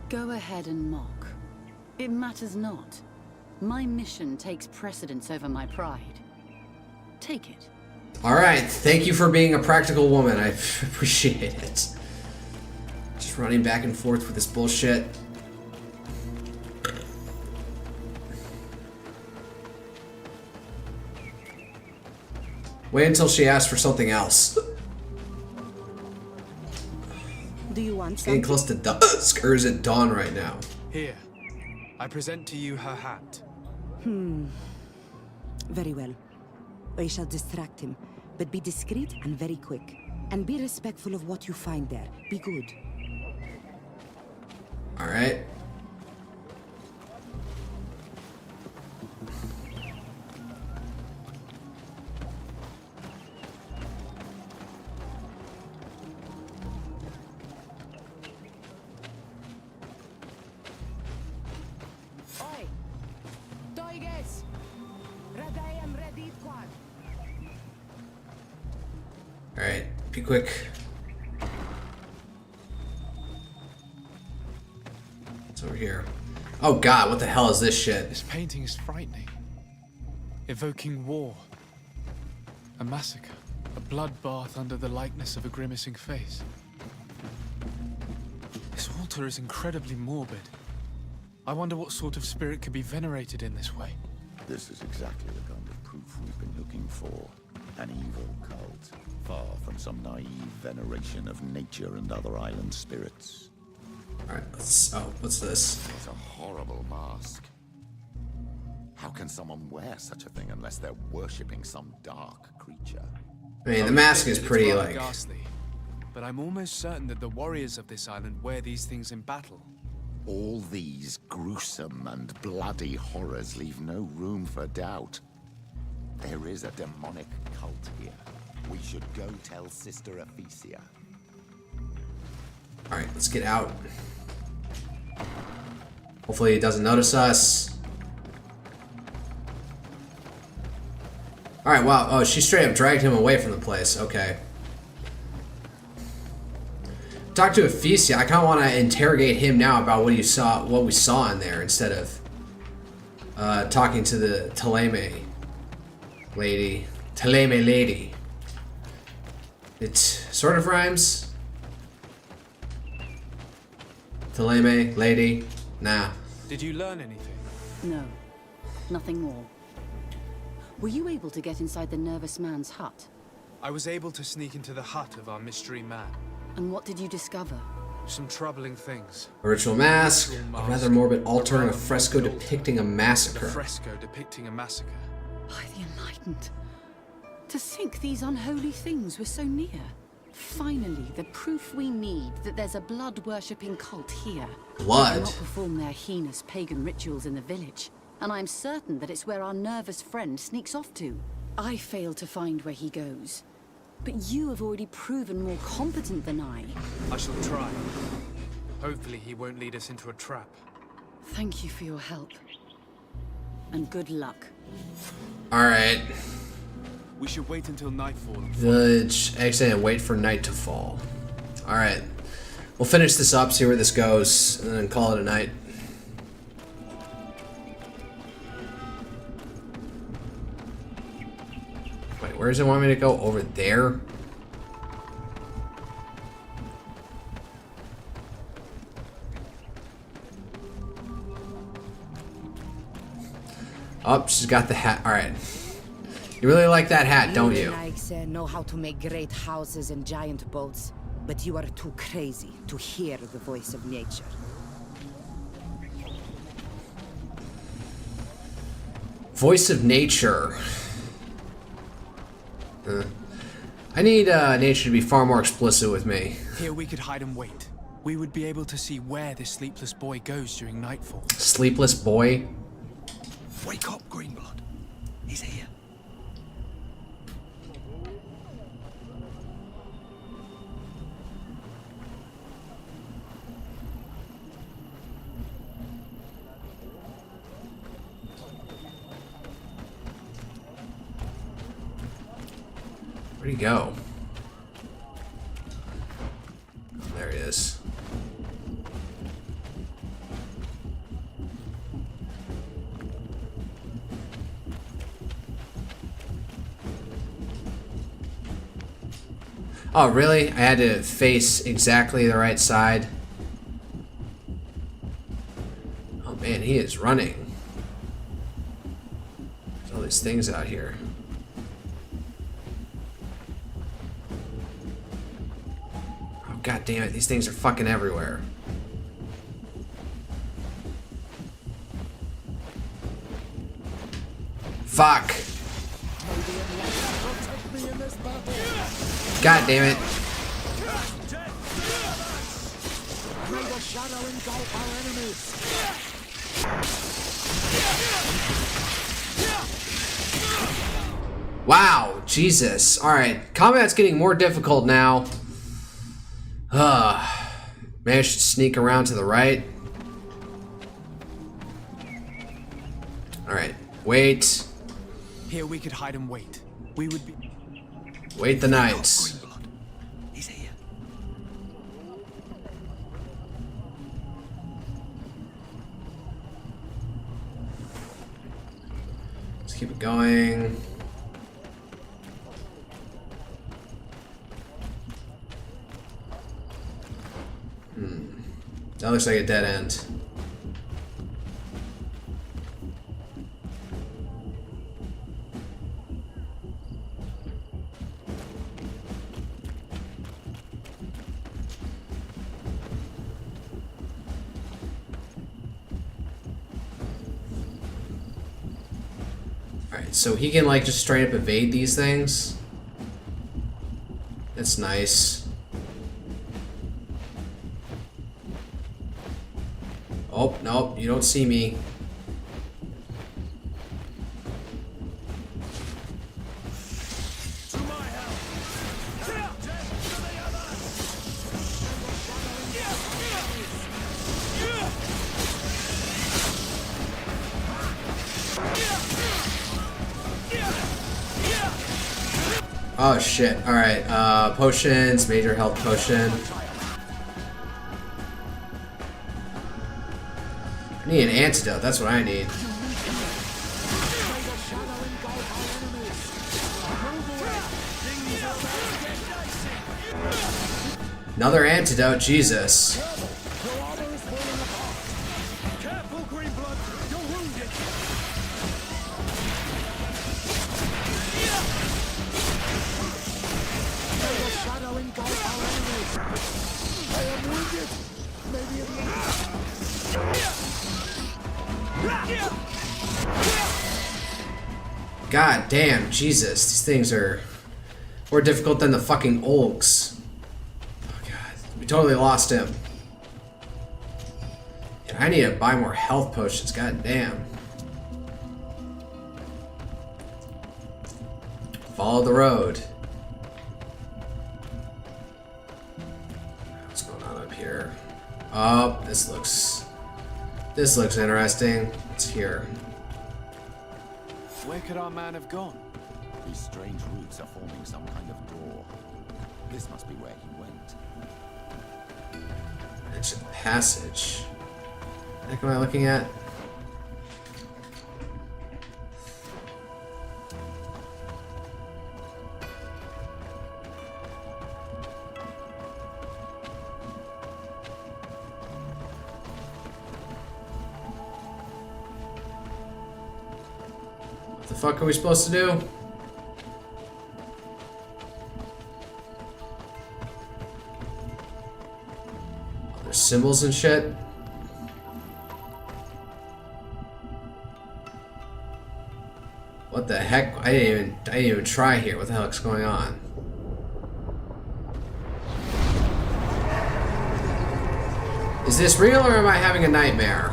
Go ahead and mock. It matters not. My mission takes precedence over my pride. Take it. Alright, thank you for being a practical woman. I appreciate it. Just running back and forth with this bullshit. Wait until she asks for something else. Do you want Getting something? close to dusk, or is it dawn right now? Here, I present to you her hat. Very well. I shall distract him, but be discreet and very quick. And be respectful of what you find there. Be good. Alright. Alright, be quick. What's over here? Oh god, what the hell is this shit? This painting is frightening. Evoking war. A massacre. A bloodbath under the likeness of a grimacing face. This altar is incredibly morbid. I wonder what sort of spirit could be venerated in this way. This is exactly the kind of proof we've been looking for. An evil cult, far from some naive veneration of nature and other island spirits. Alright, let's... oh, what's this? It's a horrible mask. How can someone wear such a thing unless they're worshipping some dark creature? I mean, the mask is It's pretty, rather like... ghastly, but I'm almost certain that the warriors of this island wear these things in battle. All these gruesome and bloody horrors leave no room for doubt. There is a demonic cult here. We should go tell Sister Ephesia. Alright, let's get out. Hopefully he doesn't notice us. Alright, wow. Oh, she straight up dragged him away from the place. Okay. Talk to Ephesia. I kind of want to interrogate him now about what we saw in there, instead of talking to the Teleme lady. It sort of rhymes. Teleme lady. Nah. Did you learn anything? No, nothing more. Were you able to get inside the nervous man's hut? I was able to sneak into the hut of our mystery man. And what did you discover? Some troubling things. A ritual mask, a rather morbid altar, and a fresco depicting a A massacre. fresco depicting a massacre. By the Enlightened. To think these unholy things were so near. Finally, the proof we need that there's a blood-worshipping cult here. Blood? They do not perform their heinous pagan rituals in the village. And I'm certain that it's where our nervous friend sneaks off to. I fail to find where he goes. But you have already proven more competent than I. I shall try. Hopefully he won't lead us into a trap. Thank you for your help. And good luck. Alright. We should wait until nightfall. Village exit and wait for night to fall. Alright. We'll finish this up, see where this goes, and then call it a night. Wait, where does it want me to go? Over there? Oh, she's got the hat. Alright. You really like that hat, don't you? Know how to make great houses and giant boats, but you are too crazy to hear the voice of nature. Voice of nature. I need nature to be far more explicit with me. Here we could hide and wait. We would be able to see where this sleepless boy goes during nightfall. Sleepless boy? Wake up, Greenblood. He's here. Where'd he go? Oh, there he is. Oh, really? I had to face exactly the right side. Oh man, he is running. There's all these things out here. Oh god damn it, these things are fucking everywhere. Fuck! God damn it. Wow, Jesus. Alright, combat's getting more difficult now. Maybe I should sneak around to the right. Alright, wait. Here we could hide and wait. We would be... Wait the night. He's here. Let's keep it going. That looks like a dead end. Alright, so he can like just straight up evade these things. That's nice. Oh, no, you don't see me. Oh shit, alright, potions, major health potion. I need an antidote, that's what I need. Another antidote, Jesus. God damn, Jesus, these things are more difficult than the fucking Olgs. Oh god, we totally lost him. Yeah, I need to buy more health potions, god damn. Follow the road. What's going on up here? Oh, this looks interesting. What's here? Where could our man have gone? These strange roots are forming some kind of door. This must be where he went. Ancient passage. What the heck am I looking at? What the fuck are we supposed to do? Oh, there's symbols and shit. What the heck? I didn't even try here. What the heck's going on? Is this real or am I having a nightmare?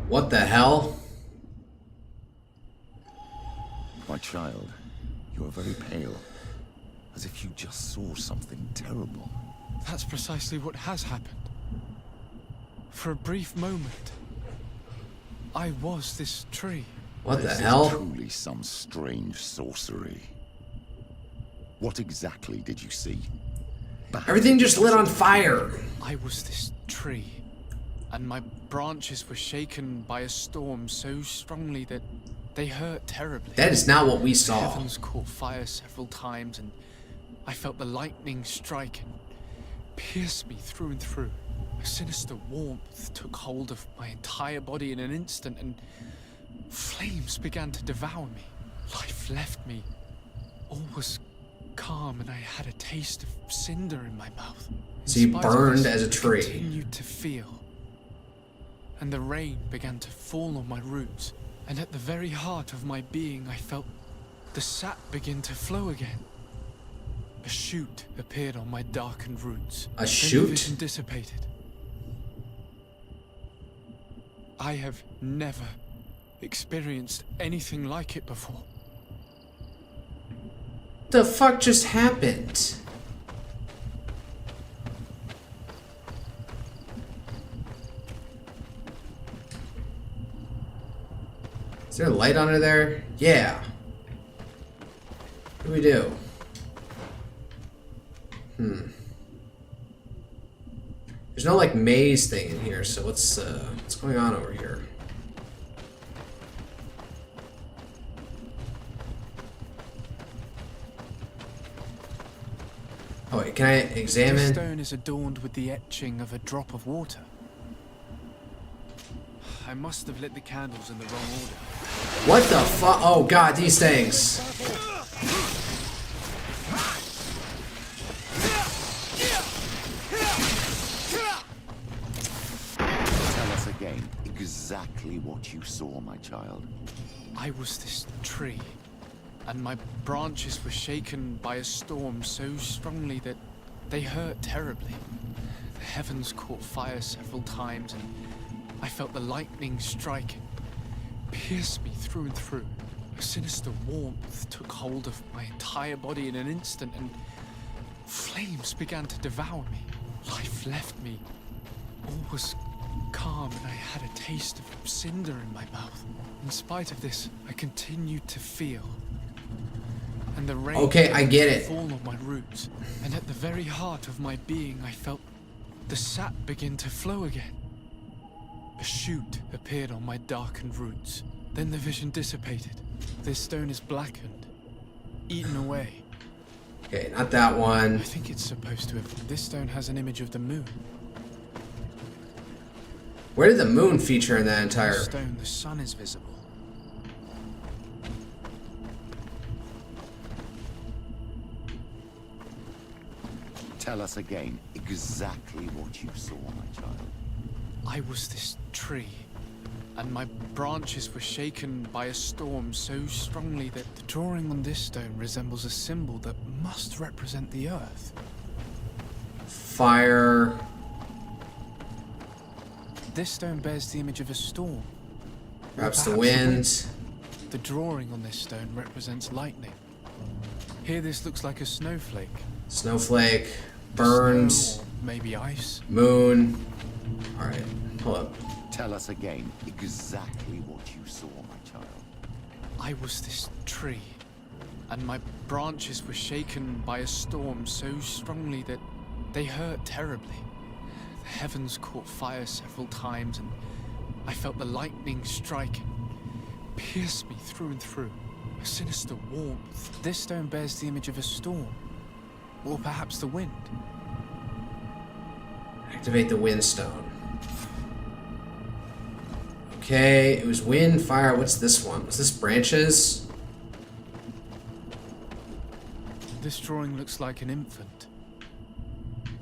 What the hell? My child, you are very pale. as if you just saw something terrible. That's precisely what has happened. For a brief moment, I was this tree. What the This hell? is truly some strange sorcery. What exactly did you see? Everything just lit on fire. I was this tree, and my branches were shaken by a storm so strongly that they hurt terribly. That is not what we saw. The heavens caught fire several times, and I felt the lightning strike and pierce me through and through. A sinister warmth took hold of my entire body in an instant, and flames began to devour me. Life left me. All was calm, and I had a taste of cinder in my mouth. So you burned as a I tree. continued to feel, and the rain began to fall on my roots. And at the very heart of my being, I felt the sap begin to flow again. A shoot appeared on my darkened roots. A Then shoot? the vision dissipated. I have never experienced anything like it before. The fuck just happened? Is there a light under there? Yeah. What do we do? There's no like maze thing in here, so what's going on over here? Oh wait, can I This examine? stone is adorned with the etching of a drop of water. I must have lit the candles in the wrong order. What the fuck? Oh god, these things. Tell us again exactly what you saw, my child. I was this tree, and my branches were shaken by a storm so strongly that they hurt terribly. The heavens caught fire several times, and I felt the lightning strike and pierce me through and through. A sinister warmth took hold of my entire body in an instant, and flames began to devour me. Life left me. All was calm, and I had a taste of cinder in my mouth. In spite of this, I continued to feel. And the rain Okay, I get it. fall on my roots. And at the very heart of my being, I felt the sap begin to flow again. A shoot appeared on my darkened roots. Then the vision dissipated. This stone is blackened, eaten away. Okay, not that one. I think it's supposed to have. This stone has an image of the moon. Where did the moon feature in that entire? The stone, the sun is visible. Tell us again exactly what you saw, my child. I was this tree, and my branches were shaken by a storm so strongly that the drawing on this stone resembles a symbol that must represent the earth. Fire. This stone bears the image of a storm. Perhaps the wind. The drawing on this stone represents lightning. Here this looks like a snowflake. Snowflake. Burned. Snow, or maybe ice. Moon. Alright, hold up. Tell us again exactly what you saw, my child. I was this tree, and my branches were shaken by a storm so strongly that they hurt terribly. The heavens caught fire several times, and I felt the lightning strike and pierce me through and through. A sinister warmth. This stone bears the image of a storm, or perhaps the wind. Activate the wind stone. Okay, it was wind, fire. What's this one? Was this branches? This drawing looks like an infant.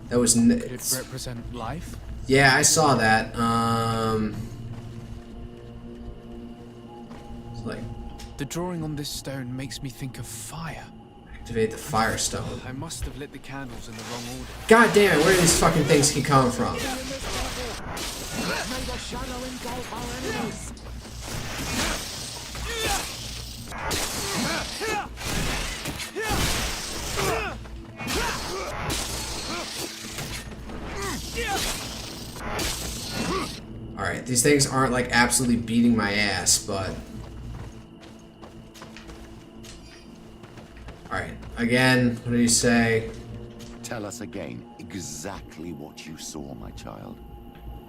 That was. Could it represent life? Yeah, I saw that. It's like The drawing on this stone makes me think of fire. activate the fire stone. I must have lit the candles in the wrong order. God damn it! Where do these fucking things keep coming from? May the shadow engulf our enemies. Alright, these things aren't like absolutely beating my ass, but... Alright, again, what do you say? Tell us again exactly what you saw, my child.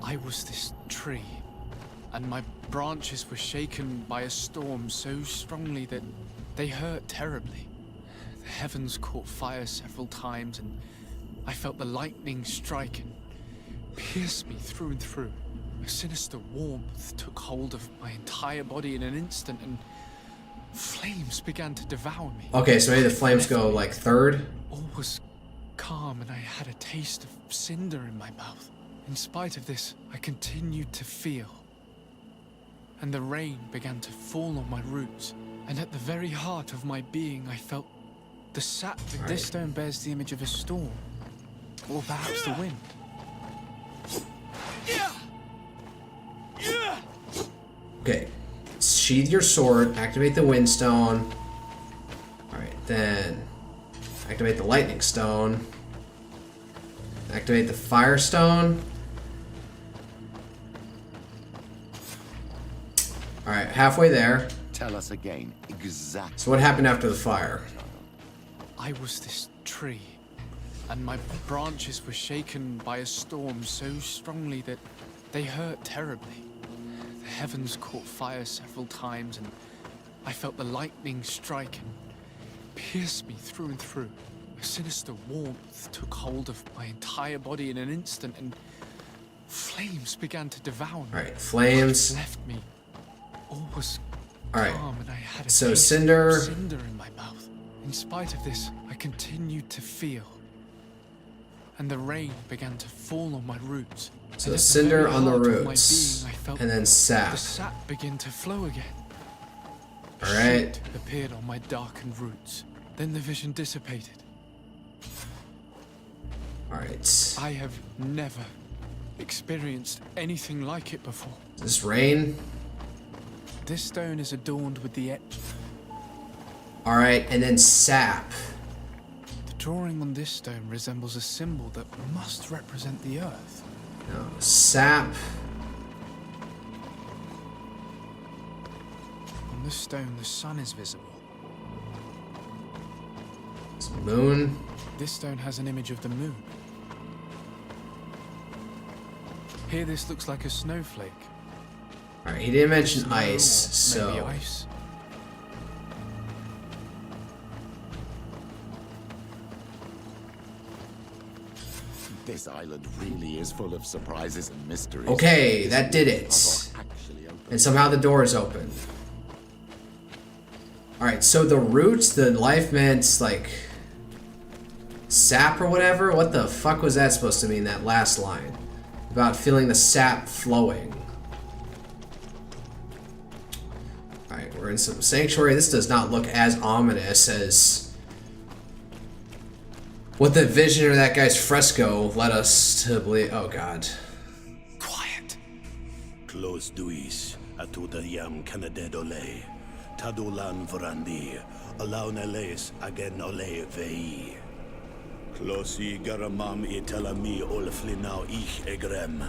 I was this tree, and my branches were shaken by a storm so strongly that they hurt terribly. The heavens caught fire several times, and I felt the lightning strike and pierce me through and through. A sinister warmth took hold of my entire body in an instant, and flames began to devour me. Okay, so maybe the flames go like third? All was calm, and I had a taste of cinder in my mouth. In spite of this, I continued to feel. And the rain began to fall on my roots, and at the very heart of my being, I felt the sap. This stone bears the image of a storm, or perhaps the wind. Okay, sheathe your sword, activate the wind stone. Alright, then activate the lightning stone. Activate the fire stone. Alright, halfway there. Tell us again exactly. So what happened after the fire? I was this tree, and my branches were shaken by a storm so strongly that they hurt terribly. The heavens caught fire several times, and I felt the lightning strike and pierce me through and through. A sinister warmth took hold of my entire body in an instant, and flames began to devour me. Alright, flames. Left me. All was Alright, calm, and I had a so taste cinder. of cinder in my mouth. In spite of this, I continued to feel. And the rain began to fall on my roots. So And at cinder very on the heart of my roots, being, I felt and then sap. The sap began to flow again. Alright. Shit appeared on my darkened roots. Then the vision dissipated. Alright. I have never experienced anything like it before. Is this rain? This stone is adorned with the etch. Alright, and then sap. The drawing on this stone resembles a symbol that must represent the earth. No, sap. On this stone, the sun is visible. It's moon. This stone has an image of the moon. Here, this looks like a snowflake. Alright, he didn't mention Snow, ice, or maybe so... ice. This island really is full of surprises and mysteries. Okay, that did it. And somehow the door is open. Alright, so the roots, the life meant, like... sap or whatever? What the fuck was that supposed to mean, that last line? About feeling the sap flowing. Alright, we're in some sanctuary. This does not look as ominous as... what the vision of that guy's fresco led us to believe. Oh god. Close duis, atuda yam canadedole, tadulan vrandi, alauneles agen ole vei. Closi garamam italami olflinau ich egrem.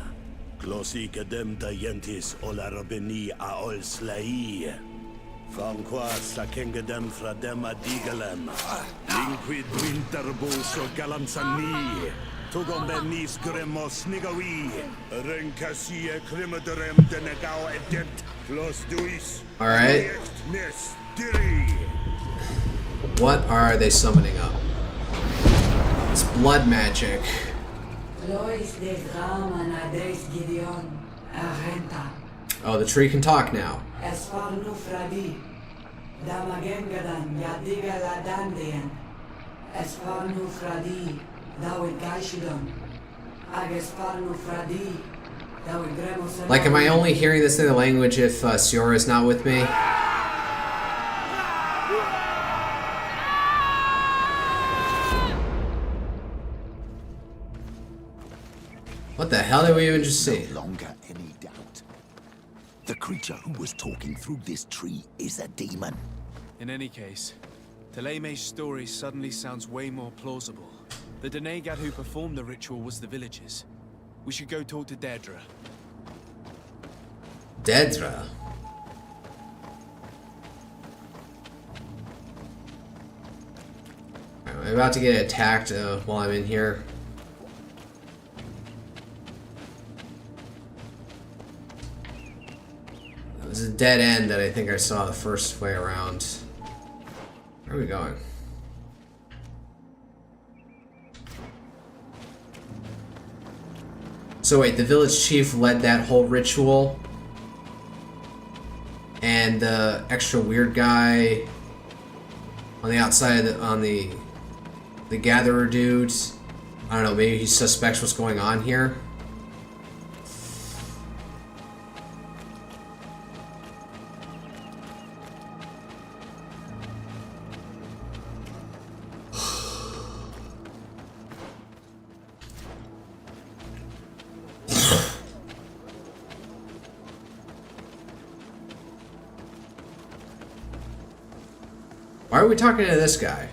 Closi kadem dayentis olarabeni a ol slai. Fanqua sakengedem fradem adigalem. Linquid winterbuso galamsani. Tugombenis gremos nigawi. Renkasi krimaderem denegao edet. Close duis. Alright. Nes diri. What are they summoning up? It's blood magic. Oh, the tree can talk now. Like, am I only hearing this in the language if Siora is not with me? What the hell did we even just see? No longer any doubt. The creature who was talking through this tree is a demon. In any case, Teleme's story suddenly sounds way more plausible. The Denegat who performed the ritual was the villagers. We should go talk to Deirdre. Dedra. I'm about to get attacked while I'm in here. It was a dead end that I think I saw the first way around. Where are we going? So wait, the village chief led that whole ritual, and the extra weird guy on the outside of the gatherer dudes. I don't know, maybe he suspects what's going on here. Why are we talking to this guy?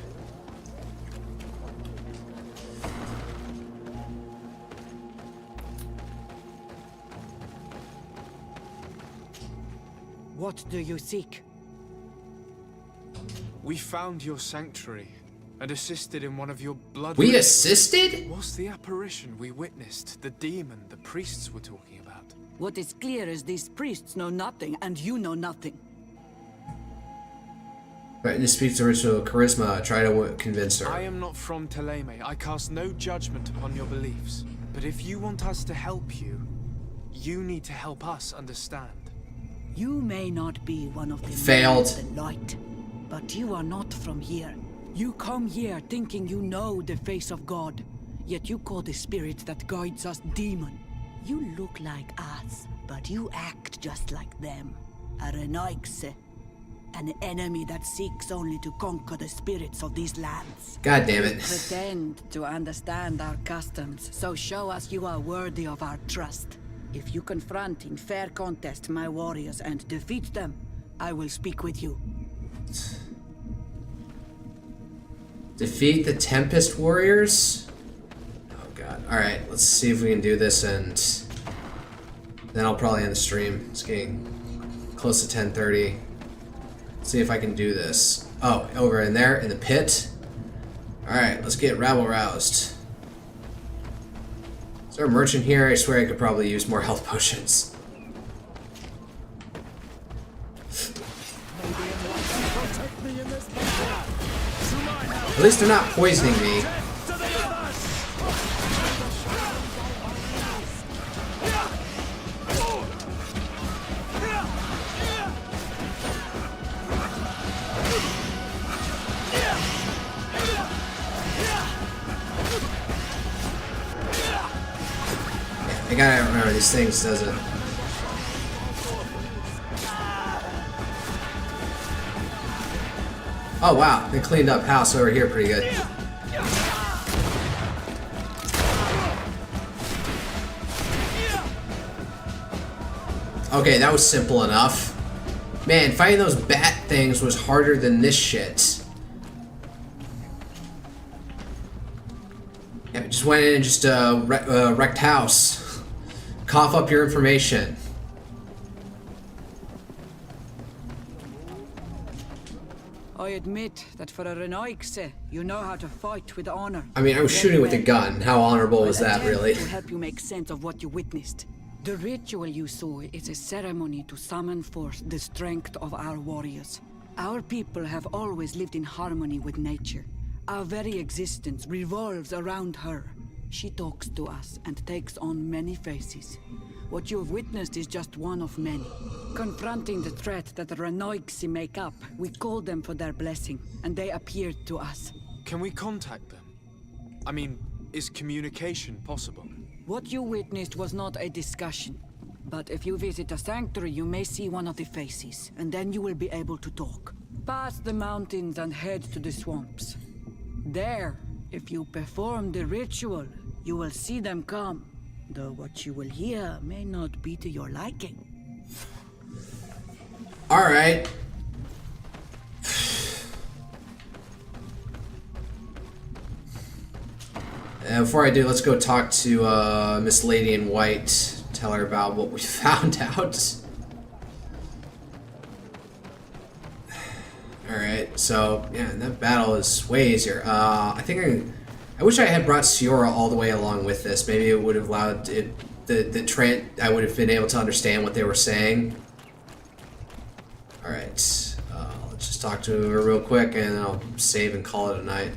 What do you seek? We found your sanctuary and assisted in one of your blood. We assisted? What's the apparition we witnessed? The demon the priests were talking about. What is clear is these priests know nothing, and you know nothing. Right, this speaks to ritual charisma. Try to convince her. I am not from Teleme. I cast no judgment upon your beliefs. But if you want us to help you, you need to help us understand. You may not be one of the Failed. men of the light, but you are not from here. You come here thinking you know the face of God, yet you call the spirit that guides us demon. You look like us, but you act just like them. A Renoixe. An enemy that seeks only to conquer the spirits of these lands. God damn it. Pretend to understand our customs, so show us you are worthy of our trust. If you confront in fair contest my warriors and defeat them, I will speak with you. Defeat the Tempest Warriors? Oh god. Alright, let's see if we can do this, and then I'll probably end the stream. It's getting close to 10:30. See if I can do this. Oh, over in there, in the pit. Alright, let's get rabble roused. Is there a merchant here? I swear I could probably use more health potions. At least they're not poisoning me. I gotta remember these things, does it? Oh wow, they cleaned up house over here pretty good. Okay, that was simple enough. Man, fighting those bat things was harder than this shit. Yeah, just went in and just wrecked house. Cough up your information. I admit that for a Renoixe, you know how to fight with honor. I mean, I was shooting with a gun. How honorable was that, really? To help you make sense of what you witnessed. The ritual you saw is a ceremony to summon forth the strength of our warriors. Our people have always lived in harmony with nature. Our very existence revolves around her. She talks to us and takes on many faces. What you have witnessed is just one of many. Confronting the threat that the Renoixe make up, we called them for their blessing, and they appeared to us. Can we contact them? I mean, is communication possible? What you witnessed was not a discussion. But if you visit a sanctuary, you may see one of the faces, and then you will be able to talk. Pass the mountains and head to the swamps. There, if you perform the ritual, you will see them come. Though what you will hear may not be to your liking. Alright. Before I do, let's go talk to Miss Lady in White. Tell her about what we found out. So, yeah, and that battle is way easier. I think I wish I had brought Siora all the way along with this. Maybe it would have allowed it, I would have been able to understand what they were saying. Alright, let's just talk to her real quick and then I'll save and call it a night.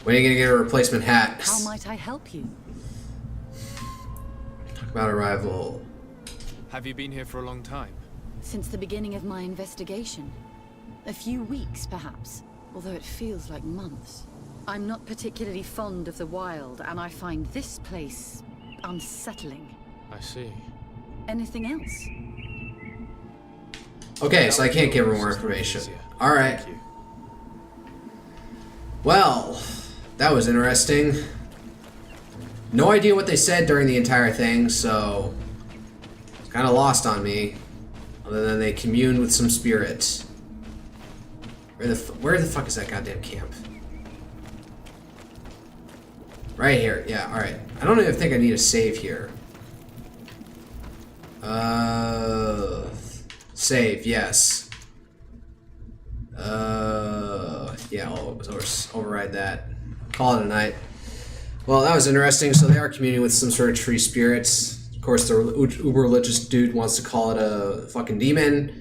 When are you gonna get a replacement hat? How might I help you? Talk about arrival. Have you been here for a long time? Since the beginning of my investigation. A few weeks, perhaps, although it feels like months. I'm not particularly fond of the wild, and I find this place unsettling. I see. Anything else? Okay, so I can't give her more information. Alright. Well, that was interesting. No idea what they said during the entire thing, so it's kind of lost on me. Other than they communed with some spirits. Where the fuck is that goddamn camp? Right here. Yeah, alright. I don't even think I need a save here. Save, yes. Yeah, I'll override that. Call it a night. Well, that was interesting. So they are communing with some sort of tree spirits. Of course, the uber-religious dude wants to call it a fucking demon.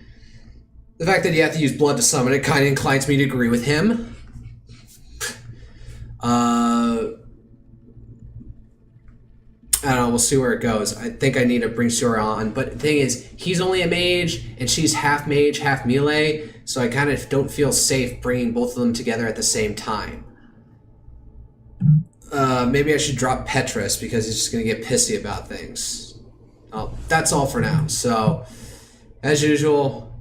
The fact that you have to use blood to summon it kind of inclines me to agree with him. I don't know, we'll see where it goes. I think I need to bring Siora on, but the thing is, he's only a mage, and she's half mage, half melee, so I kind of don't feel safe bringing both of them together at the same time. Maybe I should drop Petrus, because he's just going to get pissy about things. Oh, that's all for now. So, as usual,